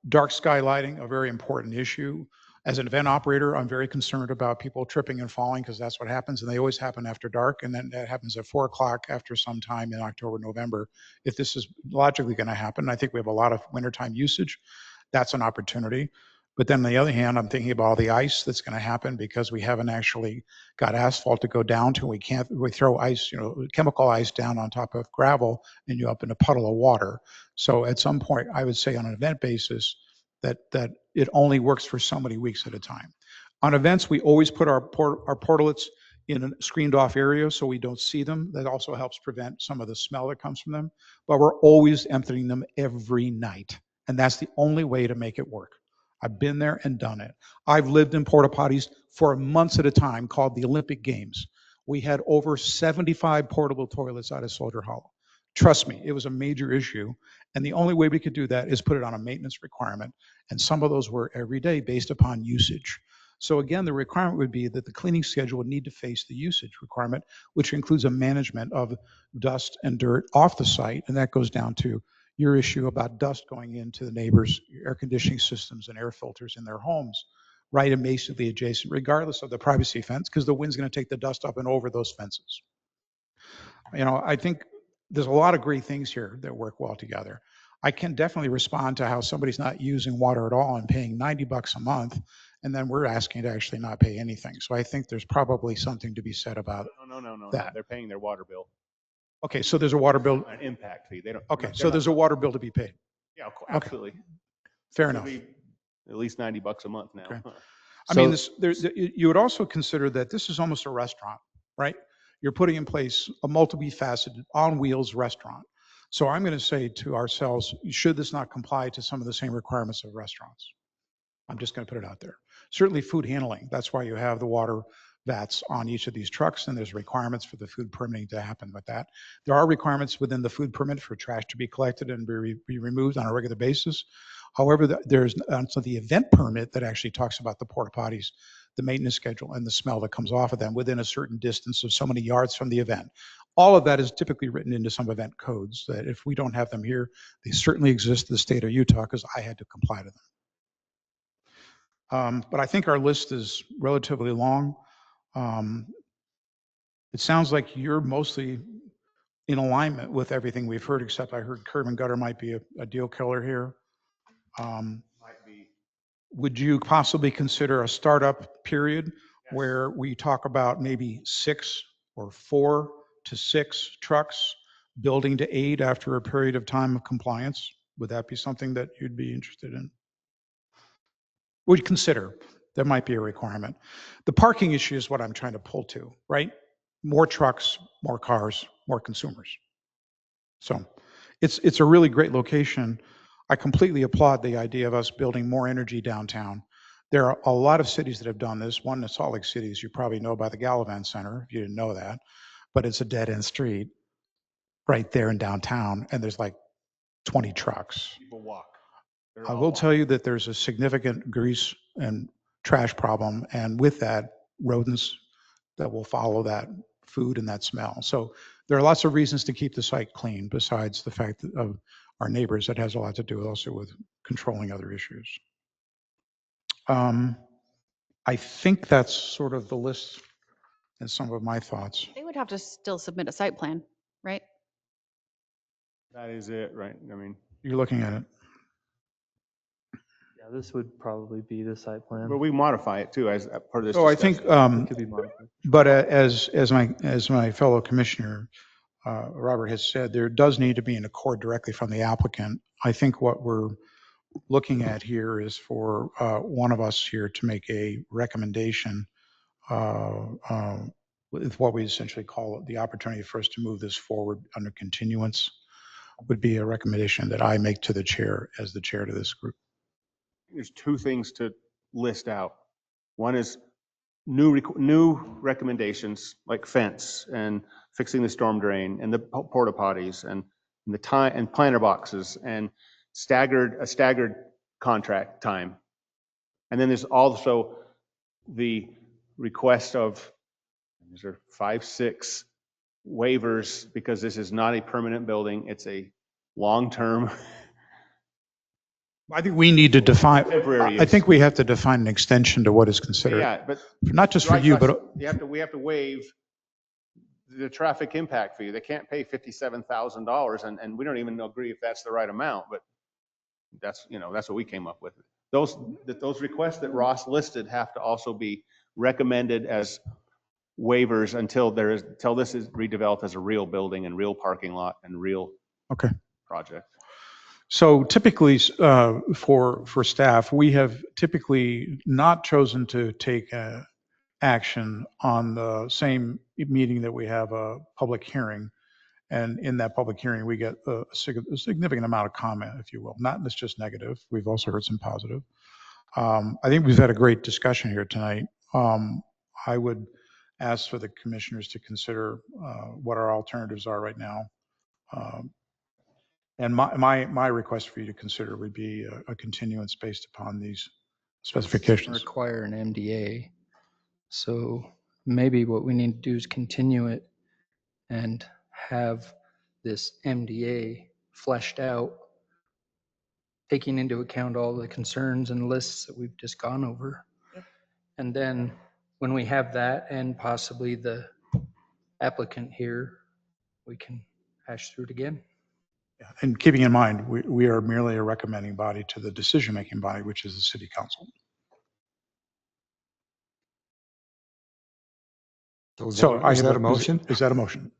dark sky lighting, a very important issue. As an event operator, I'm very concerned about people tripping and falling because that's what happens, and they always happen after dark, and then that happens at 4 o'clock after some time in October, November. If this is logically going to happen, I think we have a lot of wintertime usage. That's an opportunity. But then on the other hand, I'm thinking about all the ice that's going to happen because we haven't actually got asphalt to go down to. We throw ice, chemical ice down on top of gravel and you up in a puddle of water. So at some point, I would say on an event basis that it only works for so many weeks at a time. On events, we always put our portlets in a screened off area so we don't see them. That also helps prevent some of the smell that comes from them. But we're always emptying them every night. And that's the only way to make it work. I've been there and done it. I've lived in porta potties for months at a time called the Olympic Games. We had over 75 portable toilets out of Soldier Hollow. Trust me, it was a major issue. And the only way we could do that is put it on a maintenance requirement. And some of those were every day based upon usage. So again, the requirement would be that the cleaning schedule would need to face the usage requirement, which includes a management of dust and dirt off the site. And that goes down to your issue about dust going into the neighbors' air conditioning systems and air filters in their homes, right immediately adjacent, regardless of the privacy fence, because the wind's going to take the dust up and over those fences. I think there's a lot of great things here that work well together. I can definitely respond to how somebody's not using water at all and paying $90 a month, and then we're asking to actually not pay anything. So I think there's probably something to be said about No. that. They're paying their water bill. Okay, so there's a water bill. An impact fee. They don't. Okay, they're so not- there's a water bill to be paid. Yeah, absolutely. Fair Should enough. be At least $90 a month now. Okay. I mean, you would also consider that this is almost a restaurant, right? You're putting in place a multifaceted, on wheels restaurant. So I'm going to say to ourselves, should this not comply to some of the same requirements of restaurants? I'm just going to put it out there. Certainly food handling. That's why you have the water vats on each of these trucks, and there's requirements for the food permitting to happen with that. There are requirements within the food permit for trash to be collected and be removed on a regular basis. However, there's also the event permit that actually talks about the porta potties, the maintenance schedule, and the smell that comes off of them within a certain distance of so many yards from the event. All of that is typically written into some event codes that if we don't have them here, they certainly exist in the state of Utah because I had to comply to them. But I think our list is relatively long. It sounds like you're mostly in alignment with everything we've heard, except I heard curb and gutter might be a deal killer here. Would you possibly consider a startup period where we talk about maybe 6 or 4 to 6 trucks building to 8 after a period of time of compliance? Would that be something that you'd be interested in? Would you consider? There might be a requirement. The parking issue is what I'm trying to pull to, right? More trucks, more cars, more consumers. So it's a really great location. I completely applaud the idea of us building more energy downtown. There are a lot of cities that have done this. One in Salt Lake City, as you probably know, by the Gallivan Center, if you didn't know that, but it's a dead-end street right there in downtown, and there's like 20 trucks. People walk. I will tell you that there's a significant grease and trash problem, and with that, rodents that will follow that food and that smell. So there are lots of reasons to keep the site clean besides the fact that of our neighbors. That has a lot to do also with controlling other issues. I think that's sort of the list and some of my thoughts. They would have to still submit a site plan, right? That is it, right? I mean, You're looking at it. Yeah, this would probably be the site plan. but we modify it too as part of this. So I think, It could be modified. but as my fellow commissioner Robert has said, there does need to be an accord directly from the applicant. I think what we're looking at here is for one of us here to make a recommendation with what we essentially call the opportunity for us to move this forward under continuance would be a recommendation that I make to the chair as the chair to this group. There's 2 things to list out. One is new recommendations like fence and fixing the storm drain and the porta potties and the time and planter boxes and a staggered contract time. And then there's also the request of, these are 5, 6 waivers because this is not a permanent building. It's a long-term. I think we need to define, Temporary I use. think we have to define an extension to what is considered, Yeah, but not just for right, you, Josh, but we have to waive the traffic impact fee. They can't pay $57,000 and we don't even agree if that's the right amount, but that's, that's what we came up with. Those requests that Ross listed have to also be recommended as waivers until this is redeveloped as a real building and real parking lot and real okay. project. So typically, for staff, we have typically not chosen to take action on the same meeting that we have a public hearing. And in that public hearing, we get a significant amount of comment, if you will. Not that's just negative. We've also heard some positive. I think we've had a great discussion here tonight. I would ask for the commissioners to consider what our alternatives are right now. And my request for you to consider would be a continuance based upon these specifications. Require an MDA. So maybe what we need to do is continue it and have this MDA fleshed out, taking into account all the concerns and lists that we've just gone over. And then when we have that and possibly the applicant here, we can hash through it again. And keeping in mind, we are merely a recommending body to the decision-making body, which is the city council. So is that a motion? Is that a motion?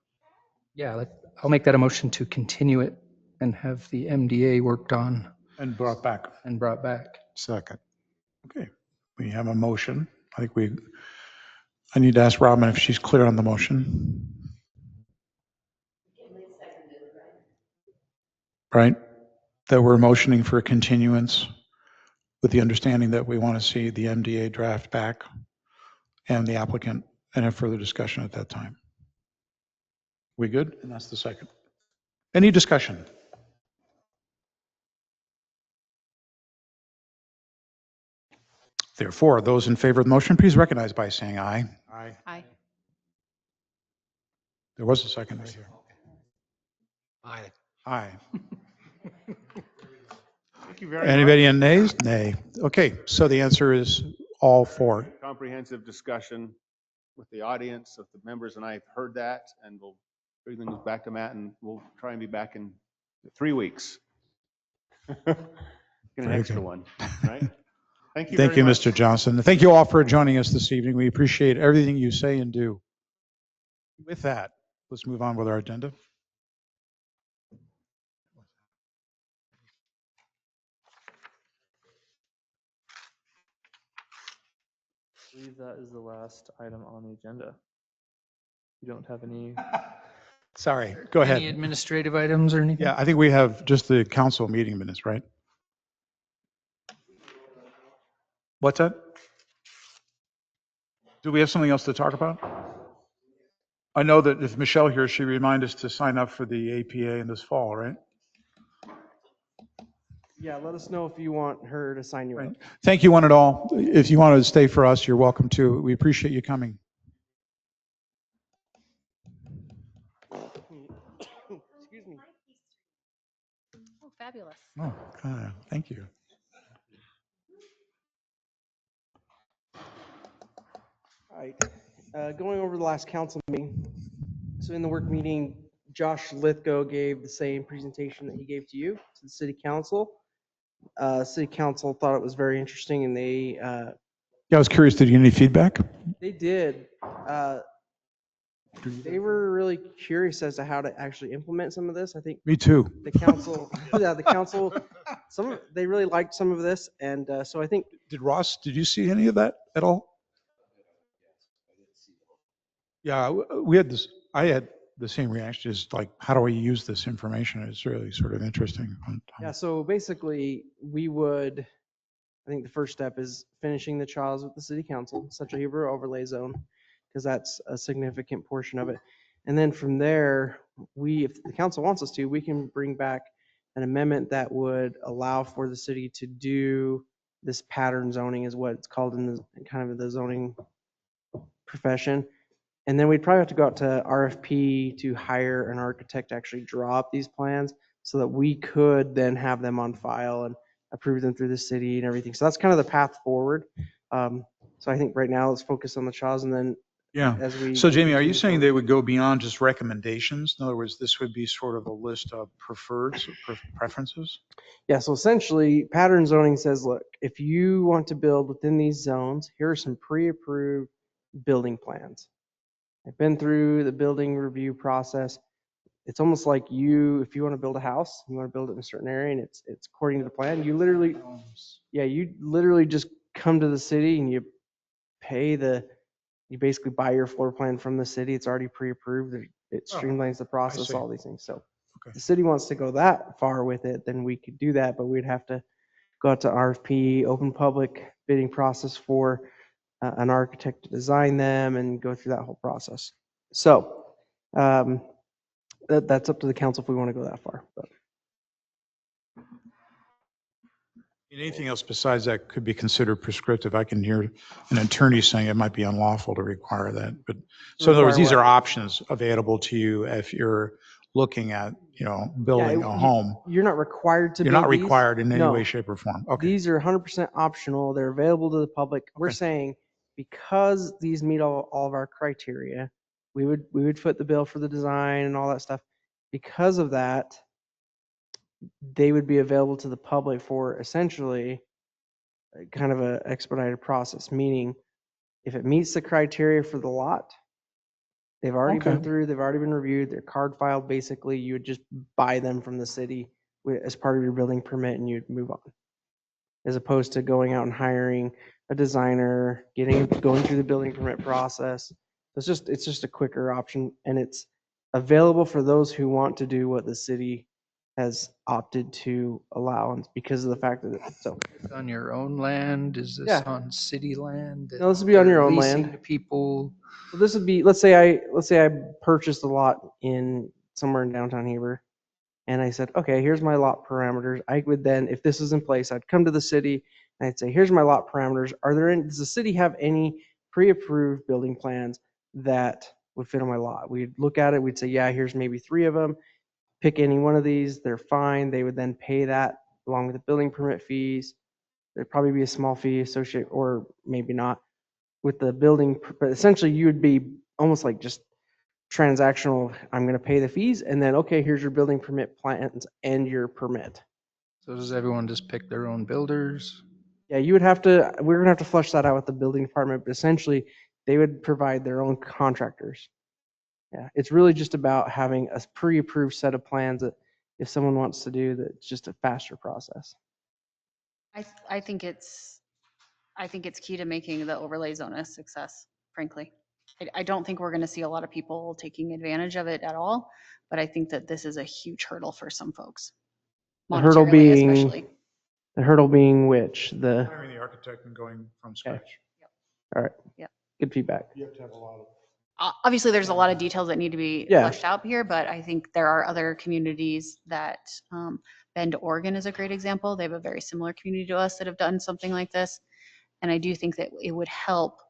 Yeah, I'll make that a motion to continue it and have the MDA worked on. And brought back. And brought back. Second. Okay, we have a motion. I need to ask Robin if she's clear on the motion. Right? That we're motioning for a continuance with the understanding that we want to see the MDA draft back and the applicant and have further discussion at that time. We good? And that's the second. Any discussion? Therefore, those in favor of the motion, please recognize by saying aye. Aye. Aye. There was a second right here. Aye. Aye. Thank you very Anybody much. in nays? Nay. Okay, so the answer is all for. Comprehensive discussion with the audience, of the members, and I've heard that, and we'll bring things back to Matt, and we'll try and be back in 3 weeks. Get an Very extra good. one, right? Thank you. Thank very you, much. Mr. Johnson. Thank you all for joining us this evening. We appreciate everything you say and do. With that, let's move on with our agenda. I believe that is the last item on the agenda. You don't have any. Sorry, go ahead. Any administrative items or anything? Yeah, I think we have just the council meeting minutes, right? What's that? Do we have something else to talk about? I know that if Michelle here, she reminded us to sign up for the APA in this fall, right? Yeah, let us know if you want her to sign you up. Right. Thank you, one and all. If you want to stay for us, you're welcome to. We appreciate you coming. Excuse me. Oh, fabulous. Oh, thank you. All right, going over the last council meeting. So in the work meeting, Josh Lithgow gave the same presentation that he gave to you, to the city council. City council thought it was very interesting, and they Yeah, I was curious, did you get any feedback? they did. They were really curious as to how to actually implement some of this. I think Me too. the council, yeah, the council, they really liked some of this, and so I think. Did Ross, did you see any of that at all? Yeah, we had this, I had the same reaction, is like, how do I use this information? It's really sort of interesting. Yeah, so basically, we would, I think the first step is finishing the trials with the city council, Central Heber overlay zone, because that's a significant portion of it. And then from there, if the council wants us to, we can bring back an amendment that would allow for the city to do this pattern zoning, is what it's called in the kind of the zoning profession. And then we'd probably have to go out to RFP to hire an architect to actually draw up these plans so that we could then have them on file and approve them through the city and everything. So that's kind of the path forward. So I think right now let's focus on the CHAWS, and then Yeah. as we. So Jamie, are you continue saying forward- they would go beyond just recommendations? In other words, this would be sort of a list of preferences? Yeah, so essentially pattern zoning says, look, if you want to build within these zones, here are some pre-approved building plans. I've been through the building review process. It's almost like if you want to build a house, you want to build it in a certain area and it's according to the plan, you literally just come to the city and you basically buy your floor plan from the city. It's already pre-approved. It streamlines the process, see. all these things. So Okay. if the city wants to go that far with it, then we could do that, but we'd have to go out to RFP, open public bidding process for an architect to design them and go through that whole process. So that's up to the council if we want to go that far. But Anything else besides that could be considered prescriptive? I can hear an attorney saying it might be unlawful to require that. But so in other words, Require these what? are options available to you if you're looking at, building a home. You're not required to You're build not these. required in any No. way, shape, or form. Okay. These are 100% optional. They're available to the public. We're saying because these meet all of our criteria, we would foot the bill for the design and all that stuff. Because of that, they would be available to the public for essentially kind of a expedited process, meaning if it meets the criteria for the lot, they've already been through, they've already been reviewed, they're card filed. Basically, you would just buy them from the city as part of your building permit and you'd move on. As opposed to going out and hiring a designer, going through the building permit process. It's just a quicker option, and it's available for those who want to do what the city has opted to allow, and because of the fact that It's on your own land? Is this on city land? No, this would be on your they're own leasing land. to people? So this would be, let's say I purchased a lot in somewhere in downtown Heber, and I said, okay, here's my lot parameters. I would then, if this is in place, I'd come to the city and I'd say, here's my lot parameters. Does the city have any pre-approved building plans that would fit on my lot? We'd look at it, we'd say, yeah, here's maybe 3 of them. Pick any one of these, they're fine. They would then pay that along with the building permit fees. There'd probably be a small fee associated, or maybe not, with the building, but essentially you would be almost like just transactional. I'm going to pay the fees and then, okay, here's your building permit plans and your permit. So does everyone just pick their own builders? Yeah, we're going to have to flush that out with the building department, but essentially they would provide their own contractors. Yeah, it's really just about having a pre-approved set of plans that if someone wants to do that, it's just a faster process. I think it's key to making the overlay zone a success, frankly. I don't think we're going to see a lot of people taking advantage of it at all, but I think that this is a huge hurdle for some folks. The hurdle Monetarily, especially. being which? Hiring the architect and going from scratch. All right. Yep. Good feedback. You have to have a lot of. Obviously, there's a lot of details that need to be fleshed out here, but I think there are other communities that, Bend, Oregon is a great example. They have a very similar community to us that have done something like this. And I do think that it would help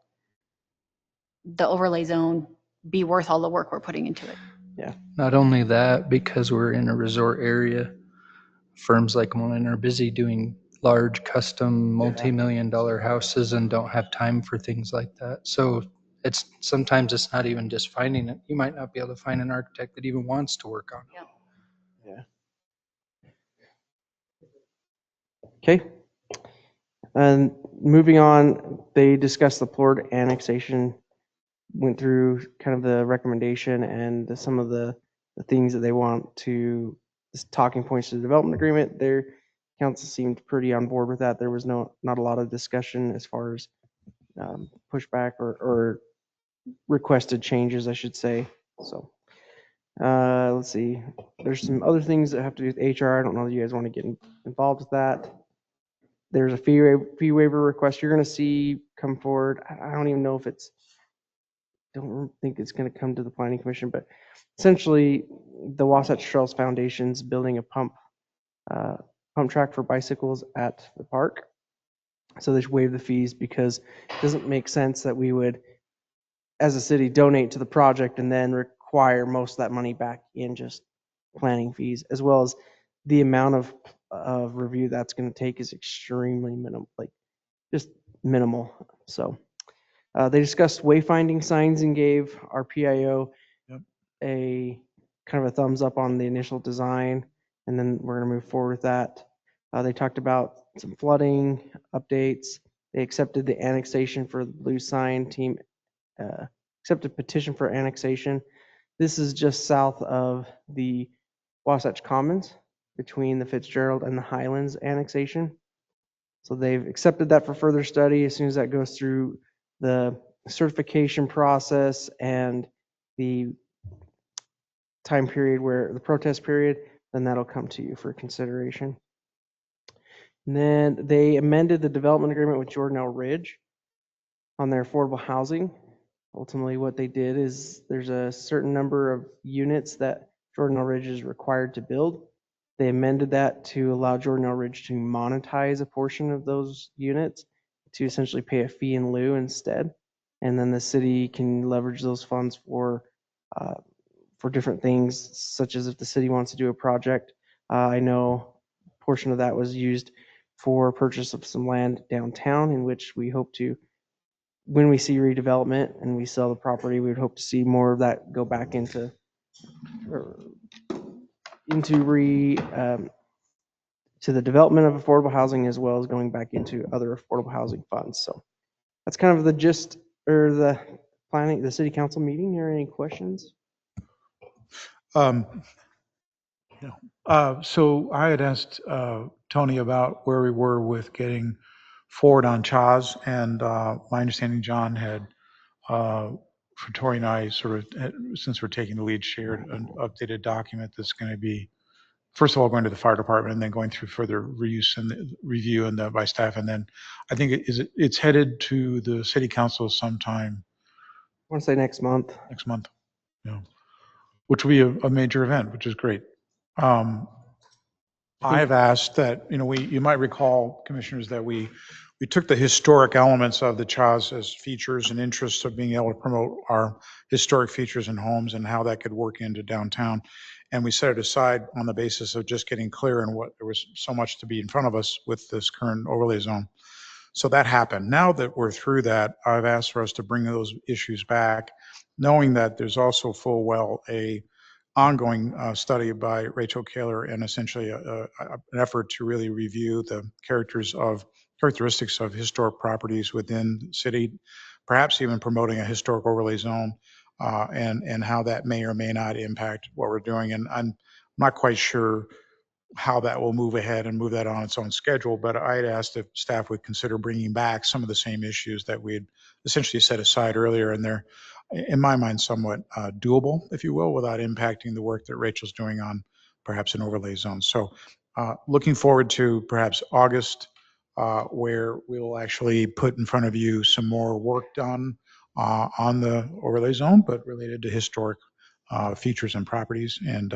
the overlay zone be worth all the work we're putting into it. Yeah. Not only that, because we're in a resort area, firms like mine are busy doing large custom multi-million dollar houses and don't have time for things like that. So sometimes it's not even just finding it. You might not be able to find an architect that even wants to work on it. Yeah. Okay. And moving on, they discussed the Florida annexation, went through kind of the recommendation and some of the things that they want to, talking points to the development agreement. Their council seemed pretty on board with that. There was not a lot of discussion as far as pushback or requested changes, I should say. So let's see. There's some other things that have to do with HR. I don't know if you guys want to get involved with that. There's a fee waiver request you're going to see come forward. I don't even know if don't think it's going to come to the planning commission, but essentially the Wasatch Trails Foundation's building a pump pump track for bicycles at the park. So they should waive the fees because it doesn't make sense that we would, as a city, donate to the project and then require most of that money back in just planning fees, as well as the amount of review that's going to take is extremely minimal, like just minimal. So they discussed wayfinding signs and gave our PIO a kind of a thumbs up on the initial design, and then we're going to move forward with that. They talked about some flooding updates. They accepted the annexation for the blue sign team, accepted petition for annexation. This is just south of the Wasatch Commons between the Fitzgerald and the Highlands annexation. So they've accepted that for further study. As soon as that goes through the certification process and the time period where the protest period, then that'll come to you for consideration. And then they amended the development agreement with Jordan L. Ridge on their affordable housing. Ultimately, what they did is there's a certain number of units that Jordan L. Ridge is required to build. They amended that to allow Jordan L. Ridge to monetize a portion of those units to essentially pay a fee in lieu instead. And then the city can leverage those funds for different things, such as if the city wants to do a project. I know a portion of that was used for purchase of some land downtown, in which we hope to, when we see redevelopment and we sell the property, we would hope to see more of that go back into to the development of affordable housing, as well as going back into other affordable housing funds. So that's kind of the gist, or the planning, the city council meeting. Are any questions? So I had asked Tony about where we were with getting forward on CHAZ, and my understanding, John had, for Tori and I, sort of, since we're taking the lead, shared an updated document that's going to be, first of all, going to the fire department and then going through further review and by staff, and then I think it's headed to the city council sometime. I want to say next month. Next month, yeah, which will be a major event, which is great. I've asked that, you might recall, commissioners, that we took the historic elements of the CHAZ as features and interests of being able to promote our historic features and homes and how that could work into downtown. And we set it aside on the basis of just getting clear on what there was so much to be in front of us with this current overlay zone. So that happened. Now that we're through that, I've asked for us to bring those issues back, knowing that there's also full well a ongoing study by Rachel Kaler and essentially an effort to really review the characteristics of historic properties within the city, perhaps even promoting a historic overlay zone, and how that may or may not impact what we're doing. And I'm not quite sure how that will move ahead and move that on its own schedule, but I had asked if staff would consider bringing back some of the same issues that we had essentially set aside earlier, and they're, in my mind, somewhat doable, if you will, without impacting the work that Rachel's doing on perhaps an overlay zone. So looking forward to perhaps August, where we will actually put in front of you some more work done on the overlay zone, but related to historic features and properties. And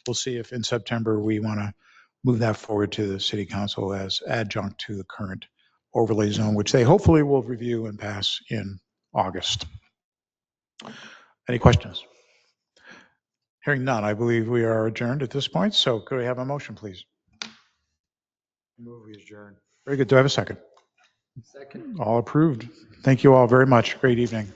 we'll see if in September we want to move that forward to the city council as adjunct to the current overlay zone, which they hopefully will review and pass in August. Any questions? Hearing none, I believe we are adjourned at this point. So could we have a motion, please? Move we adjourn. Very good. Do I have a second? Second. All approved. Thank you all very much. Great evening.